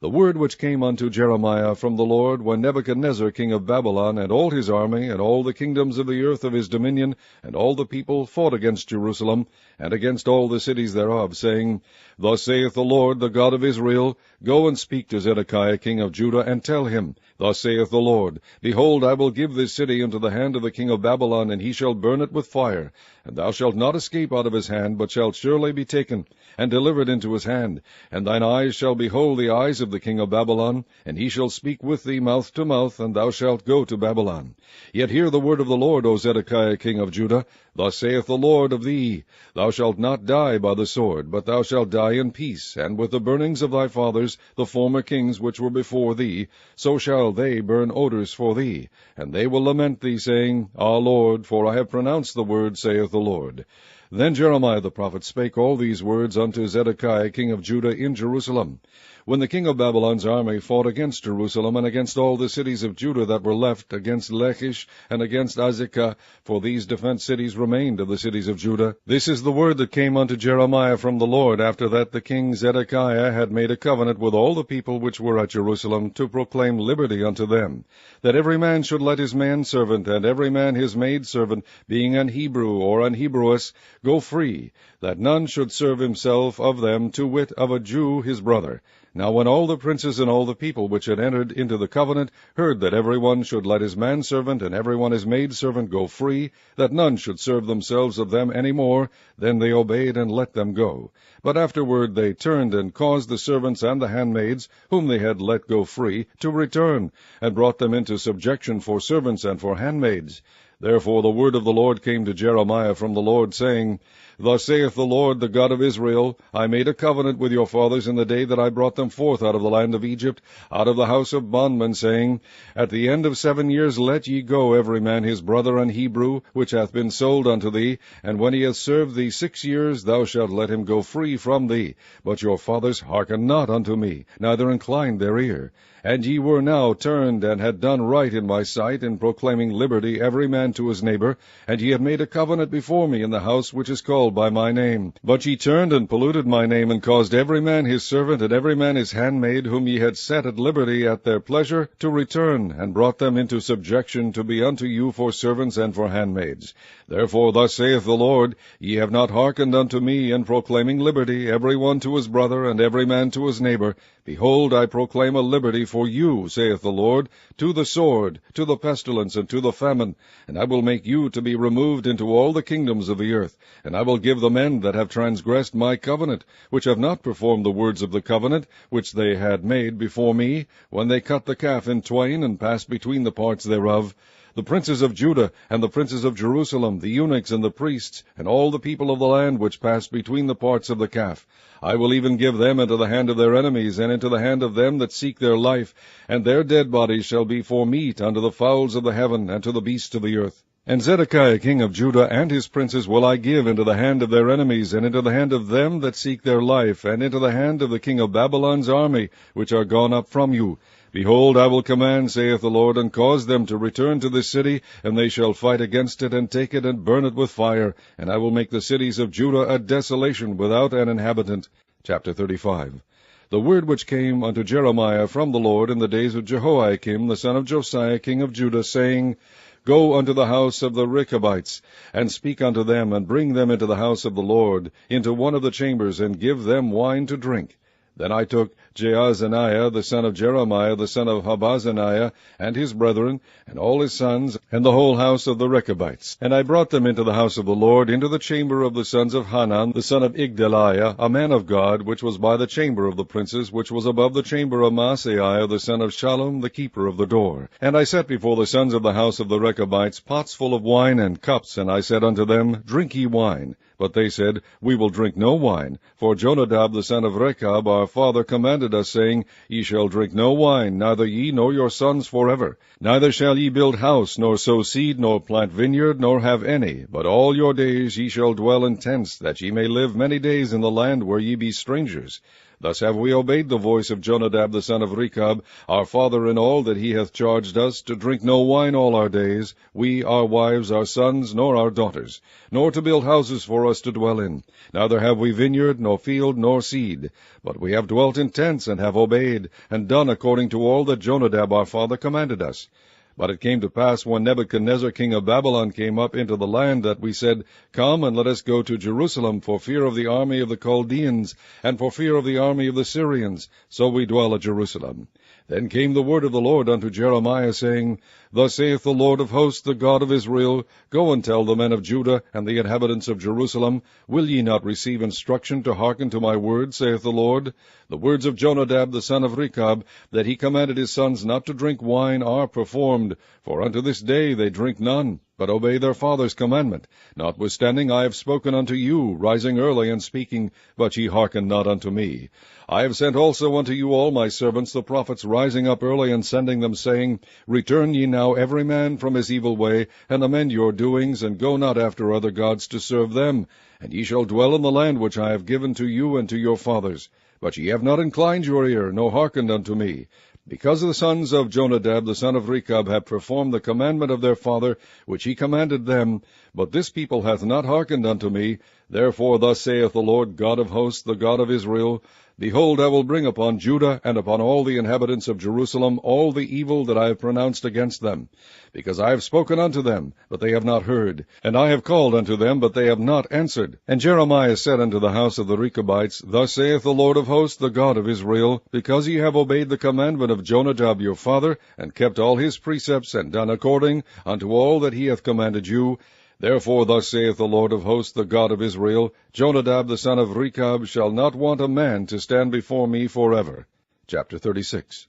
The word which came unto Jeremiah from the Lord, when Nebuchadnezzar king of Babylon, and all his army, and all the kingdoms of the earth of his dominion, and all the people fought against Jerusalem, and against all the cities thereof, saying, Thus saith the Lord, the God of Israel, Go and speak to Zedekiah king of Judah, and tell him, Thus saith the Lord, Behold, I will give this city into the hand of the king of Babylon, and he shall burn it with fire. And thou shalt not escape out of his hand, but shalt surely be taken, and delivered into his hand. And thine eyes shall behold the eyes of the king of Babylon, and he shall speak with thee mouth to mouth, and thou shalt go to Babylon. Yet hear the word of the Lord, O Zedekiah king of Judah. Thus saith the Lord of thee, Thou shalt not die by the sword, but thou shalt die in peace, and with the burnings of thy fathers, the former kings which were before thee, so shall they burn odors for thee. And they will lament thee, saying, Ah, Lord, for I have pronounced the word, saith the Lord. Then Jeremiah the prophet spake all these words unto Zedekiah king of Judah in Jerusalem. When the king of Babylon's army fought against Jerusalem, and against all the cities of Judah that were left, against Lachish, and against Azekah, for these defenced cities remained of the cities of Judah. This is the word that came unto Jeremiah from the Lord, after that the king Zedekiah had made a covenant with all the people which were at Jerusalem, to proclaim liberty unto them, that every man should let his manservant, and every man his maidservant, being an Hebrew or an Hebrewess, go free, that none should serve himself of them, to wit, of a Jew his brother. Now when all the princes and all the people which had entered into the covenant heard that every one should let his manservant and every one his maidservant go free, that none should serve themselves of them any more, then they obeyed and let them go. But afterward they turned and caused the servants and the handmaids, whom they had let go free, to return, and brought them into subjection for servants and for handmaids. Therefore the word of the Lord came to Jeremiah from the Lord, saying, Thus saith the Lord, the God of Israel, I made a covenant with your fathers in the day that I brought them forth out of the land of Egypt, out of the house of bondmen, saying, At the end of 7 years let ye go every man his brother an Hebrew, which hath been sold unto thee, and when he hath served thee 6 years, thou shalt let him go free from thee. But your fathers hearkened not unto me, neither inclined their ear. And ye were now turned, and had done right in my sight, in proclaiming liberty every man to his neighbor, and ye have made a covenant before me in the house which is called by my name. But ye turned and polluted my name, and caused every man his servant, and every man his handmaid, whom ye had set at liberty at their pleasure, to return, and brought them into subjection to be unto you for servants and for handmaids. Therefore thus saith the Lord, Ye have not hearkened unto me in proclaiming liberty, every one to his brother, and every man to his neighbor. Behold, I proclaim a liberty for you, saith the Lord, to the sword, to the pestilence, and to the famine. And I will make you to be removed into all the kingdoms of the earth. And I will give the men that have transgressed my covenant, which have not performed the words of the covenant, which they had made before me, when they cut the calf in twain, and passed between the parts thereof, the princes of Judah, and the princes of Jerusalem, the eunuchs and the priests, and all the people of the land which passed between the parts of the calf. I will even give them into the hand of their enemies, and into the hand of them that seek their life, and their dead bodies shall be for meat unto the fowls of the heaven, and to the beasts of the earth. And Zedekiah king of Judah and his princes will I give into the hand of their enemies, and into the hand of them that seek their life, and into the hand of the king of Babylon's army, which are gone up from you. Behold, I will command, saith the Lord, and cause them to return to this city, and they shall fight against it, and take it, and burn it with fire. And I will make the cities of Judah a desolation without an inhabitant. Chapter 35. The word which came unto Jeremiah from the Lord in the days of Jehoiakim the son of Josiah king of Judah, saying, Go unto the house of the Rechabites, and speak unto them, and bring them into the house of the Lord, into one of the chambers, and give them wine to drink. Then I took Jaazaniah the son of Jeremiah the son of Habazaniah, and his brethren, and all his sons, and the whole house of the Rechabites. And I brought them into the house of the Lord, into the chamber of the sons of Hanan the son of Igdaliah, a man of God, which was by the chamber of the princes, which was above the chamber of Maaseiah the son of Shallum, the keeper of the door. And I set before the sons of the house of the Rechabites pots full of wine and cups, and I said unto them, Drink ye wine. But they said, We will drink no wine, for Jonadab the son of Rechab our father commanded us, saying, Ye shall drink no wine, neither ye nor your sons forever. Neither shall ye build house, nor sow seed, nor plant vineyard, nor have any, but all your days ye shall dwell in tents, that ye may live many days in the land where ye be strangers. Thus have we obeyed the voice of Jonadab the son of Rechab, our father, in all that he hath charged us, to drink no wine all our days, we, our wives, our sons, nor our daughters, nor to build houses for us to dwell in. Neither have we vineyard, nor field, nor seed, but we have dwelt in tents, and have obeyed, and done according to all that Jonadab our father commanded us. But it came to pass, when Nebuchadnezzar king of Babylon came up into the land, that we said, Come, and let us go to Jerusalem, for fear of the army of the Chaldeans, and for fear of the army of the Syrians. So we dwell at Jerusalem. Then came the word of the Lord unto Jeremiah, saying, Thus saith the Lord of hosts, the God of Israel, Go and tell the men of Judah and the inhabitants of Jerusalem, Will ye not receive instruction to hearken to my word, saith the Lord? The words of Jonadab the son of Rechab, that he commanded his sons not to drink wine, are performed, for unto this day they drink none, but obey their father's commandment. Notwithstanding I have spoken unto you, rising early and speaking, but ye hearken not unto me. I have sent also unto you all my servants the prophets, rising up early and sending them, saying, Return ye now every man from his evil way, and amend your doings, and go not after other gods to serve them, and ye shall dwell in the land which I have given to you and to your fathers. But ye have not inclined your ear, nor hearkened unto me. Because the sons of Jonadab the son of Rechab have performed the commandment of their father, which he commanded them, but this people hath not hearkened unto me, therefore thus saith the Lord God of hosts, the God of Israel, Behold, I will bring upon Judah and upon all the inhabitants of Jerusalem all the evil that I have pronounced against them, because I have spoken unto them, but they have not heard, and I have called unto them, but they have not answered. And Jeremiah said unto the house of the Rechabites, Thus saith the Lord of hosts, the God of Israel, Because ye have obeyed the commandment of Jonadab your father, and kept all his precepts, and done according unto all that he hath commanded you, Therefore thus saith the Lord of hosts, the God of Israel, Jonadab the son of Rechab shall not want a man to stand before me forever. Chapter 36.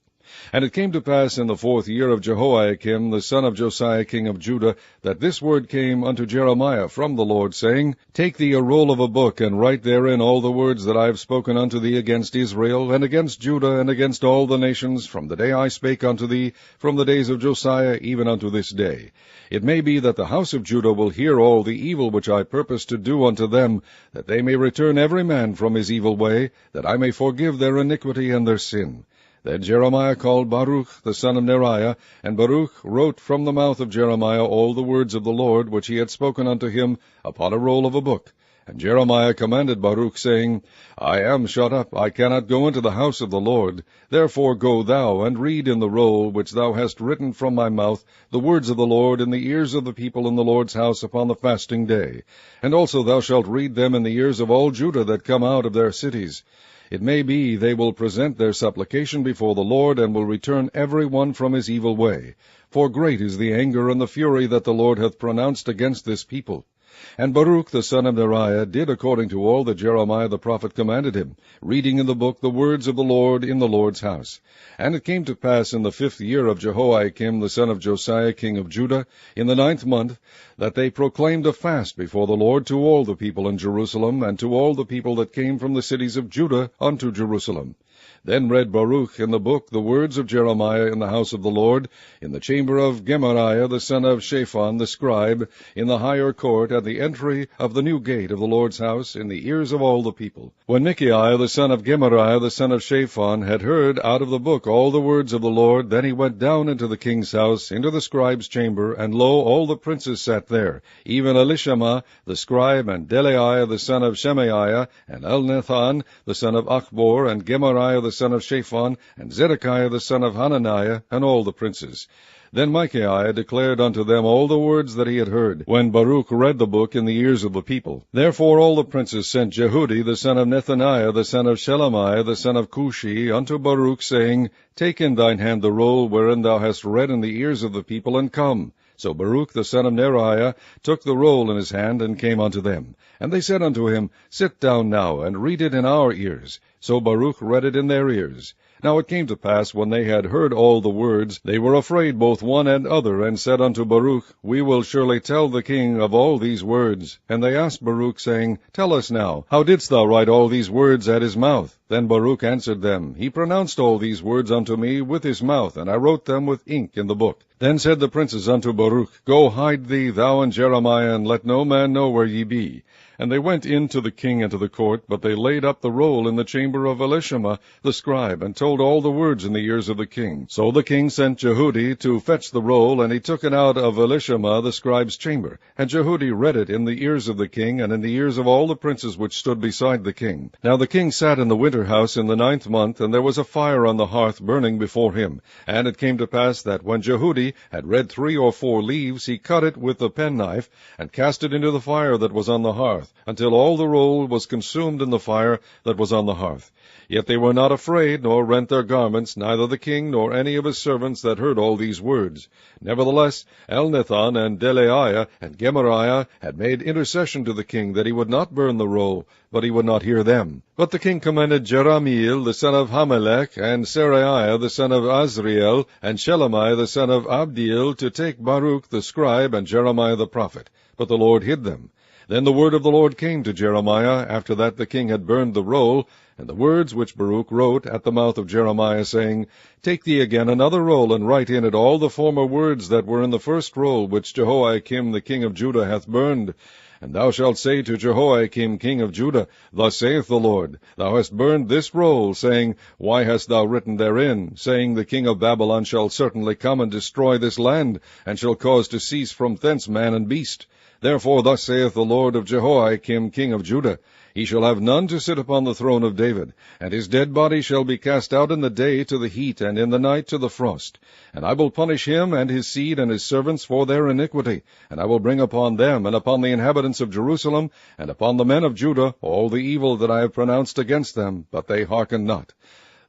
And it came to pass in the 4th year of Jehoiakim the son of Josiah king of Judah, that this word came unto Jeremiah from the Lord, saying, Take thee a roll of a book, and write therein all the words that I have spoken unto thee against Israel, and against Judah, and against all the nations, from the day I spake unto thee, from the days of Josiah, even unto this day. It may be that the house of Judah will hear all the evil which I purpose to do unto them, that they may return every man from his evil way, that I may forgive their iniquity and their sin. Then Jeremiah called Baruch the son of Neriah, and Baruch wrote from the mouth of Jeremiah all the words of the Lord which he had spoken unto him upon a roll of a book. And Jeremiah commanded Baruch, saying, I am shut up, I cannot go into the house of the Lord. Therefore go thou, and read in the roll which thou hast written from my mouth the words of the Lord in the ears of the people in the Lord's house upon the fasting day. And also thou shalt read them in the ears of all Judah that come out of their cities. It may be they will present their supplication before the Lord, and will return every one from his evil way. For great is the anger and the fury that the Lord hath pronounced against this people. And Baruch the son of Neriah did according to all that Jeremiah the prophet commanded him, reading in the book the words of the Lord in the Lord's house. And it came to pass in the 5th year of Jehoiakim the son of Josiah king of Judah, in the 9th month, that they proclaimed a fast before the Lord to all the people in Jerusalem, and to all the people that came from the cities of Judah unto Jerusalem. Then read Baruch in the book the words of Jeremiah in the house of the Lord, in the chamber of Gemariah the son of Shaphan the scribe, in the higher court, at the entry of the new gate of the Lord's house, in the ears of all the people. When Micaiah the son of Gemariah the son of Shaphan had heard out of the book all the words of the Lord, then he went down into the king's house, into the scribe's chamber, and lo, all the princes sat there, even Elishama the scribe, and Delaiah the son of Shemaiah, and Elnathan the son of Achbor, and Gemariah the son of Shaphan, and Zedekiah the son of Hananiah, and all the princes. Then Micaiah declared unto them all the words that he had heard, when Baruch read the book in the ears of the people. Therefore all the princes sent Jehudi the son of Nethaniah the son of Shelemiah the son of Cushi unto Baruch, saying, Take in thine hand the roll wherein thou hast read in the ears of the people, and come. So Baruch the son of Neriah took the roll in his hand, and came unto them. And they said unto him, Sit down now, and read it in our ears. So Baruch read it in their ears. Now it came to pass, when they had heard all the words, they were afraid both one and other, and said unto Baruch, We will surely tell the king of all these words. And they asked Baruch, saying, Tell us now, how didst thou write all these words at his mouth? Then Baruch answered them, He pronounced all these words unto me with his mouth, and I wrote them with ink in the book. Then said the princes unto Baruch, Go hide thee, thou and Jeremiah, and let no man know where ye be. And they went in to the king and to the court, but they laid up the roll in the chamber of Elishama the scribe, and told all the words in the ears of the king. So the king sent Jehudi to fetch the roll, and he took it out of Elishama the scribe's chamber. And Jehudi read it in the ears of the king, and in the ears of all the princes which stood beside the king. Now the king sat in the winter house in the 9th month, and there was a fire on the hearth burning before him. And it came to pass that when Jehudi had read 3 or 4 leaves, he cut it with the penknife, and cast it into the fire that was on the hearth, until all the roll was consumed in the fire that was on the hearth. Yet they were not afraid, nor rent their garments, neither the king nor any of his servants that heard all these words. Nevertheless, Elnathan and Delaiah and Gemariah had made intercession to the king that he would not burn the roll, but he would not hear them. But the king commanded Jerahmeel the son of Hamelech, and Seraiah the son of Azriel, and Shelemiah the son of Abdiel, to take Baruch the scribe and Jeremiah the prophet. But the Lord hid them. Then the word of the Lord came to Jeremiah, after that the king had burned the roll, and the words which Baruch wrote at the mouth of Jeremiah, saying, Take thee again another roll, and write in it all the former words that were in the first roll, which Jehoiakim the king of Judah hath burned. And thou shalt say to Jehoiakim king of Judah, Thus saith the Lord, Thou hast burned this roll, saying, Why hast thou written therein, saying, The king of Babylon shall certainly come and destroy this land, and shall cause to cease from thence man and beast. Therefore thus saith the Lord of Jehoiakim king of Judah, He shall have none to sit upon the throne of David, and his dead body shall be cast out in the day to the heat, and in the night to the frost. And I will punish him and his seed and his servants for their iniquity, and I will bring upon them, and upon the inhabitants of Jerusalem, and upon the men of Judah, all the evil that I have pronounced against them, but they hearken not.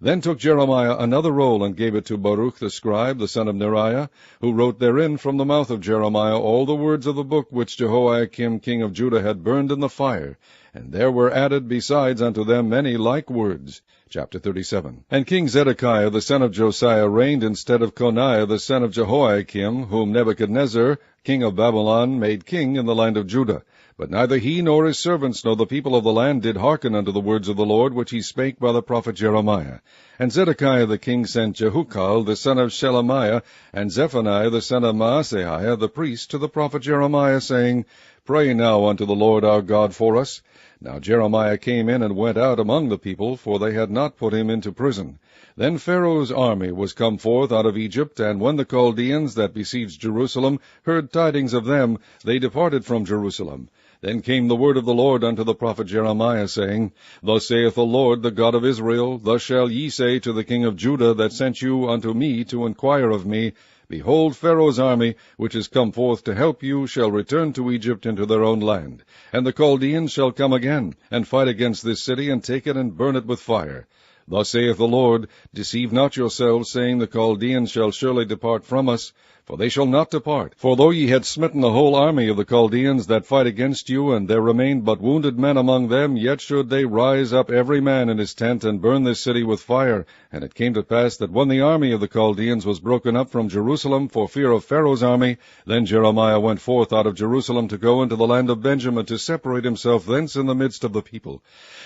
Then took Jeremiah another roll, and gave it to Baruch the scribe, the son of Neriah, who wrote therein from the mouth of Jeremiah all the words of the book which Jehoiakim king of Judah had burned in the fire. And there were added besides unto them many like words. Chapter 37. And King Zedekiah the son of Josiah reigned instead of Coniah the son of Jehoiakim, whom Nebuchadnezzar king of Babylon made king in the land of Judah. But neither he nor his servants nor the people of the land did hearken unto the words of the Lord, which he spake by the prophet Jeremiah. And Zedekiah the king sent Jehukal the son of Shelemiah, and Zephaniah the son of Maaseiah the priest, to the prophet Jeremiah, saying, Pray now unto the Lord our God for us. Now Jeremiah came in and went out among the people, for they had not put him into prison. Then Pharaoh's army was come forth out of Egypt, and when the Chaldeans that besieged Jerusalem heard tidings of them, they departed from Jerusalem. Then came the word of the Lord unto the prophet Jeremiah, saying, Thus saith the Lord, the God of Israel, Thus shall ye say to the king of Judah that sent you unto me to inquire of me, Behold, Pharaoh's army, which is come forth to help you, shall return to Egypt into their own land. And the Chaldeans shall come again, and fight against this city, and take it, and burn it with fire. Thus saith the Lord, Deceive not yourselves, saying, The Chaldeans shall surely depart from us. for they shall not depart. For though ye had smitten the whole army of the Chaldeans that fight against you, and there remained but wounded men among them, yet should they rise up every man in his tent, and burn this city with fire. And it came to pass that when the army of the Chaldeans was broken up from Jerusalem for fear of Pharaoh's army, then Jeremiah went forth out of Jerusalem to go into the land of Benjamin, to separate himself thence in the midst of the people.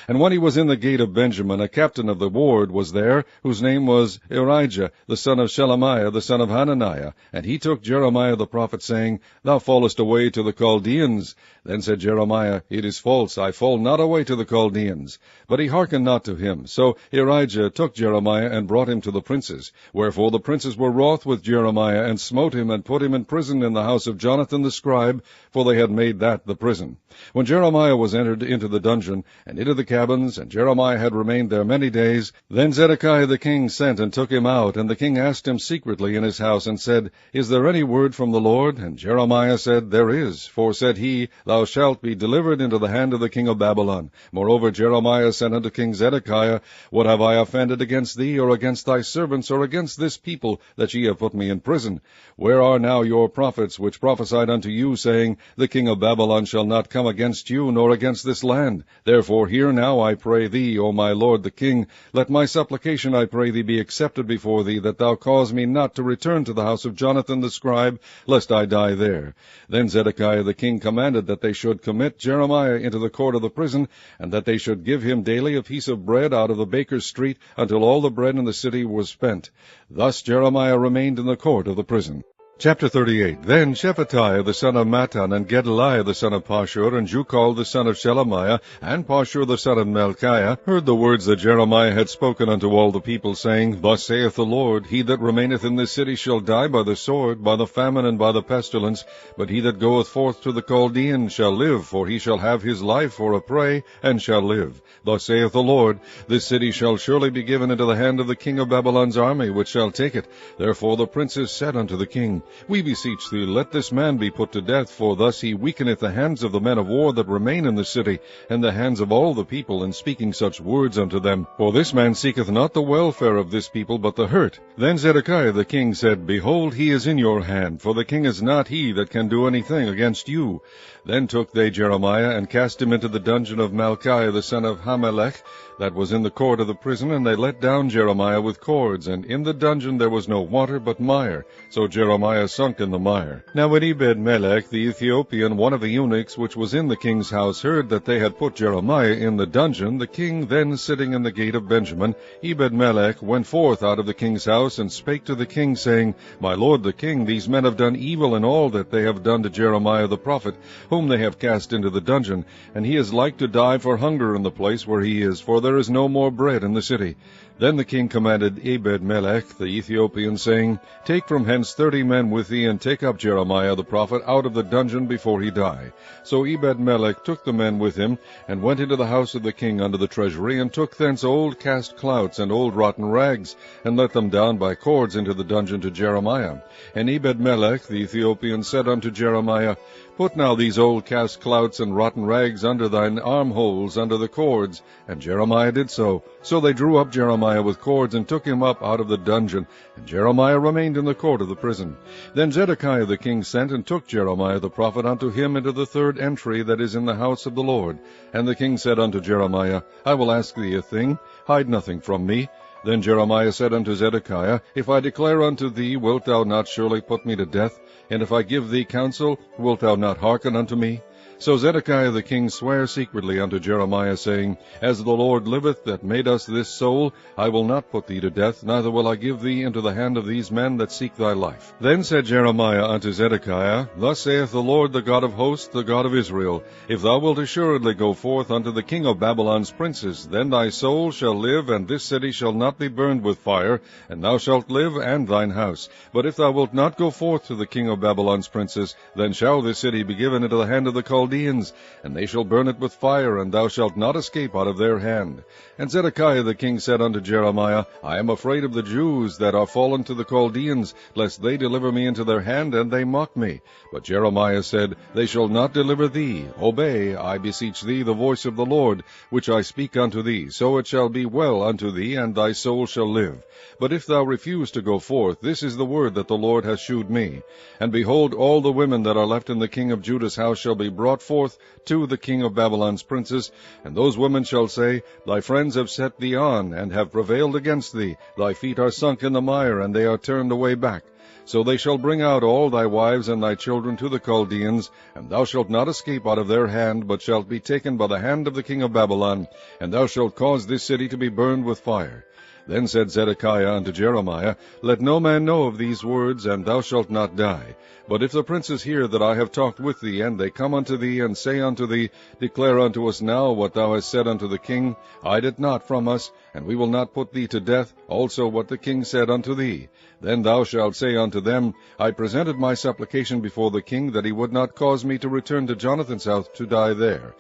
And when he was in the gate of Benjamin, a captain of the ward was there, whose name was Irijah, the son of Shelemiah, the son of Hananiah. And he took Jeremiah the prophet, saying, Thou fallest away to the Chaldeans. Then said Jeremiah, It is false, I fall not away to the Chaldeans. But he hearkened not to him. So Irijah took Jeremiah, and brought him to the princes. Wherefore the princes were wroth with Jeremiah, and smote him, and put him in prison in the house of Jonathan the scribe, for they had made that the prison. When Jeremiah was entered into the dungeon, and into the cabins, and Jeremiah had remained there many days, then Zedekiah the king sent and took him out, and the king asked him secretly in his house, and said, Is there any word from the Lord? And Jeremiah said, There is. For, said he, Thou shalt be delivered into the hand of the king of Babylon. Moreover Jeremiah said unto King Zedekiah, What have I offended against thee, or against thy servants, or against this people, that ye have put me in prison? Where are now your prophets, which prophesied unto you, saying, The king of Babylon shall not come against you, nor against this land? Therefore hear now, I pray thee, O my lord the king, let my supplication, I pray thee, be accepted before thee, that thou cause me not to return to the house of Jonathan the scribe, lest I die there. Then Zedekiah the king commanded that they should commit Jeremiah into the court of the prison, and that they should give him daily a piece of bread out of the baker's street, until all the bread in the city was spent. Thus Jeremiah remained in the court of the prison. Chapter 38. Then Shephatiah the son of Mattan, and Gedaliah the son of Pashur, and Jucal the son of Shelemiah, and Pashur the son of Melchiah, heard the words that Jeremiah had spoken unto all the people, saying, Thus saith the Lord, He that remaineth in this city shall die by the sword, by the famine, and by the pestilence, but he that goeth forth to the Chaldeans shall live, for he shall have his life for a prey, and shall live. Thus saith the Lord, This city shall surely be given into the hand of the king of Babylon's army, which shall take it. Therefore the princes said unto the king, We beseech thee, let this man be put to death, for thus he weakeneth the hands of the men of war that remain in the city, and the hands of all the people, in speaking such words unto them. For this man seeketh not the welfare of this people, but the hurt. Then Zedekiah the king said, Behold, he is in your hand, for the king is not he that can do anything against you. Then took they Jeremiah, and cast him into the dungeon of Malchiah the son of Hamelech, that was in the court of the prison, and they let down Jeremiah with cords, and in the dungeon there was no water but mire. So Jeremiah sunk in the mire. Now when Ebed-melech the Ethiopian, one of the eunuchs which was in the king's house, heard that they had put Jeremiah in the dungeon, the king then sitting in the gate of Benjamin, Ebed-melech went forth out of the king's house, and spake to the king, saying, My lord the king, these men have done evil in all that they have done to Jeremiah the prophet, whom they have cast into the dungeon, and he is like to die for hunger in the place where he is, for there is no more bread in the city. Then the king commanded Ebed-melech the Ethiopian, saying, Take from hence 30 men with thee, and take up Jeremiah the prophet out of the dungeon before he die. So Ebed-melech took the men with him, and went into the house of the king under the treasury, and took thence old cast clouts and old rotten rags, and let them down by cords into the dungeon to Jeremiah. And Ebed-melech the Ethiopian said unto Jeremiah, Put now these old cast clouts and rotten rags under thine armholes, under the cords. And Jeremiah did so. So they drew up Jeremiah with cords, and took him up out of the dungeon. And Jeremiah remained in the court of the prison. Then Zedekiah the king sent, and took Jeremiah the prophet unto him into the third entry that is in the house of the Lord. And the king said unto Jeremiah, I will ask thee a thing, hide nothing from me. Then Jeremiah said unto Zedekiah, If I declare unto thee, wilt thou not surely put me to death? And if I give thee counsel, wilt thou not hearken unto me? So Zedekiah the king sware secretly unto Jeremiah, saying, As the Lord liveth that made us this soul, I will not put thee to death, neither will I give thee into the hand of these men that seek thy life. Then said Jeremiah unto Zedekiah, Thus saith the Lord, the God of hosts, the God of Israel, If thou wilt assuredly go forth unto the king of Babylon's princes, then thy soul shall live, and this city shall not be burned with fire, and thou shalt live, and thine house. But if thou wilt not go forth to the king of Babylon's princes, then shall this city be given into the hand of the Chaldeans, Chaldeans, and they shall burn it with fire, and thou shalt not escape out of their hand. And Zedekiah the king said unto Jeremiah, I am afraid of the Jews that are fallen to the Chaldeans, lest they deliver me into their hand, and they mock me. But Jeremiah said, They shall not deliver thee. Obey, I beseech thee, the voice of the Lord, which I speak unto thee. So it shall be well unto thee, and thy soul shall live. But if thou refuse to go forth, this is the word that the Lord hath shewed me. And behold, all the women that are left in the king of Judah's house shall be brought forth to the king of Babylon's princes, and those women shall say, Thy friends have set thee on, and have prevailed against thee. Thy feet are sunk in the mire, and they are turned away back. So they shall bring out all thy wives and thy children to the Chaldeans, and thou shalt not escape out of their hand, but shalt be taken by the hand of the king of Babylon, and thou shalt cause this city to be burned with fire. Then said Zedekiah unto Jeremiah, Let no man know of these words, and thou shalt not die. But if the princes hear that I have talked with thee, and they come unto thee, and say unto thee, Declare unto us now what thou hast said unto the king, hide it not from us, and we will not put thee to death, also what the king said unto thee. Then thou shalt say unto them, I presented my supplication before the king, that he would not cause me to return to Jonathan's house to die there.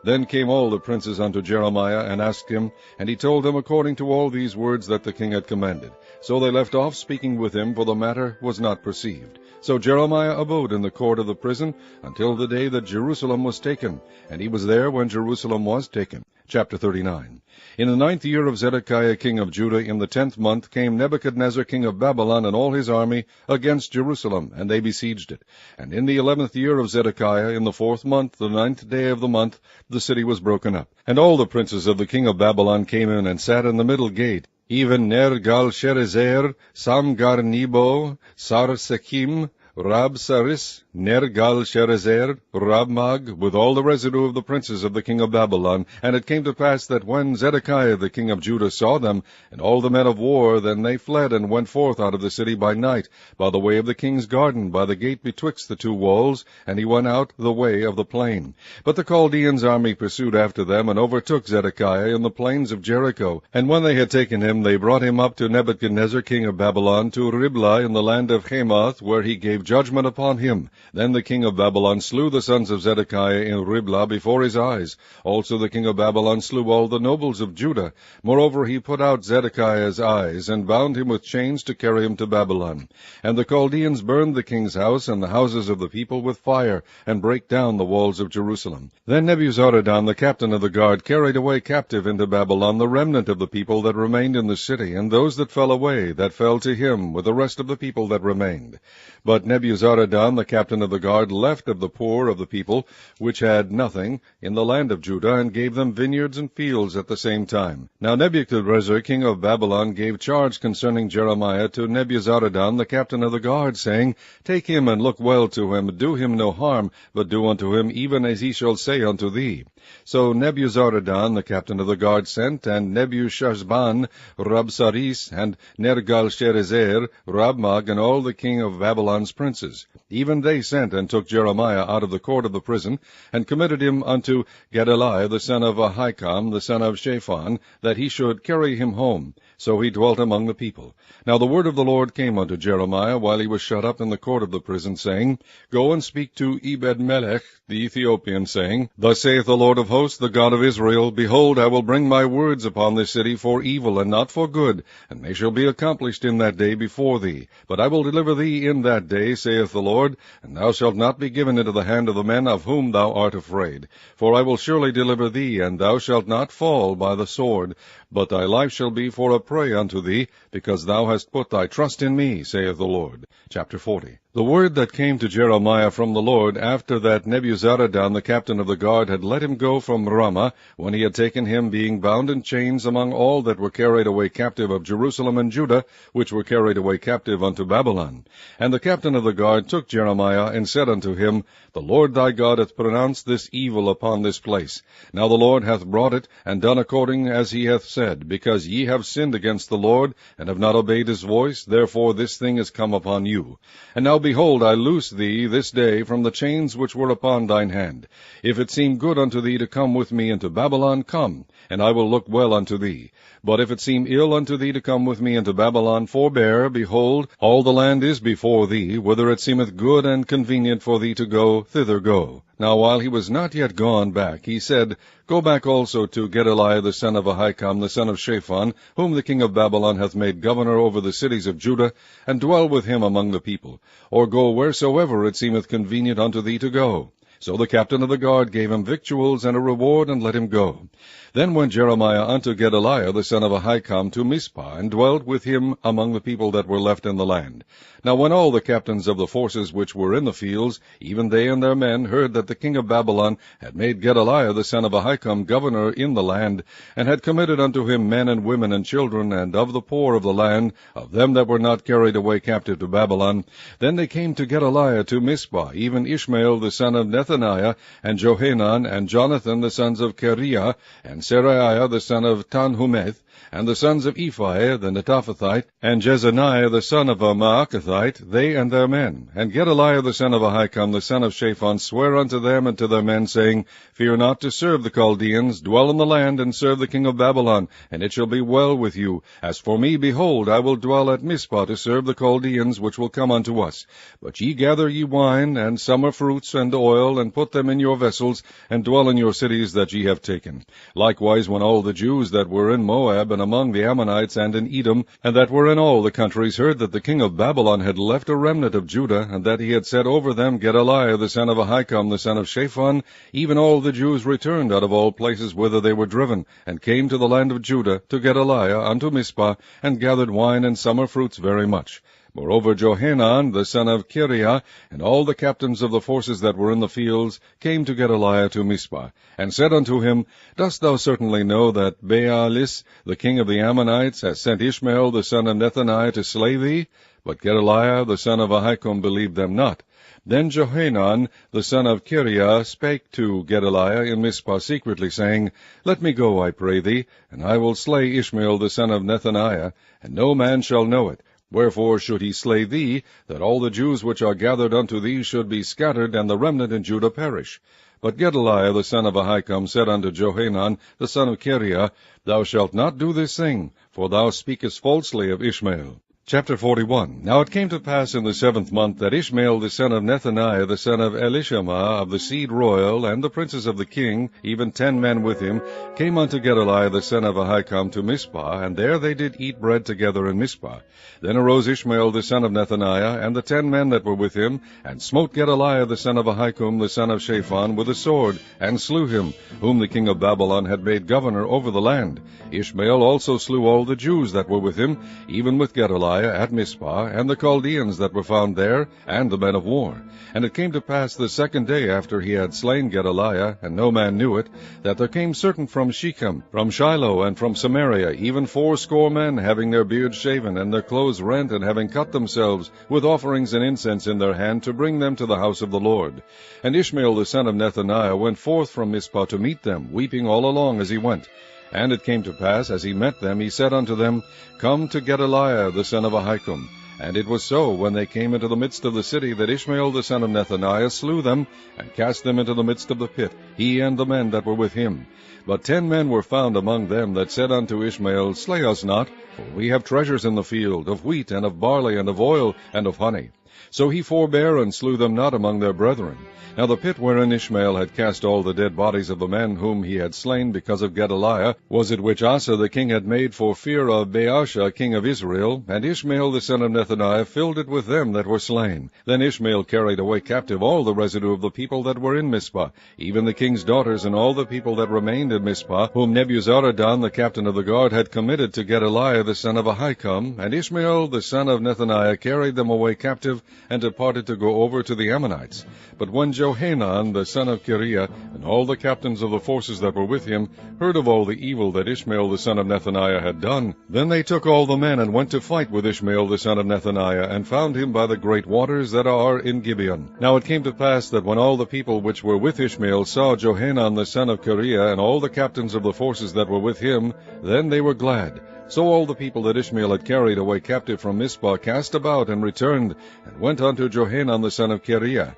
Then came all the princes unto Jeremiah, and asked him, and he told them according to all these words that the king had commanded. So they left off speaking with him, for the matter was not perceived. So Jeremiah abode in the court of the prison until the day that Jerusalem was taken, and he was there when Jerusalem was taken. Chapter 39. In the 9th year of Zedekiah king of Judah, in the 10th month, came Nebuchadnezzar king of Babylon and all his army against Jerusalem, and they besieged it. And in the 11th year of Zedekiah, in the 4th month, the 9th day of the month, the city was broken up. And all the princes of the king of Babylon came in and sat in the middle gate, even Nergal-Sharezer, Samgar-Nebo, Sarsekim, Rabsaris, Nergal-Sharezer, Rabmag, with all the residue of the princes of the king of Babylon. And it came to pass that when Zedekiah the king of Judah saw them, and all the men of war, then they fled and went forth out of the city by night, by the way of the king's garden, by the gate betwixt the two walls, and he went out the way of the plain. But the Chaldeans' army pursued after them, and overtook Zedekiah in the plains of Jericho. And when they had taken him, they brought him up to Nebuchadnezzar king of Babylon, to Riblah in the land of Hamath, where he gave judgment upon him. Then the king of Babylon slew the sons of Zedekiah in Riblah before his eyes. Also the king of Babylon slew all the nobles of Judah. Moreover he put out Zedekiah's eyes, and bound him with chains to carry him to Babylon. And the Chaldeans burned the king's house and the houses of the people with fire, and brake down the walls of Jerusalem. Then Nebuzaradan the captain of the guard carried away captive into Babylon the remnant of the people that remained in the city, and those that fell away, that fell to him, with the rest of the people that remained. But Nebuzaradan the captain of the guard left of the poor of the people, which had nothing, in the land of Judah, and gave them vineyards and fields at the same time. Now Nebuchadrezzar king of Babylon gave charge concerning Jeremiah to Nebuzaradan the captain of the guard, saying, Take him and look well to him, do him no harm, but do unto him even as he shall say unto thee. So Nebuzaradan the captain of the guard sent, and Nebushazban, Rabsaris, and Nergal-Sharezer, Rabmag, and all the king of Babylon's princes. Even they sent and took Jeremiah out of the court of the prison, and committed him unto Gedaliah the son of Ahikam, the son of Shaphan, that he should carry him home. So he dwelt among the people. Now the word of the Lord came unto Jeremiah while he was shut up in the court of the prison, saying, Go and speak to Ebed-melech the Ethiopian, saying, Thus saith the Lord of hosts, the God of Israel, Behold, I will bring my words upon this city for evil, and not for good, and they shall be accomplished in that day before thee. But I will deliver thee in that day, saith the Lord, and thou shalt not be given into the hand of the men of whom thou art afraid. For I will surely deliver thee, and thou shalt not fall by the sword, but thy life shall be for a prey unto thee, because thou hast put thy trust in me, saith the Lord. Chapter 40. The word that came to Jeremiah from the Lord, after that Nebuzaradan the captain of the guard had let him go from Ramah, when he had taken him, being bound in chains, among all that were carried away captive of Jerusalem and Judah, which were carried away captive unto Babylon. And the captain of the guard took Jeremiah, and said unto him, The Lord thy God hath pronounced this evil upon this place. Now the Lord hath brought it, and done according as he hath said, because ye have sinned against the Lord, and have not obeyed his voice, therefore this thing is come upon you. And now behold, I loose thee this day from the chains which were upon thine hand. If it seem good unto thee to come with me into Babylon, come, and I will look well unto thee. But if it seem ill unto thee to come with me into Babylon, forbear, behold, all the land is before thee, whither it seemeth good and convenient for thee to go, thither go. Now while he was not yet gone back, he said, Go back also to Gedaliah the son of Ahikam, the son of Shaphan, whom the king of Babylon hath made governor over the cities of Judah, and dwell with him among the people, or go wheresoever it seemeth convenient unto thee to go. So the captain of the guard gave him victuals and a reward, and let him go. Then went Jeremiah unto Gedaliah the son of Ahikam to Mizpah, and dwelt with him among the people that were left in the land. Now when all the captains of the forces which were in the fields, even they and their men, heard that the king of Babylon had made Gedaliah the son of Ahikam governor in the land, and had committed unto him men and women and children, and of the poor of the land, of them that were not carried away captive to Babylon, then they came to Gedaliah to Mizpah, even Ishmael the son of Nethaniah, and Johanan, and Jonathan the sons of Kareah, and Seraiah the son of Tanhumeth, and the sons of Ephai the Netophathite, and Jezaniah the son of a Maacathite, they and their men. And Gedaliah the son of Ahikam the son of Shaphan sware unto them and to their men, saying, Fear not to serve the Chaldeans, dwell in the land, and serve the king of Babylon, and it shall be well with you. As for me, behold, I will dwell at Mizpah to serve the Chaldeans which will come unto us. But ye gather ye wine, and summer fruits, and oil, and put them in your vessels, and dwell in your cities that ye have taken. Likewise, when all the Jews that were in Moab, and among the Ammonites, and in Edom, and that were in all the countries, heard that the king of Babylon had left a remnant of Judah, and that he had set over them Gedaliah the son of Ahikam the son of Shaphan, even all the Jews returned out of all places whither they were driven, and came to the land of Judah, to Gedaliah, unto Mizpah, and gathered wine and summer fruits very much. Moreover, Johanan the son of Kareah, and all the captains of the forces that were in the fields, came to Gedaliah to Mizpah, and said unto him, Dost thou certainly know that Baalis, the king of the Ammonites, hath sent Ishmael the son of Nethaniah to slay thee? But Gedaliah the son of Ahikam believed them not. Then Johanan the son of Kareah spake to Gedaliah in Mizpah secretly, saying, Let me go, I pray thee, and I will slay Ishmael the son of Nethaniah, and no man shall know it. Wherefore should he slay thee, that all the Jews which are gathered unto thee should be scattered, and the remnant in Judah perish? But Gedaliah the son of Ahikam said unto Johanan the son of Kareah, Thou shalt not do this thing, for thou speakest falsely of Ishmael. Chapter 41. Now it came to pass in the 7th month that Ishmael the son of Nethaniah the son of Elishama of the seed royal, and the princes of the king, even 10 men with him, came unto Gedaliah the son of Ahikam to Mizpah, and there they did eat bread together in Mizpah. Then arose Ishmael the son of Nethaniah, and the 10 men that were with him, and smote Gedaliah the son of Ahikam the son of Shaphan with a sword, and slew him, whom the king of Babylon had made governor over the land. Ishmael also slew all the Jews that were with him, even with Gedaliah at Mizpah, and the Chaldeans that were found there, and the men of war. And it came to pass the 2nd day after he had slain Gedaliah, and no man knew it, that there came certain from Shechem, from Shiloh, and from Samaria, even 80 men, having their beards shaven, and their clothes rent, and having cut themselves, with offerings and incense in their hand, to bring them to the house of the Lord. And Ishmael the son of Nethaniah went forth from Mizpah to meet them, weeping all along as he went. And it came to pass, as he met them, he said unto them, Come to Gedaliah the son of Ahikam. And it was so, when they came into the midst of the city, that Ishmael the son of Nethaniah slew them, and cast them into the midst of the pit, he and the men that were with him. But 10 men were found among them that said unto Ishmael, Slay us not, for we have treasures in the field, of wheat, and of barley, and of oil, and of honey. So he forbare, and slew them not among their brethren. Now the pit wherein Ishmael had cast all the dead bodies of the men whom he had slain because of Gedaliah, was it which Asa the king had made for fear of Baasha king of Israel, and Ishmael the son of Nethaniah filled it with them that were slain. Then Ishmael carried away captive all the residue of the people that were in Mizpah, even the king's daughters, and all the people that remained in Mizpah, whom Nebuzaradan the captain of the guard had committed to Gedaliah the son of Ahikam. And Ishmael the son of Nethaniah carried them away captive, and departed to go over to the Ammonites. But when Johanan the son of Kareah, and all the captains of the forces that were with him, heard of all the evil that Ishmael the son of Nethaniah had done, then they took all the men, and went to fight with Ishmael the son of Nethaniah, and found him by the great waters that are in Gibeon. Now it came to pass that when all the people which were with Ishmael saw Johanan the son of Kareah, and all the captains of the forces that were with him, then they were glad. So all the people that Ishmael had carried away captive from Mizpah cast about, and returned, and went unto Johanan the son of Kareah.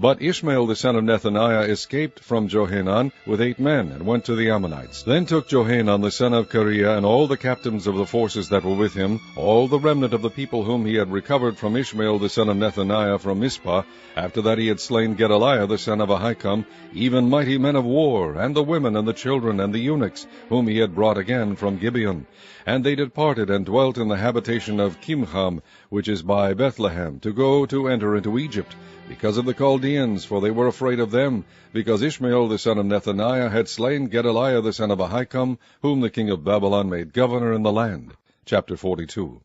But Ishmael the son of Nethaniah escaped from Johanan with 8 men, and went to the Ammonites. Then took Johanan the son of Kareah, and all the captains of the forces that were with him, all the remnant of the people whom he had recovered from Ishmael the son of Nethaniah from Mizpah, after that he had slain Gedaliah the son of Ahikam, even mighty men of war, and the women, and the children, and the eunuchs, whom he had brought again from Gibeon. And they departed, and dwelt in the habitation of Kimham, which is by Bethlehem, to go to enter into Egypt, because of the Chaldeans, for they were afraid of them, because Ishmael the son of Nethaniah had slain Gedaliah the son of Ahikam, whom the king of Babylon made governor in the land. Chapter 42.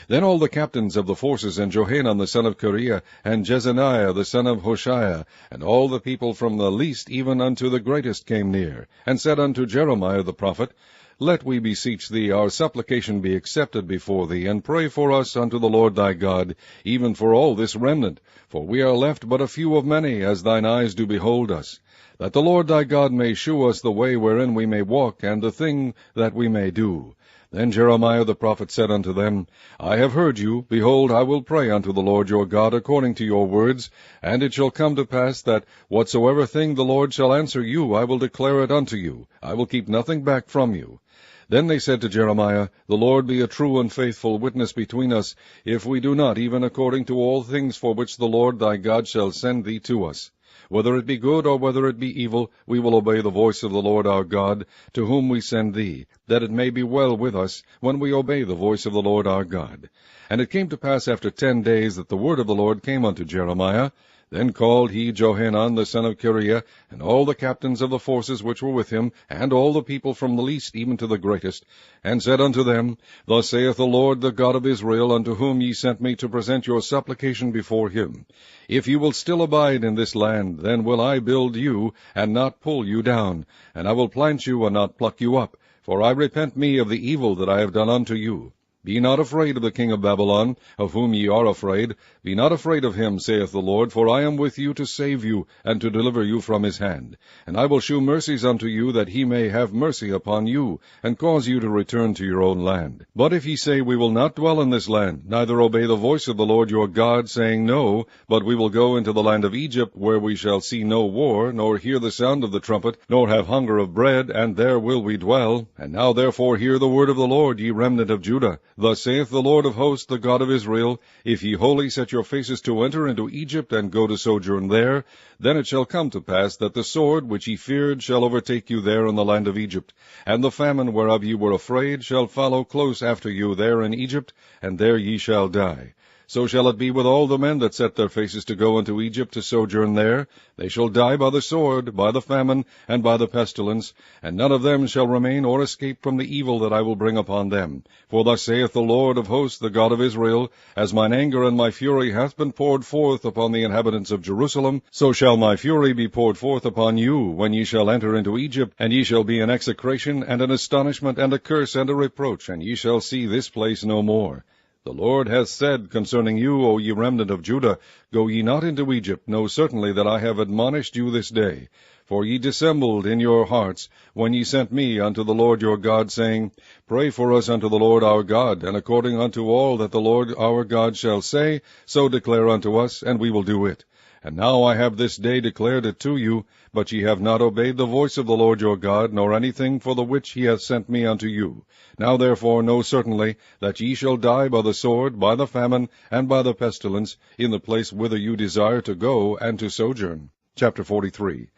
Then all the captains of the forces, and Johanan the son of Kareah, and Jezaniah the son of Hoshaiah, and all the people from the least even unto the greatest came near, and said unto Jeremiah the prophet, Let, we beseech thee, our supplication be accepted before thee, and pray for us unto the Lord thy God, even for all this remnant, for we are left but a few of many, as thine eyes do behold us, that the Lord thy God may shew us the way wherein we may walk, and the thing that we may do. Then Jeremiah the prophet said unto them, I have heard you. Behold, I will pray unto the Lord your God according to your words, and it shall come to pass that whatsoever thing the Lord shall answer you, I will declare it unto you. I will keep nothing back from you. Then they said to Jeremiah, The Lord be a true and faithful witness between us, if we do not, even according to all things for which the Lord thy God shall send thee to us. Whether it be good or whether it be evil, we will obey the voice of the Lord our God, to whom we send thee, that it may be well with us, when we obey the voice of the Lord our God. And it came to pass after 10 days that the word of the Lord came unto Jeremiah. Then called he Johanan the son of Kareah, and all the captains of the forces which were with him, and all the people from the least even to the greatest, and said unto them, Thus saith the Lord, the God of Israel, unto whom ye sent me to present your supplication before him, If you will still abide in this land, then will I build you, and not pull you down, and I will plant you, and not pluck you up, for I repent me of the evil that I have done unto you. Be not afraid of the king of Babylon, of whom ye are afraid. Be not afraid of him, saith the Lord, for I am with you to save you, and to deliver you from his hand. And I will shew mercies unto you, that he may have mercy upon you, and cause you to return to your own land. But if ye say, We will not dwell in this land, neither obey the voice of the Lord your God, saying, No, but we will go into the land of Egypt, where we shall see no war, nor hear the sound of the trumpet, nor have hunger of bread, and there will we dwell. And now therefore hear the word of the Lord, ye remnant of Judah. Thus saith the Lord of hosts, the God of Israel, If ye wholly set your faces to enter into Egypt, and go to sojourn there, then it shall come to pass that the sword which ye feared shall overtake you there in the land of Egypt, and the famine whereof ye were afraid shall follow close after you there in Egypt, and there ye shall die. So shall it be with all the men that set their faces to go into Egypt to sojourn there. They shall die by the sword, by the famine, and by the pestilence, and none of them shall remain or escape from the evil that I will bring upon them. For thus saith the Lord of hosts, the God of Israel, As mine anger and my fury hath been poured forth upon the inhabitants of Jerusalem, so shall my fury be poured forth upon you, when ye shall enter into Egypt, and ye shall be an execration, and an astonishment, and a curse, and a reproach, and ye shall see this place no more. The Lord hath said concerning you, O ye remnant of Judah, Go ye not into Egypt, know certainly that I have admonished you this day. For ye dissembled in your hearts, when ye sent me unto the Lord your God, saying, Pray for us unto the Lord our God, and according unto all that the Lord our God shall say, so declare unto us, and we will do it. And now I have this day declared it to you, but ye have not obeyed the voice of the Lord your God, nor anything for the which he hath sent me unto you. Now therefore know certainly that ye shall die by the sword, by the famine, and by the pestilence, in the place whither you desire to go and to sojourn. Chapter 43.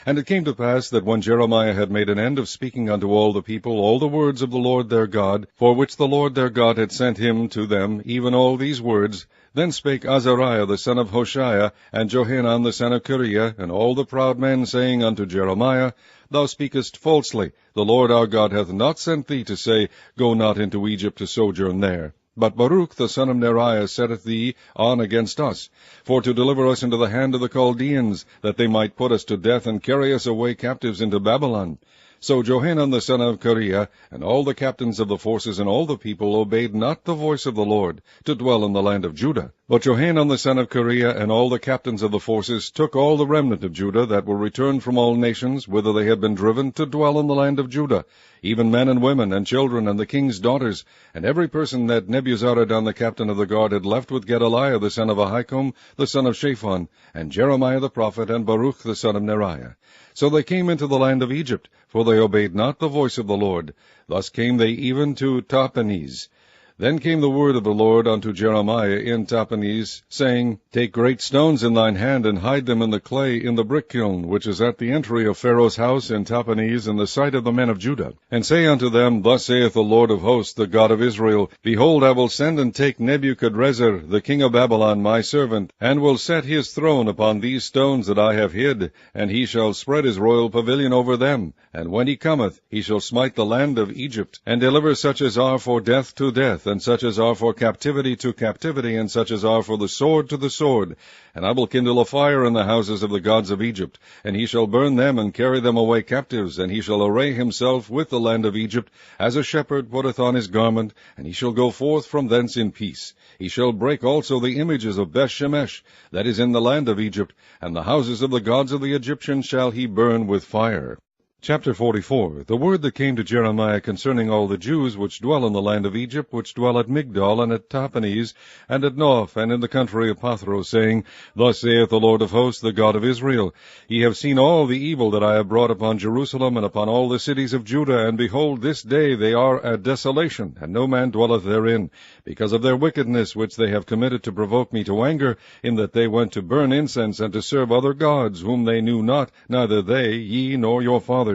And it came to pass that when Jeremiah had made an end of speaking unto all the people all the words of the Lord their God, for which the Lord their God had sent him to them, even all these words, then spake Azariah the son of Hoshaiah, and Johanan the son of Kareah, and all the proud men, saying unto Jeremiah, Thou speakest falsely. The Lord our God hath not sent thee to say, Go not into Egypt to sojourn there. But Baruch the son of Neriah setteth thee on against us, for to deliver us into the hand of the Chaldeans, that they might put us to death, and carry us away captives into Babylon. So Johanan the son of Kareah, and all the captains of the forces and all the people obeyed not the voice of the Lord, to dwell in the land of Judah. But Johanan the son of Kareah, and all the captains of the forces, took all the remnant of Judah that were returned from all nations, whither they had been driven, to dwell in the land of Judah, even men and women, and children, and the king's daughters, and every person that Nebuzaradan the captain of the guard had left with Gedaliah the son of Ahikam, the son of Shaphan, and Jeremiah the prophet, and Baruch the son of Neriah. So they came into the land of Egypt, for they obeyed not the voice of the Lord. Thus came they even to Tahpanhes. Then came the word of the Lord unto Jeremiah in Tahpanhes, saying, Take great stones in thine hand, and hide them in the clay in the brick kiln, which is at the entry of Pharaoh's house in Tahpanhes, in the sight of the men of Judah. And say unto them, Thus saith the Lord of hosts, the God of Israel, Behold, I will send and take Nebuchadrezzar, the king of Babylon, my servant, and will set his throne upon these stones that I have hid, and he shall spread his royal pavilion over them. And when he cometh, he shall smite the land of Egypt, and deliver such as are for death to death, and such as are for captivity to captivity, and such as are for the sword to the sword. And I will kindle a fire in the houses of the gods of Egypt, and he shall burn them, and carry them away captives, and he shall array himself with the land of Egypt, as a shepherd putteth on his garment, and he shall go forth from thence in peace. He shall break also the images of Beth-Shemesh, that is in the land of Egypt, and the houses of the gods of the Egyptians shall he burn with fire. Chapter 44. The word that came to Jeremiah concerning all the Jews which dwell in the land of Egypt, which dwell at Migdol, and at Tahpanhes, and at Noph, and in the country of Pathros, saying, Thus saith the Lord of hosts, the God of Israel, Ye have seen all the evil that I have brought upon Jerusalem, and upon all the cities of Judah, and behold, this day they are a desolation, and no man dwelleth therein, because of their wickedness which they have committed to provoke me to anger, in that they went to burn incense, and to serve other gods, whom they knew not, neither they, ye, nor your fathers.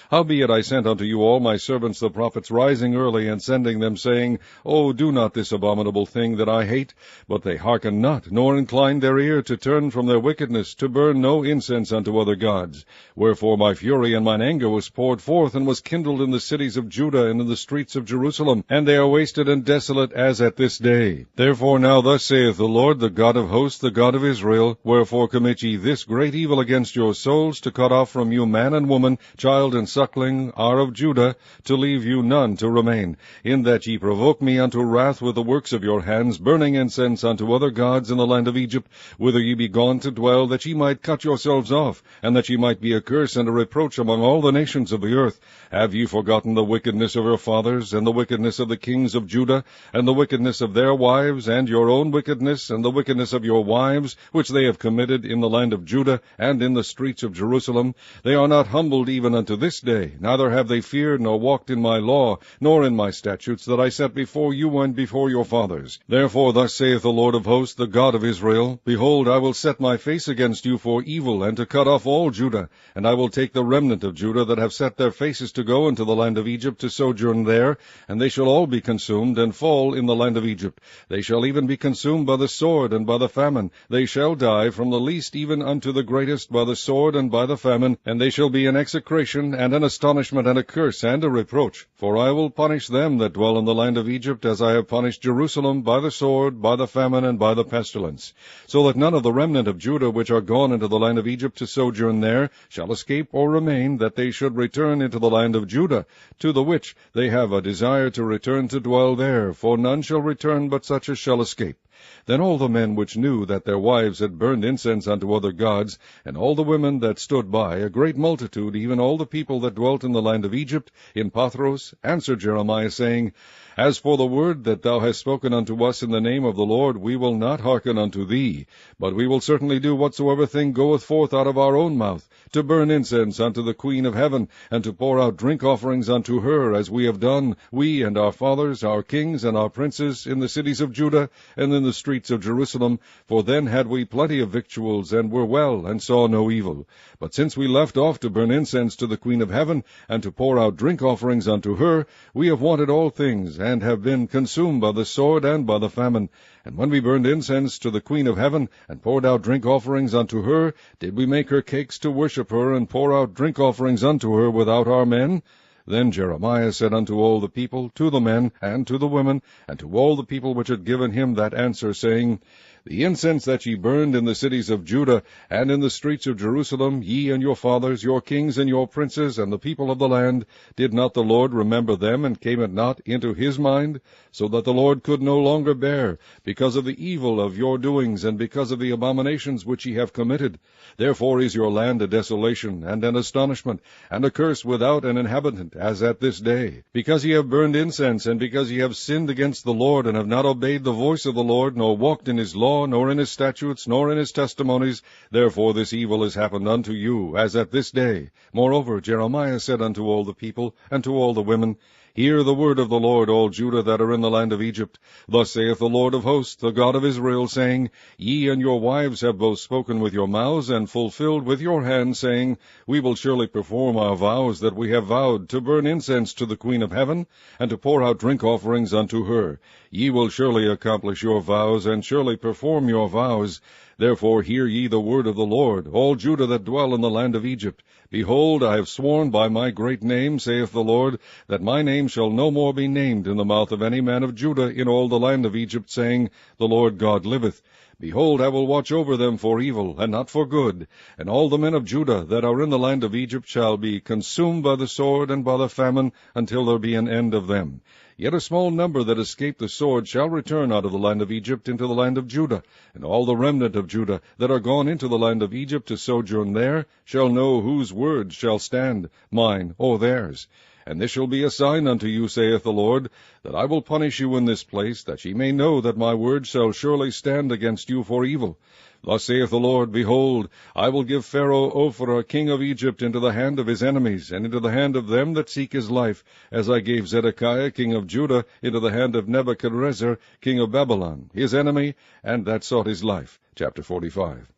Howbeit I sent unto you all my servants the prophets, rising early, and sending them, saying, O do not this abominable thing that I hate. But they hearkened not, nor inclined their ear to turn from their wickedness, to burn no incense unto other gods. Wherefore my fury and mine anger was poured forth, and was kindled in the cities of Judah, and in the streets of Jerusalem, and they are wasted and desolate as at this day. Therefore now thus saith the Lord, the God of hosts, the God of Israel, Wherefore commit ye this great evil against your souls, to cut off from you man and woman, child and suckling, are of Judah, to leave you none to remain, in that ye provoke me unto wrath with the works of your hands, burning incense unto other gods in the land of Egypt, whither ye be gone to dwell, that ye might cut yourselves off, and that ye might be a curse and a reproach among all the nations of the earth. Have ye forgotten the wickedness of your fathers, and the wickedness of the kings of Judah, and the wickedness of their wives, and your own wickedness, and the wickedness of your wives, which they have committed in the land of Judah, and in the streets of Jerusalem? They are not humbled even unto this day, neither have they feared nor walked in my law, nor in my statutes that I set before you and before your fathers. Therefore thus saith the Lord of hosts, the God of Israel, Behold, I will set my face against you for evil, and to cut off all Judah, and I will take the remnant of Judah that have set their faces to go into the land of Egypt to sojourn there, and they shall all be consumed, and fall in the land of Egypt. They shall even be consumed by the sword and by the famine. They shall die, from the least even unto the greatest, by the sword and by the famine, and they shall be an execration, and an astonishment, and a curse, and a reproach. For I will punish them that dwell in the land of Egypt, as I have punished Jerusalem, by the sword, by the famine, and by the pestilence. So that none of the remnant of Judah which are gone into the land of Egypt to sojourn there shall escape or remain, that they should return into the land of Judah, to the which they have a desire to return to dwell there, for none shall return but such as shall escape. Then all the men which knew that their wives had burned incense unto other gods, and all the women that stood by, a great multitude, even all the people that dwelt in the land of Egypt, in Pathros, answered Jeremiah, saying, As for the word that thou hast spoken unto us in the name of the Lord, we will not hearken unto thee, but we will certainly do whatsoever thing goeth forth out of our own mouth, to burn incense unto the Queen of heaven, and to pour out drink offerings unto her, as we have done, we and our fathers, our kings and our princes, in the cities of Judah, and in the streets of Jerusalem, for then had we plenty of victuals, and were well, and saw no evil. But since we left off to burn incense to the Queen of heaven, and to pour out drink offerings unto her, we have wanted all things, and have been consumed by the sword and by the famine. And when we burned incense to the Queen of heaven, and poured out drink offerings unto her, did we make her cakes to worship her, and pour out drink offerings unto her without our men? Then Jeremiah said unto all the people, to the men, and to the women, and to all the people which had given him that answer, saying, The incense that ye burned in the cities of Judah, and in the streets of Jerusalem, ye and your fathers, your kings and your princes, and the people of the land, did not the Lord remember them, and came it not into his mind? So that the Lord could no longer bear, because of the evil of your doings, and because of the abominations which ye have committed. Therefore is your land a desolation, and an astonishment, and a curse without an inhabitant, as at this day. Because ye have burned incense, and because ye have sinned against the Lord, and have not obeyed the voice of the Lord, nor walked in his law, nor in his statutes, nor in his testimonies, therefore this evil has happened unto you, as at this day. Moreover, Jeremiah said unto all the people, and to all the women, Hear the word of the Lord, all Judah that are in the land of Egypt. Thus saith the Lord of hosts, the God of Israel, saying, Ye and your wives have both spoken with your mouths, and fulfilled with your hands, saying, We will surely perform our vows that we have vowed, to burn incense to the Queen of heaven, and to pour out drink offerings unto her. Ye will surely accomplish your vows, and surely perform your vows. Therefore hear ye the word of the Lord, all Judah that dwell in the land of Egypt. Behold, I have sworn by my great name, saith the Lord, that my name shall no more be named in the mouth of any man of Judah in all the land of Egypt, saying, The Lord God liveth. Behold, I will watch over them for evil, and not for good. And all the men of Judah that are in the land of Egypt shall be consumed by the sword and by the famine, until there be an end of them. Yet a small number that escape the sword shall return out of the land of Egypt into the land of Judah, and all the remnant of Judah that are gone into the land of Egypt to sojourn there shall know whose word shall stand, mine or theirs. And this shall be a sign unto you, saith the Lord, that I will punish you in this place, that ye may know that my word shall surely stand against you for evil. Thus saith the Lord, Behold, I will give Pharaoh Ophrah king of Egypt into the hand of his enemies, and into the hand of them that seek his life, as I gave Zedekiah king of Judah into the hand of Nebuchadrezzar king of Babylon, his enemy, and that sought his life. Chapter 45.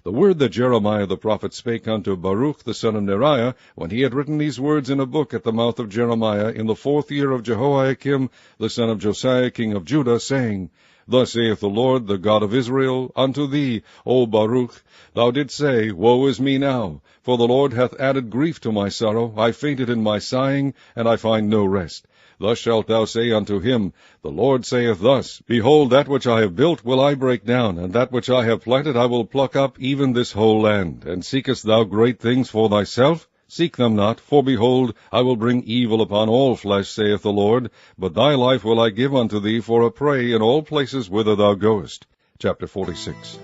The word that Jeremiah the prophet spake unto Baruch the son of Neriah, when he had written these words in a book at the mouth of Jeremiah, in the 4th year of Jehoiakim the son of Josiah king of Judah, saying, Thus saith the Lord, the God of Israel, unto thee, O Baruch, thou didst say, Woe is me now! For the Lord hath added grief to my sorrow, I fainted in my sighing, and I find no rest. Thus shalt thou say unto him, The Lord saith thus, Behold, that which I have built will I break down, and that which I have planted I will pluck up, even this whole land. And seekest thou great things for thyself? Seek them not, for behold, I will bring evil upon all flesh, saith the Lord, but thy life will I give unto thee for a prey in all places whither thou goest. Chapter 46.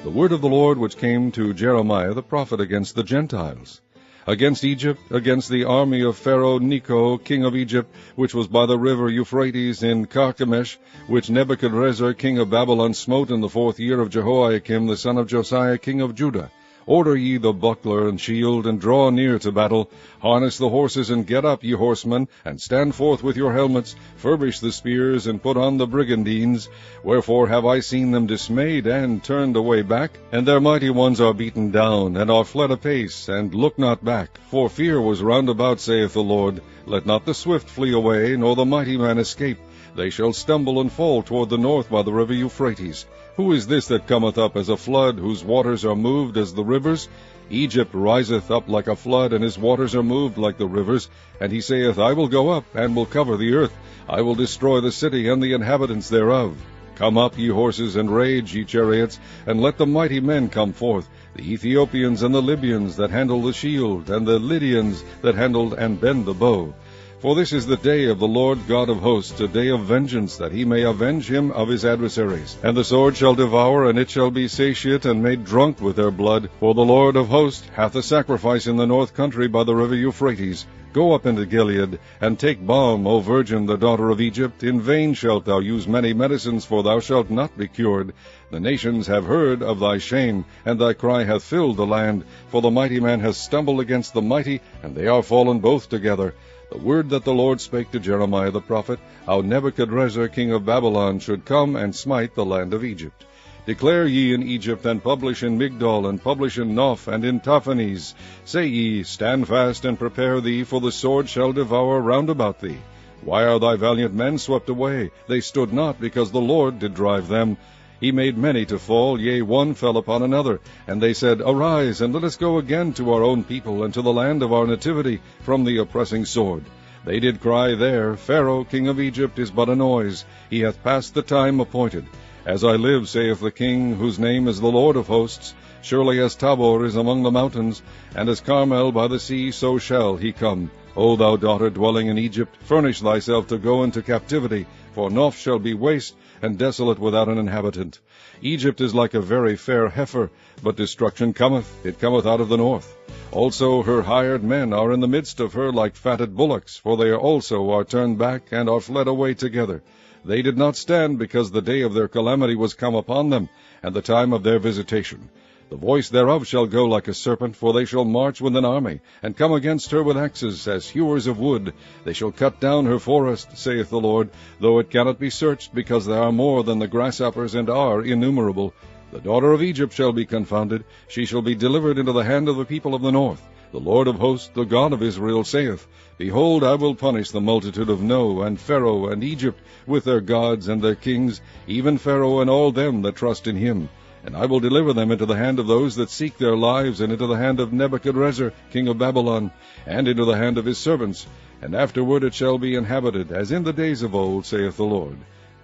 The word of the Lord which came to Jeremiah the prophet against the Gentiles. Against Egypt, against the army of Pharaoh Necho, king of Egypt, which was by the river Euphrates in Carchemish, which Nebuchadrezzar king of Babylon smote in the 4th year of Jehoiakim the son of Josiah king of Judah. Order ye the buckler and shield, and draw near to battle. Harness the horses, and get up, ye horsemen, and stand forth with your helmets. Furbish the spears, and put on the brigandines. Wherefore have I seen them dismayed, and turned away back? And their mighty ones are beaten down, and are fled apace, and look not back. For fear was round about, saith the Lord. Let not the swift flee away, nor the mighty man escape. They shall stumble and fall toward the north by the river Euphrates. Who is this that cometh up as a flood, whose waters are moved as the rivers? Egypt riseth up like a flood, and his waters are moved like the rivers. And he saith, I will go up, and will cover the earth. I will destroy the city, and the inhabitants thereof. Come up, ye horses, and rage, ye chariots, and let the mighty men come forth, the Ethiopians and the Libyans that handle the shield, and the Lydians that handle and bend the bow. For this is the day of the Lord God of hosts, a day of vengeance, that he may avenge him of his adversaries. And the sword shall devour, and it shall be satiate and made drunk with their blood. For the Lord of hosts hath a sacrifice in the north country by the river Euphrates. Go up into Gilead, and take balm, O virgin, the daughter of Egypt. In vain shalt thou use many medicines, for thou shalt not be cured. The nations have heard of thy shame, and thy cry hath filled the land. For the mighty man hath stumbled against the mighty, and they are fallen both together. The word that the Lord spake to Jeremiah the prophet, how Nebuchadrezzar king of Babylon should come and smite the land of Egypt. Declare ye in Egypt, and publish in Migdol, and publish in Noph, and in Taphanes. Say ye, Stand fast, and prepare thee, for the sword shall devour round about thee. Why are thy valiant men swept away? They stood not, because the Lord did drive them. He made many to fall, yea, one fell upon another. And they said, Arise, and let us go again to our own people, and to the land of our nativity, from the oppressing sword. They did cry there, Pharaoh king of Egypt is but a noise. He hath passed the time appointed. As I live, saith the King, whose name is the Lord of hosts, surely as Tabor is among the mountains, and as Carmel by the sea, so shall he come. O thou daughter dwelling in Egypt, furnish thyself to go into captivity, for Noph shall be waste, and desolate without an inhabitant. Egypt is like a very fair heifer, but destruction cometh, it cometh out of the north. Also her hired men are in the midst of her like fatted bullocks, for they also are turned back, and are fled away together. They did not stand, because the day of their calamity was come upon them, and the time of their visitation. The voice thereof shall go like a serpent, for they shall march with an army, and come against her with axes, as hewers of wood. They shall cut down her forest, saith the Lord, though it cannot be searched, because there are more than the grasshoppers, and are innumerable. The daughter of Egypt shall be confounded, she shall be delivered into the hand of the people of the north. The Lord of hosts, the God of Israel, saith, Behold, I will punish the multitude of No, and Pharaoh, and Egypt, with their gods and their kings, even Pharaoh and all them that trust in him. And I will deliver them into the hand of those that seek their lives, and into the hand of Nebuchadrezzar, king of Babylon, and into the hand of his servants. And afterward it shall be inhabited, as in the days of old, saith the Lord.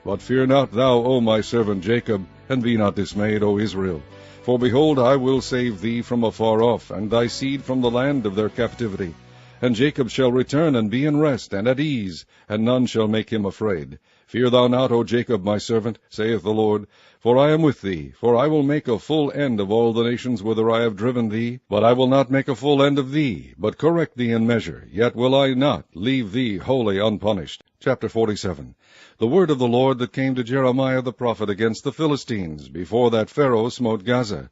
But fear not thou, O my servant Jacob, and be not dismayed, O Israel. For behold, I will save thee from afar off, and thy seed from the land of their captivity. And Jacob shall return, and be in rest, and at ease, and none shall make him afraid. Fear thou not, O Jacob, my servant, saith the Lord, for I am with thee. For I will make a full end of all the nations whither I have driven thee. But I will not make a full end of thee, but correct thee in measure. Yet will I not leave thee wholly unpunished. Chapter 47. The word of the Lord that came to Jeremiah the prophet against the Philistines, before that Pharaoh smote Gaza.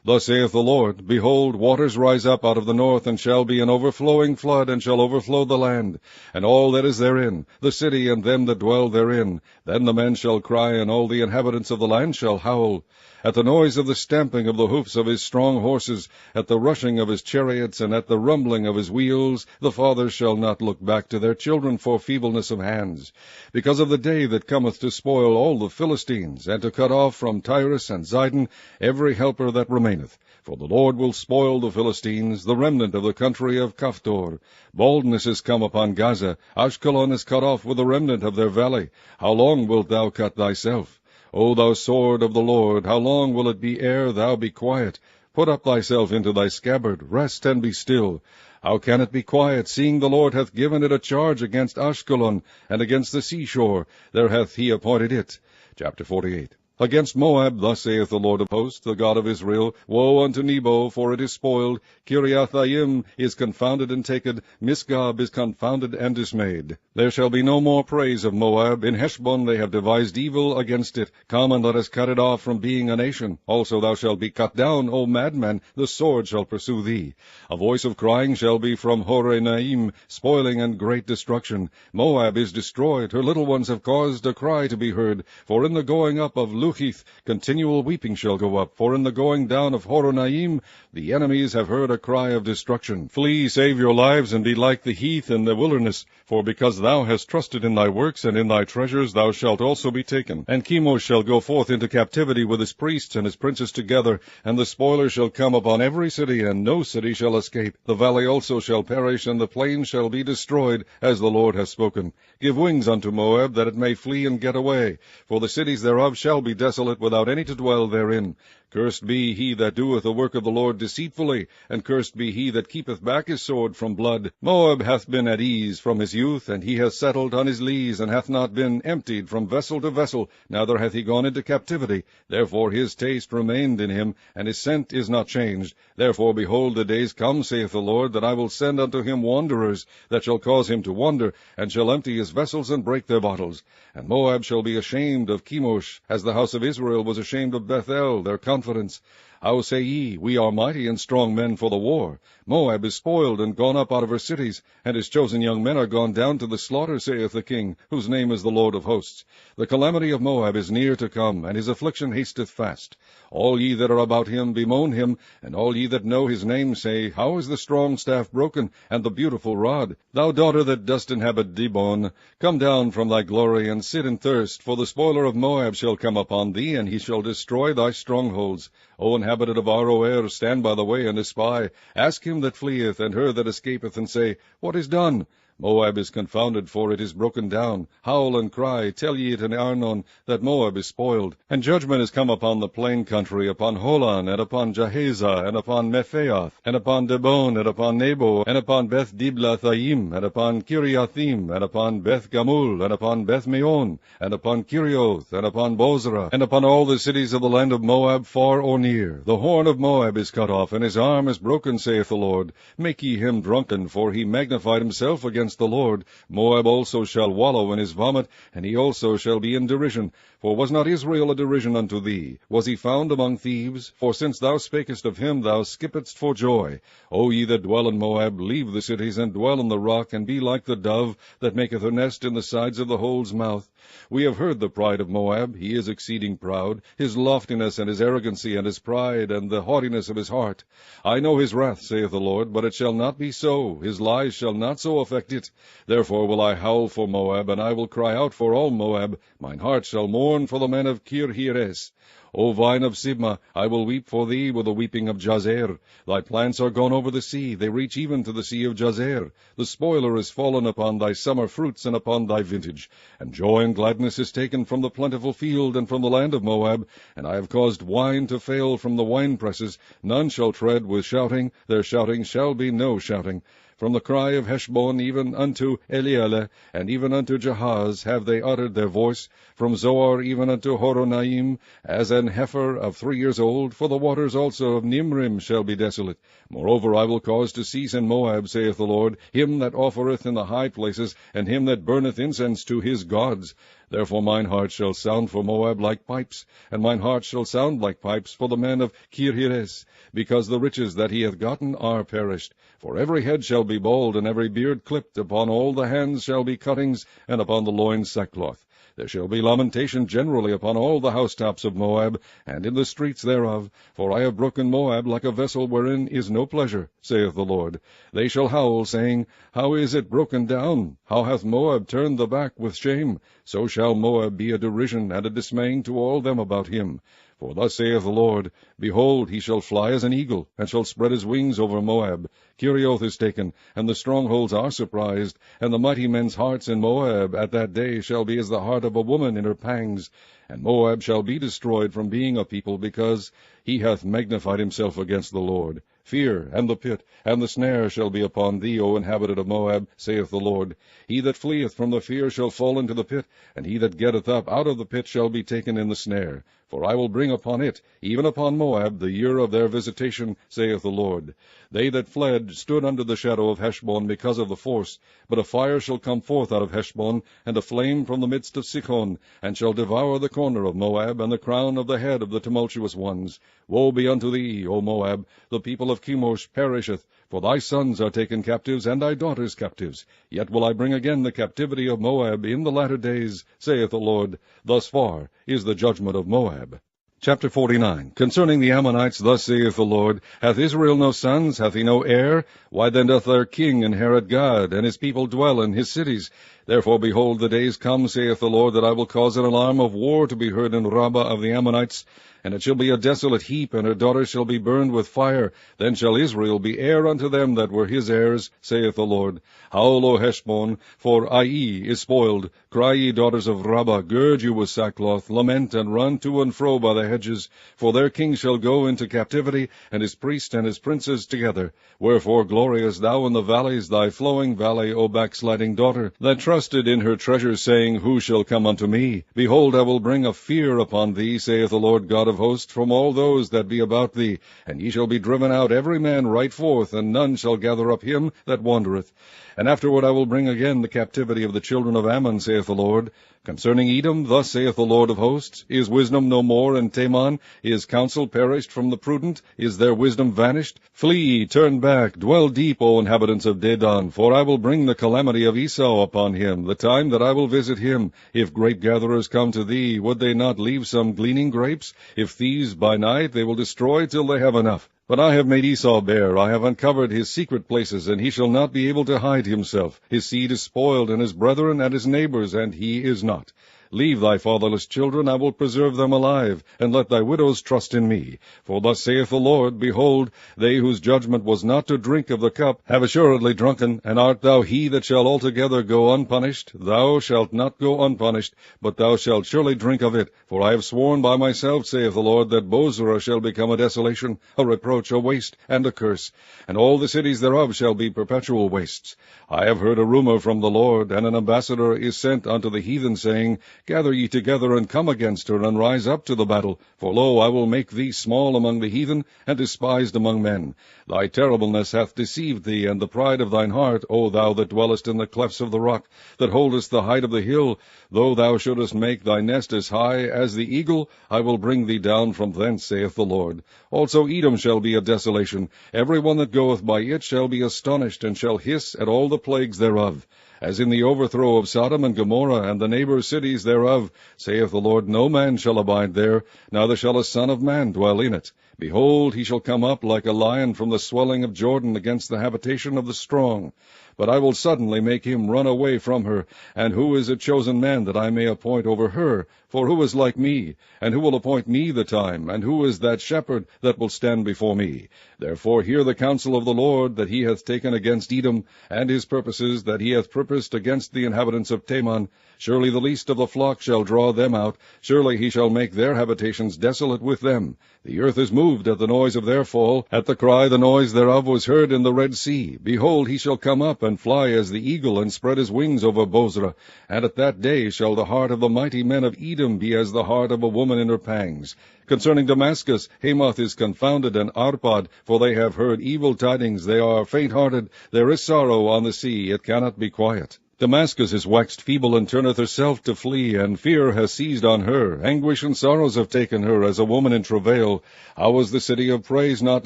Thus saith the Lord, Behold, waters rise up out of the north, and shall be an overflowing flood, and shall overflow the land, and all that is therein, the city and them that dwell therein. Then the men shall cry, and all the inhabitants of the land shall howl. At the noise of the stamping of the hoofs of his strong horses, at the rushing of his chariots, and at the rumbling of his wheels, the fathers shall not look back to their children for feebleness of hands, because of the day that cometh to spoil all the Philistines, and to cut off from Tyrus and Zidon every helper that remaineth. For the Lord will spoil the Philistines, the remnant of the country of Caphtor. Baldness is come upon Gaza. Ashkelon is cut off with the remnant of their valley. How long wilt thou cut thyself? O thou sword of the Lord, how long will it be ere thou be quiet? Put up thyself into thy scabbard, rest and be still. How can it be quiet, seeing the Lord hath given it a charge against Ashkelon, and against the seashore? There hath he appointed it. Chapter 48. Against Moab, thus saith the Lord of hosts, the God of Israel, Woe unto Nebo, for it is spoiled. Kiriathaim is confounded and taken. Misgab is confounded and dismayed. There shall be no more praise of Moab. In Heshbon they have devised evil against it. Come and let us cut it off from being a nation. Also thou shalt be cut down, O madman. The sword shall pursue thee. A voice of crying shall be from Horonaim, spoiling and great destruction. Moab is destroyed. Her little ones have caused a cry to be heard. For in the going up of Luhith, continual weeping shall go up, for in the going down of Horonaim, the enemies have heard a cry of destruction. Flee, save your lives, and be like the heath in the wilderness, for because thou hast trusted in thy works and in thy treasures, thou shalt also be taken. And Chemosh shall go forth into captivity with his priests and his princes together, and the spoiler shall come upon every city, and no city shall escape. The valley also shall perish, and the plain shall be destroyed, as the Lord hath spoken. Give wings unto Moab, that it may flee and get away, for the cities thereof shall be desolate, without any to dwell therein. Cursed be he that doeth the work of the Lord deceitfully, and cursed be he that keepeth back his sword from blood. Moab hath been at ease from his youth, and he hath settled on his lees, and hath not been emptied from vessel to vessel, neither hath he gone into captivity. Therefore his taste remained in him, and his scent is not changed. Therefore, behold, the days come, saith the Lord, that I will send unto him wanderers, that shall cause him to wander, and shall empty his vessels and break their bottles. And Moab shall be ashamed of Chemosh, as the house of Israel was ashamed of Bethel, their confidence. How say ye, We are mighty and strong men for the war? Moab is spoiled and gone up out of her cities, and his chosen young men are gone down to the slaughter, saith the King, whose name is the Lord of hosts. The calamity of Moab is near to come, and his affliction hasteth fast. All ye that are about him bemoan him, and all ye that know his name say, How is the strong staff broken, and the beautiful rod? Thou daughter that dost inhabit Dibon, come down from thy glory, and sit in thirst, for the spoiler of Moab shall come upon thee, and he shall destroy thy strongholds. O inhabitant of Aroer, stand by the way and espy. Ask him that fleeth, and her that escapeth, and say, What is done? Moab is confounded, for it is broken down. Howl and cry, tell ye it in Arnon, that Moab is spoiled. And judgment is come upon the plain country, upon Holon, and upon Jahazah, and upon Mephaoth, and upon Dibon, and upon Nebo, and upon Beth Diblathaim, and upon Kiriathim, and upon Beth Gamul, and upon Beth Meon, and upon Kirioth, and upon Bozrah, and upon all the cities of the land of Moab, far or near. The horn of Moab is cut off, and his arm is broken, saith the Lord. Make ye him drunken, for he magnified himself against the Lord. Moab also shall wallow in his vomit, and he also shall be in derision. For was not Israel a derision unto thee? Was he found among thieves? For since thou spakest of him, thou skippedst for joy. O ye that dwell in Moab, leave the cities, and dwell in the rock, and be like the dove that maketh her nest in the sides of the hole's mouth. We have heard the pride of Moab. He is exceeding proud, his loftiness, and his arrogancy, and his pride, and the haughtiness of his heart. I know his wrath, saith the Lord, but it shall not be so. His lies shall not so affect it. Therefore will I howl for Moab, and I will cry out for all Moab. Mine heart shall mourn for the men of Kirheres. O vine of Sibmah, I will weep for thee with the weeping of Jazer. Thy plants are gone over the sea, they reach even to the sea of Jazer. The spoiler is fallen upon thy summer fruits and upon thy vintage. And joy and gladness is taken from the plentiful field and from the land of Moab. And I have caused wine to fail from the winepresses. None shall tread with shouting, their shouting shall be no shouting. From the cry of Heshbon even unto Elealeh, and even unto Jahaz, have they uttered their voice. From Zoar even unto Horonaim, as an heifer of 3 years old. For the waters also of Nimrim shall be desolate. Moreover, I will cause to cease in Moab, saith the Lord, him that offereth in the high places, and him that burneth incense to his gods. Therefore mine heart shall sound for Moab like pipes, and mine heart shall sound like pipes for the men of Kirheres, because the riches that he hath gotten are perished. For every head shall be bald, and every beard clipped. Upon all the hands shall be cuttings, and upon the loins sackcloth. There shall be lamentation generally upon all the housetops of Moab, and in the streets thereof. For I have broken Moab like a vessel wherein is no pleasure, saith the Lord. They shall howl, saying, How is it broken down? How hath Moab turned the back with shame? So shall Moab be a derision and a dismaying to all them about him. For thus saith the Lord, Behold, he shall fly as an eagle, and shall spread his wings over Moab. Kirioth is taken, and the strongholds are surprised, and the mighty men's hearts in Moab at that day shall be as the heart of a woman in her pangs. And Moab shall be destroyed from being a people, because he hath magnified himself against the Lord. Fear, and the pit, and the snare shall be upon thee, O inhabitant of Moab, saith the Lord. He that fleeth from the fear shall fall into the pit, and he that getteth up out of the pit shall be taken in the snare. For I will bring upon it, even upon Moab, the year of their visitation, saith the Lord. They that fled stood under the shadow of Heshbon because of the force. But a fire shall come forth out of Heshbon, and a flame from the midst of Sichon, and shall devour the corner of Moab, and the crown of the head of the tumultuous ones. Woe be unto thee, O Moab! The people of Chemosh perisheth, for thy sons are taken captives, and thy daughters captives. Yet will I bring again the captivity of Moab in the latter days, saith the Lord. Thus far is the judgment of Moab. Chapter 49. Concerning the Ammonites, thus saith the Lord, Hath Israel no sons? Hath he no heir? Why then doth their king inherit Gad, and his people dwell in his cities? Therefore, behold, the days come, saith the Lord, that I will cause an alarm of war to be heard in Rabbah of the Ammonites, and it shall be a desolate heap, and her daughters shall be burned with fire. Then shall Israel be heir unto them that were his heirs, saith the Lord. Howl, O Heshbon, for Ai is spoiled. Cry, ye daughters of Rabbah, gird you with sackcloth, lament, and run to and fro by the hedges. For their king shall go into captivity, and his priests and his princes together. Wherefore glorious thou in the valleys, thy flowing valley, O backsliding daughter, that trusted in her treasures, saying, Who shall come unto me? Behold, I will bring a fear upon thee, saith the Lord God of hosts, from all those that be about thee. And ye shall be driven out every man right forth, and none shall gather up him that wandereth. And afterward I will bring again the captivity of the children of Ammon, saith the Lord. Concerning Edom, thus saith the Lord of hosts, Is wisdom no more in Teman? Is counsel perished from the prudent? Is their wisdom vanished? Flee, turn back, dwell deep, O inhabitants of Dedan, for I will bring the calamity of Esau upon him, the time that I will visit him. If grape-gatherers come to thee, would they not leave some gleaning grapes? If thieves by night, they will destroy till they have enough. But I have made Esau bare, I have uncovered his secret places, and he shall not be able to hide himself. His seed is spoiled, and his brethren and his neighbors, and he is not. Leave thy fatherless children, I will preserve them alive, and let thy widows trust in me. For thus saith the Lord, Behold, they whose judgment was not to drink of the cup have assuredly drunken, and art thou he that shall altogether go unpunished? Thou shalt not go unpunished, but thou shalt surely drink of it. For I have sworn by myself, saith the Lord, that Bozrah shall become a desolation, a reproach, a waste, and a curse, and all the cities thereof shall be perpetual wastes. I have heard a rumor from the Lord, and an ambassador is sent unto the heathen, saying, Gather ye together, and come against her, and rise up to the battle. For lo, I will make thee small among the heathen, and despised among men. Thy terribleness hath deceived thee, and the pride of thine heart, O thou that dwellest in the clefts of the rock, that holdest the height of the hill. Though thou shouldest make thy nest as high as the eagle, I will bring thee down from thence, saith the Lord. Also Edom shall be a desolation. Every one that goeth by it shall be astonished, and shall hiss at all the plagues thereof. As in the overthrow of Sodom and Gomorrah, and the neighbor cities thereof, saith the Lord, no man shall abide there, neither shall a son of man dwell in it. Behold, he shall come up like a lion from the swelling of Jordan against the habitation of the strong. But I will suddenly make him run away from her. And who is a chosen man that I may appoint over her? For who is like me? And who will appoint me the time? And who is that shepherd that will stand before me? Therefore hear the counsel of the Lord that he hath taken against Edom, and his purposes that he hath purposed against the inhabitants of Teman. Surely the least of the flock shall draw them out. Surely he shall make their habitations desolate with them. The earth is moved at the noise of their fall. At the cry the noise thereof was heard in the Red Sea. Behold, he shall come up, and fly as the eagle, and spread his wings over Bozrah. And at that day shall the heart of the mighty men of Edom be as the heart of a woman in her pangs. Concerning Damascus, Hamath is confounded, and Arpad, for they have heard evil tidings. They are faint-hearted. There is sorrow on the sea, it cannot be quiet. Damascus is waxed feeble, and turneth herself to flee, and fear has seized on her. Anguish and sorrows have taken her, as a woman in travail. How was the city of praise not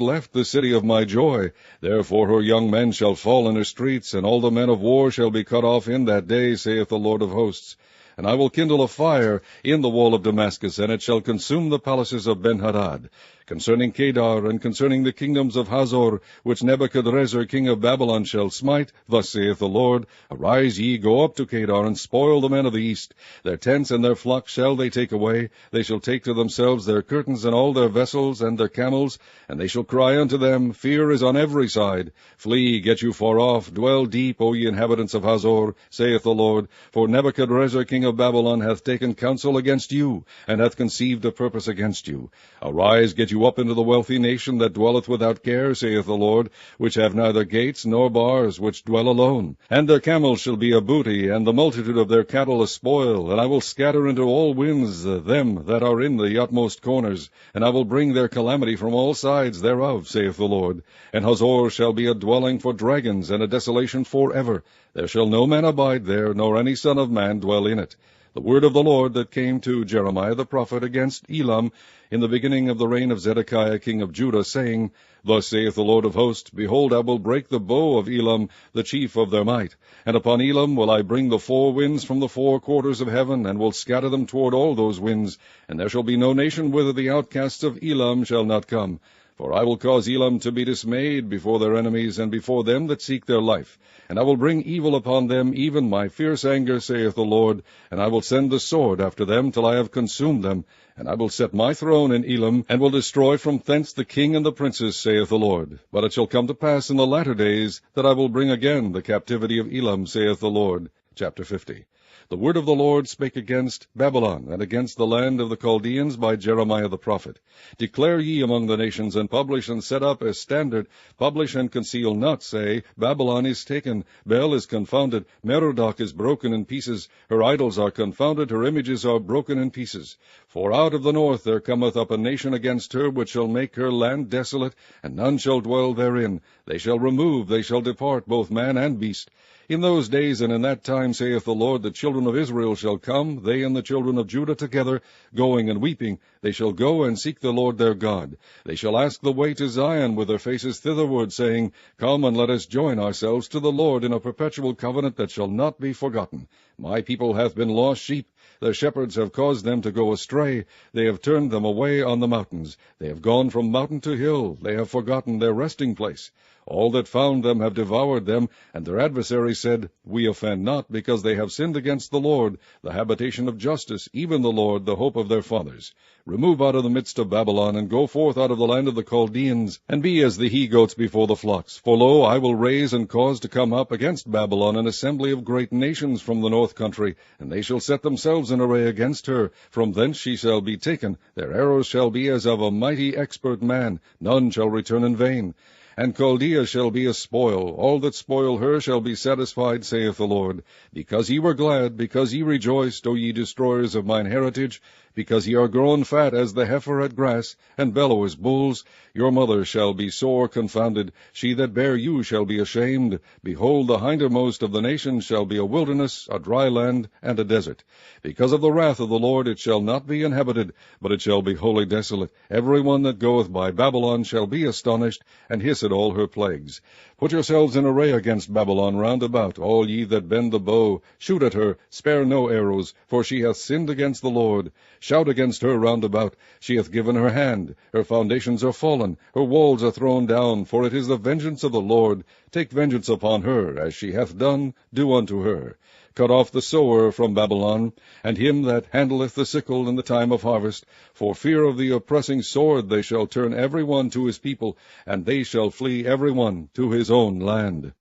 left, the city of my joy? Therefore her young men shall fall in her streets, and all the men of war shall be cut off in that day, saith the Lord of hosts. And I will kindle a fire in the wall of Damascus, and it shall consume the palaces of Ben-Hadad. Concerning Kedar, and concerning the kingdoms of Hazor, which Nebuchadrezzar king of Babylon shall smite, thus saith the Lord, Arise ye, go up to Kedar, and spoil the men of the east. Their tents and their flocks shall they take away. They shall take to themselves their curtains, and all their vessels, and their camels. And they shall cry unto them, Fear is on every side. Flee, get you far off, dwell deep, O ye inhabitants of Hazor, saith the Lord. For Nebuchadrezzar king of Babylon hath taken counsel against you, and hath conceived a purpose against you. Arise, get you up into the wealthy nation that dwelleth without care, saith the Lord, which have neither gates nor bars, which dwell alone. And their camels shall be a booty, and the multitude of their cattle a spoil. And I will scatter into all winds them that are in the utmost corners, and I will bring their calamity from all sides thereof, saith the Lord. And Hazor shall be a dwelling for dragons, and a desolation for ever. There shall no man abide there, nor any son of man dwell in it. The word of the Lord that came to Jeremiah the prophet against Elam in the beginning of the reign of Zedekiah king of Judah, saying, Thus saith the Lord of hosts, Behold, I will break the bow of Elam, the chief of their might. And upon Elam will I bring the four winds from the four quarters of heaven, and will scatter them toward all those winds. And there shall be no nation whither the outcasts of Elam shall not come. For I will cause Elam to be dismayed before their enemies, and before them that seek their life. And I will bring evil upon them, even my fierce anger, saith the Lord. And I will send the sword after them, till I have consumed them. And I will set my throne in Elam, and will destroy from thence the king and the princes, saith the Lord. But it shall come to pass in the latter days, that I will bring again the captivity of Elam, saith the Lord. Chapter 50. The word of the Lord spake against Babylon, and against the land of the Chaldeans by Jeremiah the prophet. Declare ye among the nations, and publish and set up a standard. Publish and conceal not, say, Babylon is taken, Bel is confounded, Merodach is broken in pieces, her idols are confounded, her images are broken in pieces. For out of the north there cometh up a nation against her, which shall make her land desolate, and none shall dwell therein. They shall remove, they shall depart, both man and beast. In those days and in that time, saith the Lord, the children of Israel shall come, they and the children of Judah together, going and weeping. They shall go and seek the Lord their God. They shall ask the way to Zion with their faces thitherward, saying, Come and let us join ourselves to the Lord in a perpetual covenant that shall not be forgotten. My people hath been lost sheep. Their shepherds have caused them to go astray. They have turned them away on the mountains. They have gone from mountain to hill. They have forgotten their resting place. All that found them have devoured them, and their adversaries said, We offend not, because they have sinned against the Lord, the habitation of justice, even the Lord, the hope of their fathers. Remove out of the midst of Babylon, and go forth out of the land of the Chaldeans, and be as the he-goats before the flocks. For lo, I will raise and cause to come up against Babylon an assembly of great nations from the north country, and they shall set themselves in array against her. From thence she shall be taken. Their arrows shall be as of a mighty expert man. None shall return in vain. And Chaldea shall be a spoil. All that spoil her shall be satisfied, saith the Lord. Because ye were glad, because ye rejoiced, O ye destroyers of mine heritage, because ye are grown fat as the heifer at grass, and bellow as bulls, your mother shall be sore confounded. She that bare you shall be ashamed. Behold, the hindermost of the nations shall be a wilderness, a dry land, and a desert. Because of the wrath of the Lord it shall not be inhabited, but it shall be wholly desolate. Every one that goeth by Babylon shall be astonished, and hiss at all her plagues. Put yourselves in array against Babylon round about, all ye that bend the bow. Shoot at her, spare no arrows, for she hath sinned against the Lord. Shout against her round about. She hath given her hand. Her foundations are fallen. Her walls are thrown down, for it is the vengeance of the Lord. Take vengeance upon her, as she hath done, do unto her. Cut off the sower from Babylon, and him that handleth the sickle in the time of harvest. For fear of the oppressing sword they shall turn every one to his people, and they shall flee every one to his own land.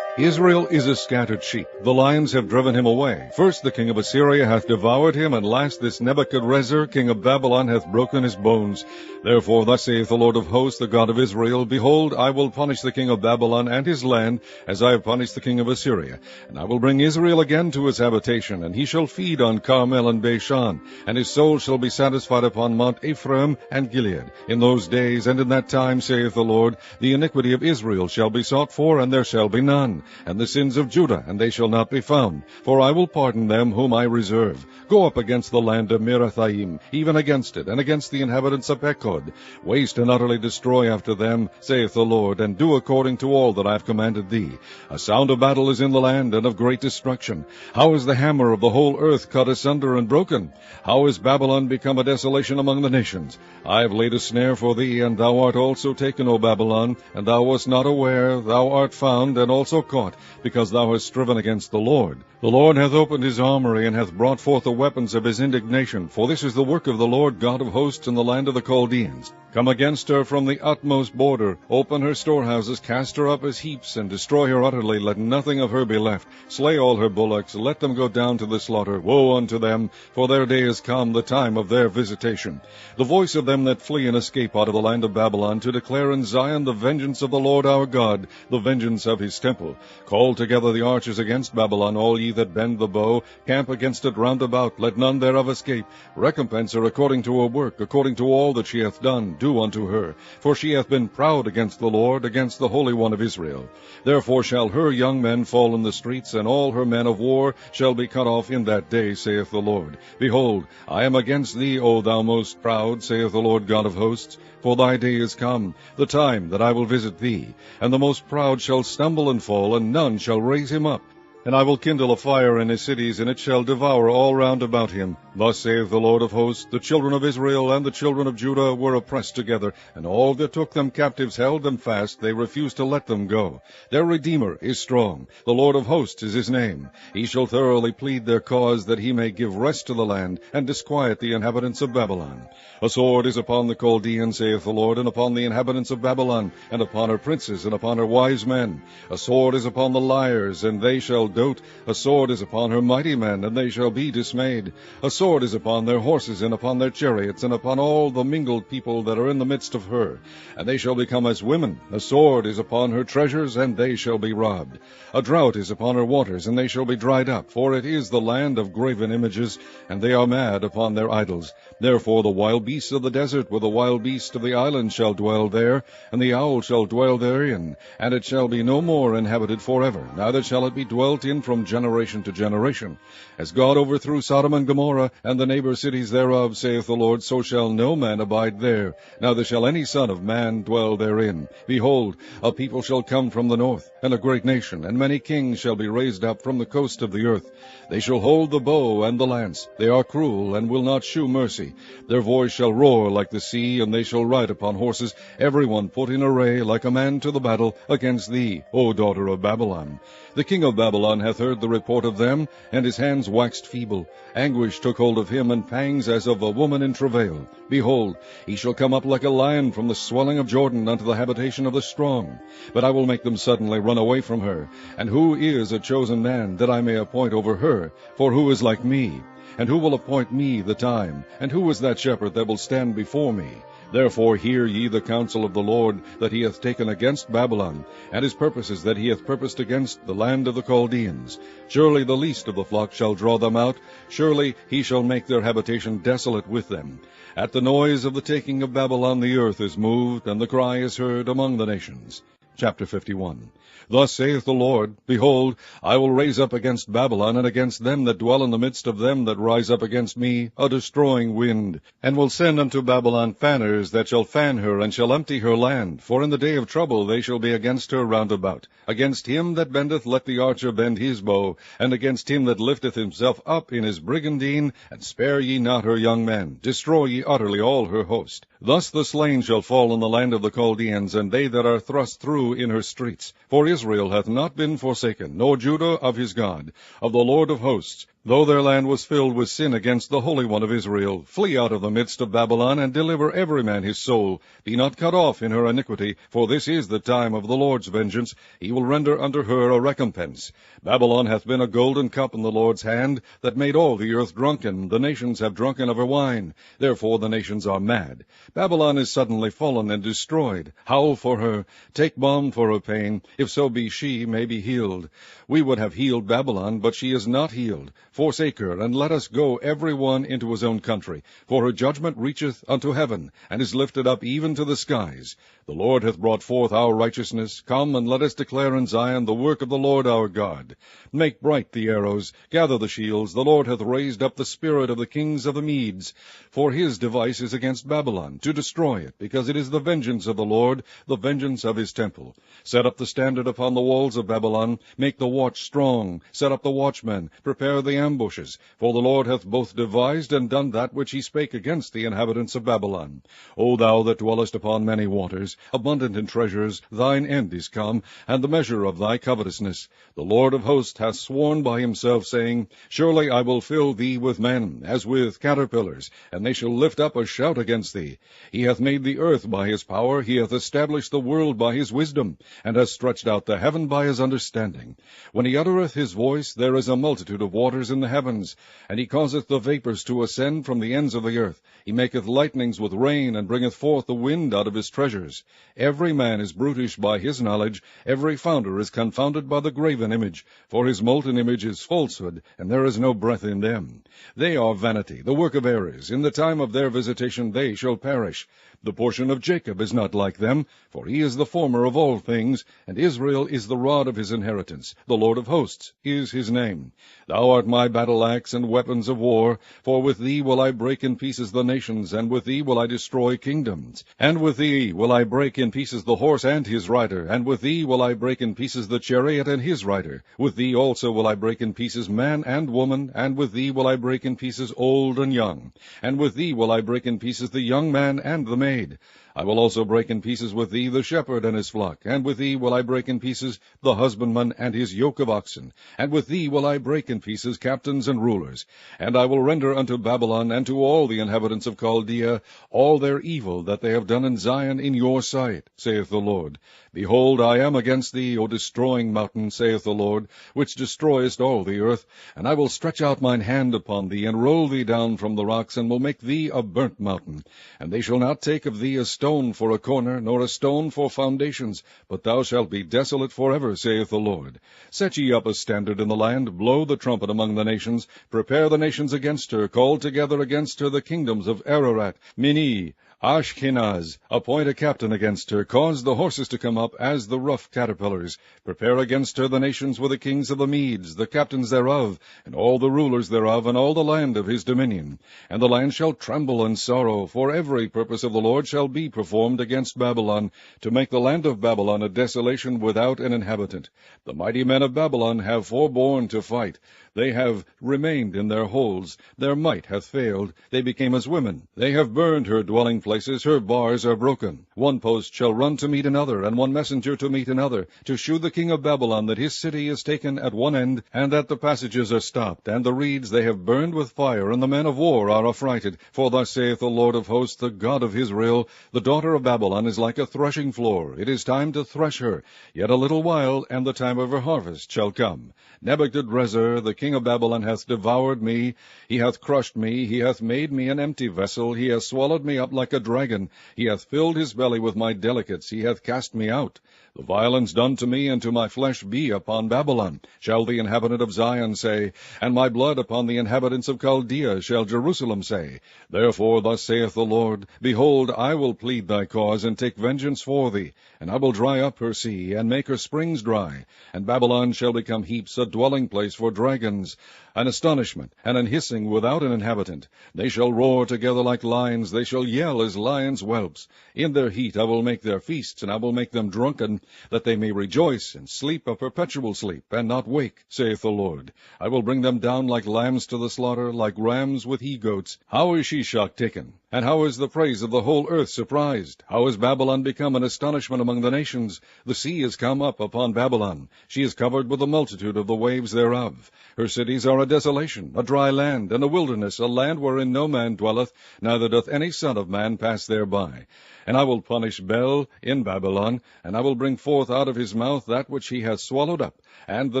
Israel is a scattered sheep. The lions have driven him away. First the king of Assyria hath devoured him, and last this Nebuchadrezzar, king of Babylon, hath broken his bones. Therefore thus saith the Lord of hosts, the God of Israel, Behold, I will punish the king of Babylon and his land, as I have punished the king of Assyria. And I will bring Israel again to his habitation, and he shall feed on Carmel and Bashan, and his soul shall be satisfied upon Mount Ephraim and Gilead. In those days and in that time, saith the Lord, the iniquity of Israel shall be sought for, and there shall be none, and the sins of Judah, and they shall not be found. For I will pardon them whom I reserve. Go up against the land of Merathaim, even against it, and against the inhabitants of Pekod. Waste and utterly destroy after them, saith the Lord, and do according to all that I have commanded thee. A sound of battle is in the land, and of great destruction. How is the hammer of the whole earth cut asunder and broken? How is Babylon become a desolation among the nations? I have laid a snare for thee, and thou art also taken, O Babylon, and thou wast not aware. Thou art found, and also caught, because thou hast striven against the Lord. The Lord hath opened his armory, and hath brought forth the weapons of his indignation. For this is the work of the Lord God of hosts in the land of the Chaldeans. Come against her from the utmost border. Open her storehouses, cast her up as heaps, and destroy her utterly. Let nothing of her be left. Slay all her bullocks, let them go down to the slaughter. Woe unto them, for their day is come, the time of their visitation. The voice of them that flee and escape out of the land of Babylon, to declare in Zion the vengeance of the Lord our God, the vengeance of his temple. Call together the archers against Babylon, all ye that bend the bow. Camp against it round about, let none thereof escape. Recompense her according to her work, according to all that she hath done, do unto her. For she hath been proud against the Lord, against the Holy One of Israel. Therefore shall her young men fall in the streets, and all her men of war shall be cut off in that day, saith the Lord. Behold, I am against thee, O thou most proud, saith the Lord God of hosts. For thy day is come, the time that I will visit thee. And the most proud shall stumble and fall, and none shall raise him up. And I will kindle a fire in his cities, and it shall devour all round about him. Thus saith the Lord of hosts, the children of Israel and the children of Judah were oppressed together, and all that took them captives held them fast, they refused to let them go. Their Redeemer is strong, the Lord of hosts is his name. He shall thoroughly plead their cause, that he may give rest to the land, and disquiet the inhabitants of Babylon. A sword is upon the Chaldeans, saith the Lord, and upon the inhabitants of Babylon, and upon her princes, and upon her wise men. A sword is upon the liars, and they shall dote. A sword is upon her mighty men, and they shall be dismayed. A sword is upon their horses, and upon their chariots, and upon all the mingled people that are in the midst of her. And they shall become as women. A sword is upon her treasures, and they shall be robbed. A drought is upon her waters, and they shall be dried up. For it is the land of graven images, and they are mad upon their idols. Therefore the wild beasts of the desert with the wild beasts of the island shall dwell there, and the owl shall dwell therein. And it shall be no more inhabited forever, neither shall it be dwelt in from generation to generation. As God overthrew Sodom and Gomorrah, and the neighbor cities thereof, saith the Lord, so shall no man abide there, neither shall any son of man dwell therein. Behold, a people shall come from the north, and a great nation, and many kings shall be raised up from the coast of the earth. They shall hold the bow and the lance. They are cruel, and will not shew mercy. Their voice shall roar like the sea, and they shall ride upon horses, every one put in array like a man to the battle against thee, O daughter of Babylon. The king of Babylon hath heard the report of them, and his hands waxed feeble. Anguish took hold of him, and pangs as of a woman in travail. Behold, he shall come up like a lion from the swelling of Jordan unto the habitation of the strong. But I will make them suddenly run away from her. And who is a chosen man, that I may appoint over her? For who is like me? And who will appoint me the time? And who is that shepherd that will stand before me? Therefore hear ye the counsel of the Lord, that he hath taken against Babylon, and his purposes that he hath purposed against the land of the Chaldeans. Surely the least of the flock shall draw them out. Surely he shall make their habitation desolate with them. At the noise of the taking of Babylon the earth is moved, and the cry is heard among the nations. Chapter 51. Thus saith the Lord, Behold, I will raise up against Babylon, and against them that dwell in the midst of them that rise up against me, a destroying wind, and will send unto Babylon fanners that shall fan her, and shall empty her land. For in the day of trouble they shall be against her round about. Against him that bendeth let the archer bend his bow, and against him that lifteth himself up in his brigandine, and spare ye not her young men. Destroy ye utterly all her host. Thus the slain shall fall in the land of the Chaldeans, and they that are thrust through in her streets. For Israel hath not been forsaken, nor Judah of his God, of the Lord of hosts. Though their land was filled with sin against the Holy One of Israel, flee out of the midst of Babylon, and deliver every man his soul. Be not cut off in her iniquity, for this is the time of the Lord's vengeance. He will render unto her a recompense. Babylon hath been a golden cup in the Lord's hand, that made all the earth drunken. The nations have drunken of her wine. Therefore the nations are mad. Babylon is suddenly fallen and destroyed. Howl for her. Take balm for her pain, if so be she may be healed. We would have healed Babylon, but she is not healed. Forsake her, and let us go every one into his own country. For her judgment reacheth unto heaven, and is lifted up even to the skies. The Lord hath brought forth our righteousness. Come, and let us declare in Zion the work of the Lord our God. Make bright the arrows, gather the shields. The Lord hath raised up the spirit of the kings of the Medes. For his device is against Babylon, to destroy it, because it is the vengeance of the Lord, the vengeance of his temple. Set up the standard upon the walls of Babylon. Make the watch strong. Set up the watchmen. Prepare the ambushes. For the Lord hath both devised and done that which he spake against the inhabitants of Babylon. O thou that dwellest upon many waters, abundant in treasures, thine end is come, and the measure of thy covetousness. The Lord of hosts hath sworn by himself, saying, Surely I will fill thee with men, as with caterpillars, and they shall lift up a shout against thee. He hath made the earth by his power, he hath established the world by his wisdom, and hath stretched out the heaven by his understanding. When he uttereth his voice, there is a multitude of waters in the heavens, and he causeth the vapors to ascend from the ends of the earth. He maketh lightnings with rain, and bringeth forth the wind out of his treasures. Every man is brutish by his knowledge, every founder is confounded by the graven image, for his molten image is falsehood, and there is no breath in them. They are vanity, the work of errors. In the time of their visitation they shall perish. The portion of Jacob is not like them, for he is the former of all things, and Israel is the rod of his inheritance. The Lord of hosts is his name. Thou art my battle-axe and weapons of war, for with thee will I break in pieces the nations, and with thee will I destroy kingdoms. And with thee will I break in pieces the horse and his rider, and with thee will I break in pieces the chariot and his rider. With thee also will I break in pieces man and woman, and with thee will I break in pieces old and young. And with thee will I break in pieces the young man and the maid. I will also break in pieces with thee the shepherd and his flock, and with thee will I break in pieces the husbandman and his yoke of oxen, and with thee will I break in pieces captains and rulers. And I will render unto Babylon and to all the inhabitants of Chaldea all their evil that they have done in Zion in your sight, saith the Lord. Behold, I am against thee, O destroying mountain, saith the Lord, which destroyest all the earth. And I will stretch out mine hand upon thee, and roll thee down from the rocks, and will make thee a burnt mountain. And they shall not take of thee a stone for a corner, nor a stone for foundations, but thou shalt be desolate forever, saith the Lord. Set ye up a standard in the land, blow the trumpet among the nations, prepare the nations against her, call together against her the kingdoms of Ararat, Minni, Ashkenaz, appoint a captain against her, cause the horses to come up as the rough caterpillars. Prepare against her the nations with the kings of the Medes, the captains thereof, and all the rulers thereof, and all the land of his dominion. And the land shall tremble and sorrow, for every purpose of the Lord shall be performed against Babylon, to make the land of Babylon a desolation without an inhabitant. The mighty men of Babylon have forborne to fight. They have remained in their holes. Their might hath failed. They became as women. They have burned her dwelling places. Her bars are broken. One post shall run to meet another, and one messenger to meet another, to shew the king of Babylon that his city is taken at one end, and that the passages are stopped, and the reeds they have burned with fire, and the men of war are affrighted. For thus saith the Lord of hosts, the God of Israel, the daughter of Babylon is like a threshing floor. It is time to thresh her. Yet a little while, and the time of her harvest shall come. Nebuchadrezzar, the king of Babylon, hath devoured me. He hath crushed me. He hath made me an empty vessel. He hath swallowed me up like a dragon. He hath filled his belly with my delicates. He hath cast me out. The violence done to me and to my flesh be upon Babylon, shall the inhabitant of Zion say, and my blood upon the inhabitants of Chaldea shall Jerusalem say. Therefore thus saith the Lord, Behold, I will plead thy cause, and take vengeance for thee, and I will dry up her sea, and make her springs dry. And Babylon shall become heaps, a dwelling place for dragons, an astonishment, and an hissing without an inhabitant. They shall roar together like lions, they shall yell as lions' whelps. In their heat I will make their feasts, and I will make them drunken, that they may rejoice, and sleep a perpetual sleep, and not wake, saith the Lord. I will bring them down like lambs to the slaughter, like rams with he-goats. How is Shishak taken? And how is the praise of the whole earth surprised? How is Babylon become an astonishment among the nations? The sea is come up upon Babylon. She is covered with the multitude of the waves thereof. Her cities are a desolation, a dry land, and a wilderness, a land wherein no man dwelleth, neither doth any son of man pass thereby. And I will punish Bel in Babylon, and I will bring forth out of his mouth that which he hath swallowed up, and the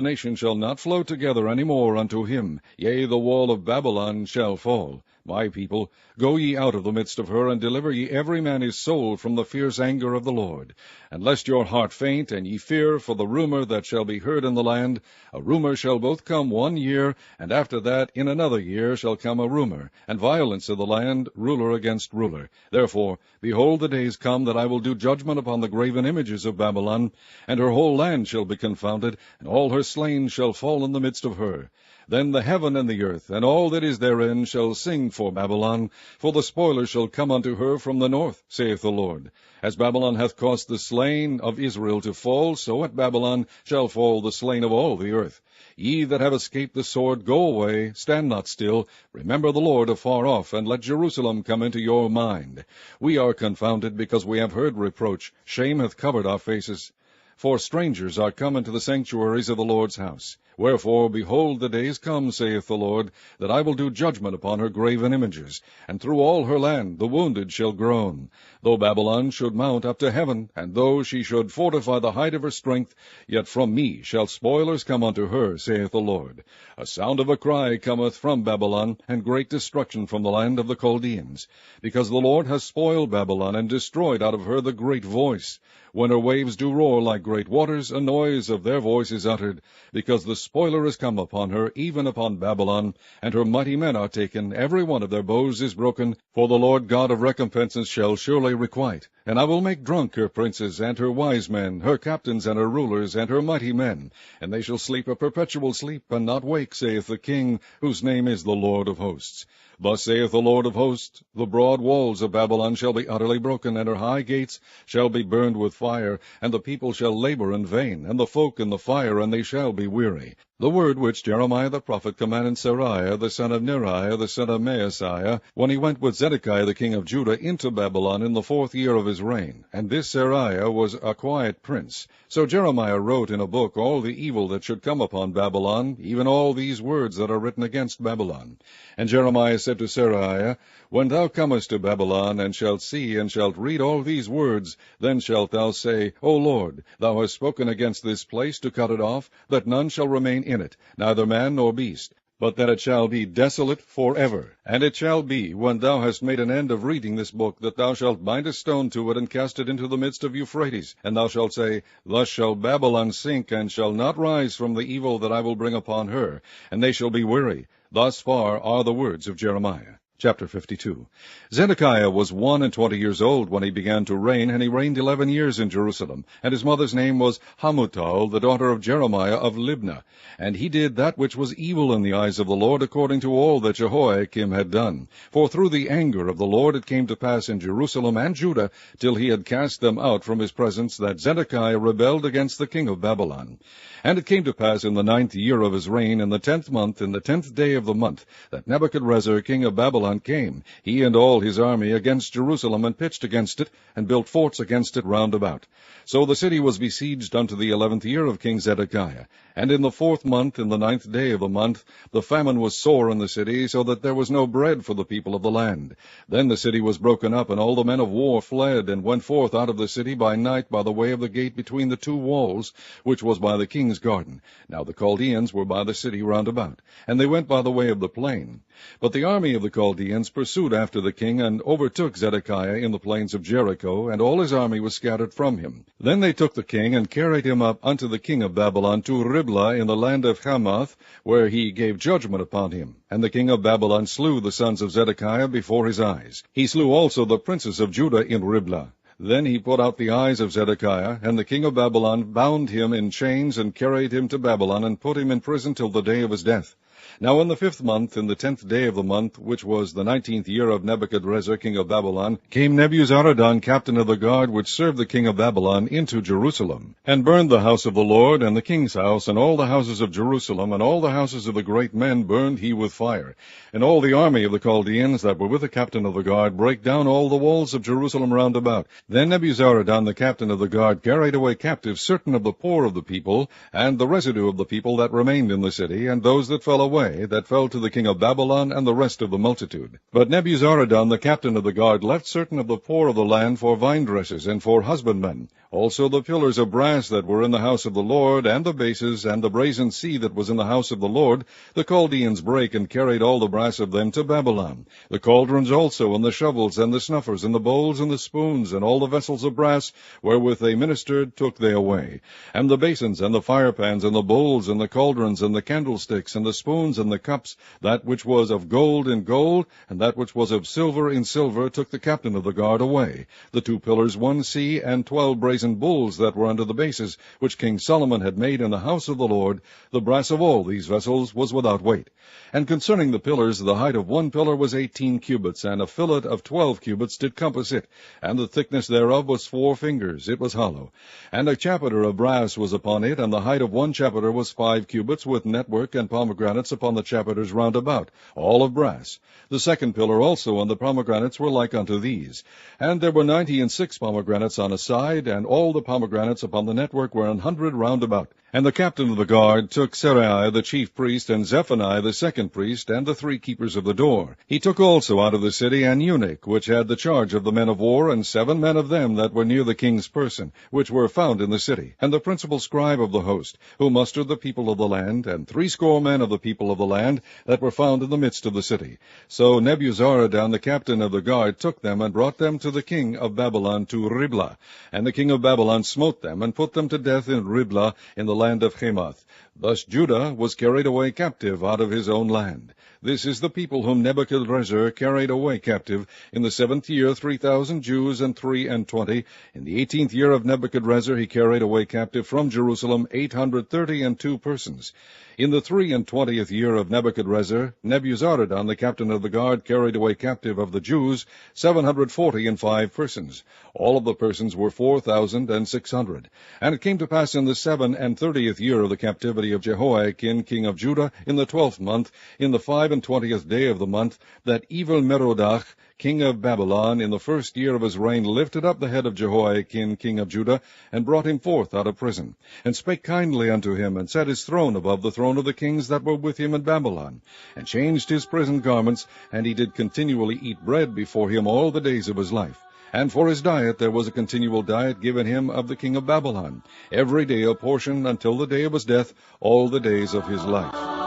nation shall not flow together any more unto him. Yea, the wall of Babylon shall fall. My people, go ye out of the midst of her, and deliver ye every man his soul from the fierce anger of the Lord. And lest your heart faint, and ye fear for the rumor that shall be heard in the land, a rumor shall both come 1 year, and after that in another year shall come a rumor, and violence in the land, ruler against ruler. Therefore, behold, the days come that I will do judgment upon the graven images of Babylon, and her whole land shall be confounded, and all her slain shall fall in the midst of her. Then the heaven and the earth, and all that is therein, shall sing for Babylon, for the spoiler shall come unto her from the north, saith the Lord. As Babylon hath caused the slain of Israel to fall, so at Babylon shall fall the slain of all the earth. Ye that have escaped the sword, go away, stand not still. Remember the Lord afar off, and let Jerusalem come into your mind. We are confounded, because we have heard reproach. Shame hath covered our faces. For strangers are come into the sanctuaries of the Lord's house. Wherefore, behold, the days come, saith the Lord, that I will do judgment upon her graven images, and through all her land the wounded shall groan. Though Babylon should mount up to heaven, and though she should fortify the height of her strength, yet from me shall spoilers come unto her, saith the Lord. A sound of a cry cometh from Babylon, and great destruction from the land of the Chaldeans, because the Lord hath spoiled Babylon, and destroyed out of her the great voice. When her waves do roar like great waters, a noise of their voice is uttered, because the spoiler is come upon her, even upon Babylon, and her mighty men are taken, every one of their bows is broken, for the Lord God of recompenses shall surely requite. And I will make drunk her princes, and her wise men, her captains, and her rulers, and her mighty men, and they shall sleep a perpetual sleep, and not wake, saith the King, whose name is the Lord of hosts. Thus saith the Lord of hosts, the broad walls of Babylon shall be utterly broken, and her high gates shall be burned with fire, and the people shall labor in vain, and the folk in the fire, and they shall be weary. The word which Jeremiah the prophet commanded Seraiah the son of Neriah the son of Maaseiah, when he went with Zedekiah the king of Judah into Babylon in the 4th year of his reign. And this Seraiah was a quiet prince. So Jeremiah wrote in a book all the evil that should come upon Babylon, even all these words that are written against Babylon. And Jeremiah said to Seraiah, When thou comest to Babylon, and shalt see, and shalt read all these words, then shalt thou say, O Lord, thou hast spoken against this place to cut it off, that none shall remain in it, neither man nor beast, but that it shall be desolate forever. And it shall be, when thou hast made an end of reading this book, that thou shalt bind a stone to it, and cast it into the midst of Euphrates. And thou shalt say, Thus shall Babylon sink, and shall not rise from the evil that I will bring upon her, and they shall be weary. Thus far are the words of Jeremiah. Chapter 52. Zedekiah was 21 years old when he began to reign, and he reigned 11 years in Jerusalem. And his mother's name was Hamutal, the daughter of Jeremiah of Libnah. And he did that which was evil in the eyes of the Lord, according to all that Jehoiakim had done. For through the anger of the Lord it came to pass in Jerusalem and Judah, till he had cast them out from his presence, that Zedekiah rebelled against the king of Babylon. And it came to pass in the 9th year of his reign, in the 10th month, in the 10th day of the month, that Nebuchadrezzar king of Babylon came, he and all his army, against Jerusalem, and pitched against it, and built forts against it round about. So the city was besieged unto the 11th year of King Zedekiah. And in the 4th month, in the 9th day of the month, the famine was sore in the city, so that there was no bread for the people of the land. Then the city was broken up, and all the men of war fled, and went forth out of the city by night by the way of the gate between the two walls, which was by the king's garden. Now the Chaldeans were by the city round about, and they went by the way of the plain. But the army of the Chaldeans pursued after the king, and overtook Zedekiah in the plains of Jericho, and all his army was scattered from him. Then they took the king, and carried him up unto the king of Babylon to Riblah in the land of Hamath, where he gave judgment upon him. And the king of Babylon slew the sons of Zedekiah before his eyes. He slew also the princes of Judah in Riblah. Then he put out the eyes of Zedekiah, and the king of Babylon bound him in chains, and carried him to Babylon, and put him in prison till the day of his death. Now in the 5th month, in the 10th day of the month, which was the 19th year of Nebuchadrezzar king of Babylon, came Nebuzaradan captain of the guard, which served the king of Babylon, into Jerusalem, and burned the house of the Lord, and the king's house, and all the houses of Jerusalem, and all the houses of the great men burned he with fire. And all the army of the Chaldeans that were with the captain of the guard brake down all the walls of Jerusalem round about. Then Nebuzaradan the captain of the guard carried away captive certain of the poor of the people, and the residue of the people that remained in the city, and those that fell away, that fell to the king of Babylon, and the rest of the multitude. But Nebuzaradan the captain of the guard left certain of the poor of the land for vine-dressers and for husbandmen. Also the pillars of brass that were in the house of the Lord, and the bases, and the brazen sea that was in the house of the Lord, the Chaldeans brake, and carried all the brass of them to Babylon. The cauldrons also, and the shovels, and the snuffers, and the bowls, and the spoons, and all the vessels of brass, wherewith they ministered, took they away. And the basins, and the firepans, and the bowls, and the cauldrons, and the candlesticks, and the spoons, and the cups, that which was of gold in gold, and that which was of silver in silver, took the captain of the guard away. The 2 pillars, 1 sea, and 12 brazen bulls that were under the bases, which King Solomon had made in the house of the Lord, the brass of all these vessels was without weight. And concerning the pillars, the height of 1 pillar was 18 cubits, and a fillet of 12 cubits did compass it, and the thickness thereof was 4 fingers, it was hollow. And a chapiter of brass was upon it, and the height of 1 chapiter was 5 cubits, with network and pomegranates upon the chapiters round about, all of brass. The 2nd pillar also and the pomegranates were like unto these. And there were 96 pomegranates on a side, and all the pomegranates upon the network were 100 round about. And the captain of the guard took Seraiah the chief priest, and Zephaniah the 2nd priest, and the 3 keepers of the door. He took also out of the city an eunuch, which had the charge of the men of war, and 7 men of them that were near the king's person, which were found in the city, and the principal scribe of the host, who mustered the people of the land, and 80 men of the people of the land, that were found in the midst of the city. So Nebuzaradan the captain of the guard took them, and brought them to the king of Babylon to Riblah. And the king of Babylon smote them, and put them to death in Riblah, in the land of Hamath. Thus Judah was carried away captive out of his own land. This is the people whom Nebuchadrezzar carried away captive. In the 7th year 3,000 Jews and 23. In the 18th year of Nebuchadrezzar he carried away captive from Jerusalem 832 persons. In the 23 year of Nebuchadrezzar, Nebuzaradan the captain of the guard carried away captive of the Jews 745 persons. All of the persons were 4,600. And it came to pass in the 37th year of the captivity of Jehoiakim king of Judah, in the 12th month, in the 25th day of the month, that Evil-Merodach king of Babylon, in the 1st year of his reign, lifted up the head of Jehoiakim king of Judah, and brought him forth out of prison, and spake kindly unto him, and set his throne above the throne of the kings that were with him in Babylon, and changed his prison garments, and he did continually eat bread before him all the days of his life. And for his diet there was a continual diet given him of the king of Babylon, every day a portion until the day of his death, all the days of his life.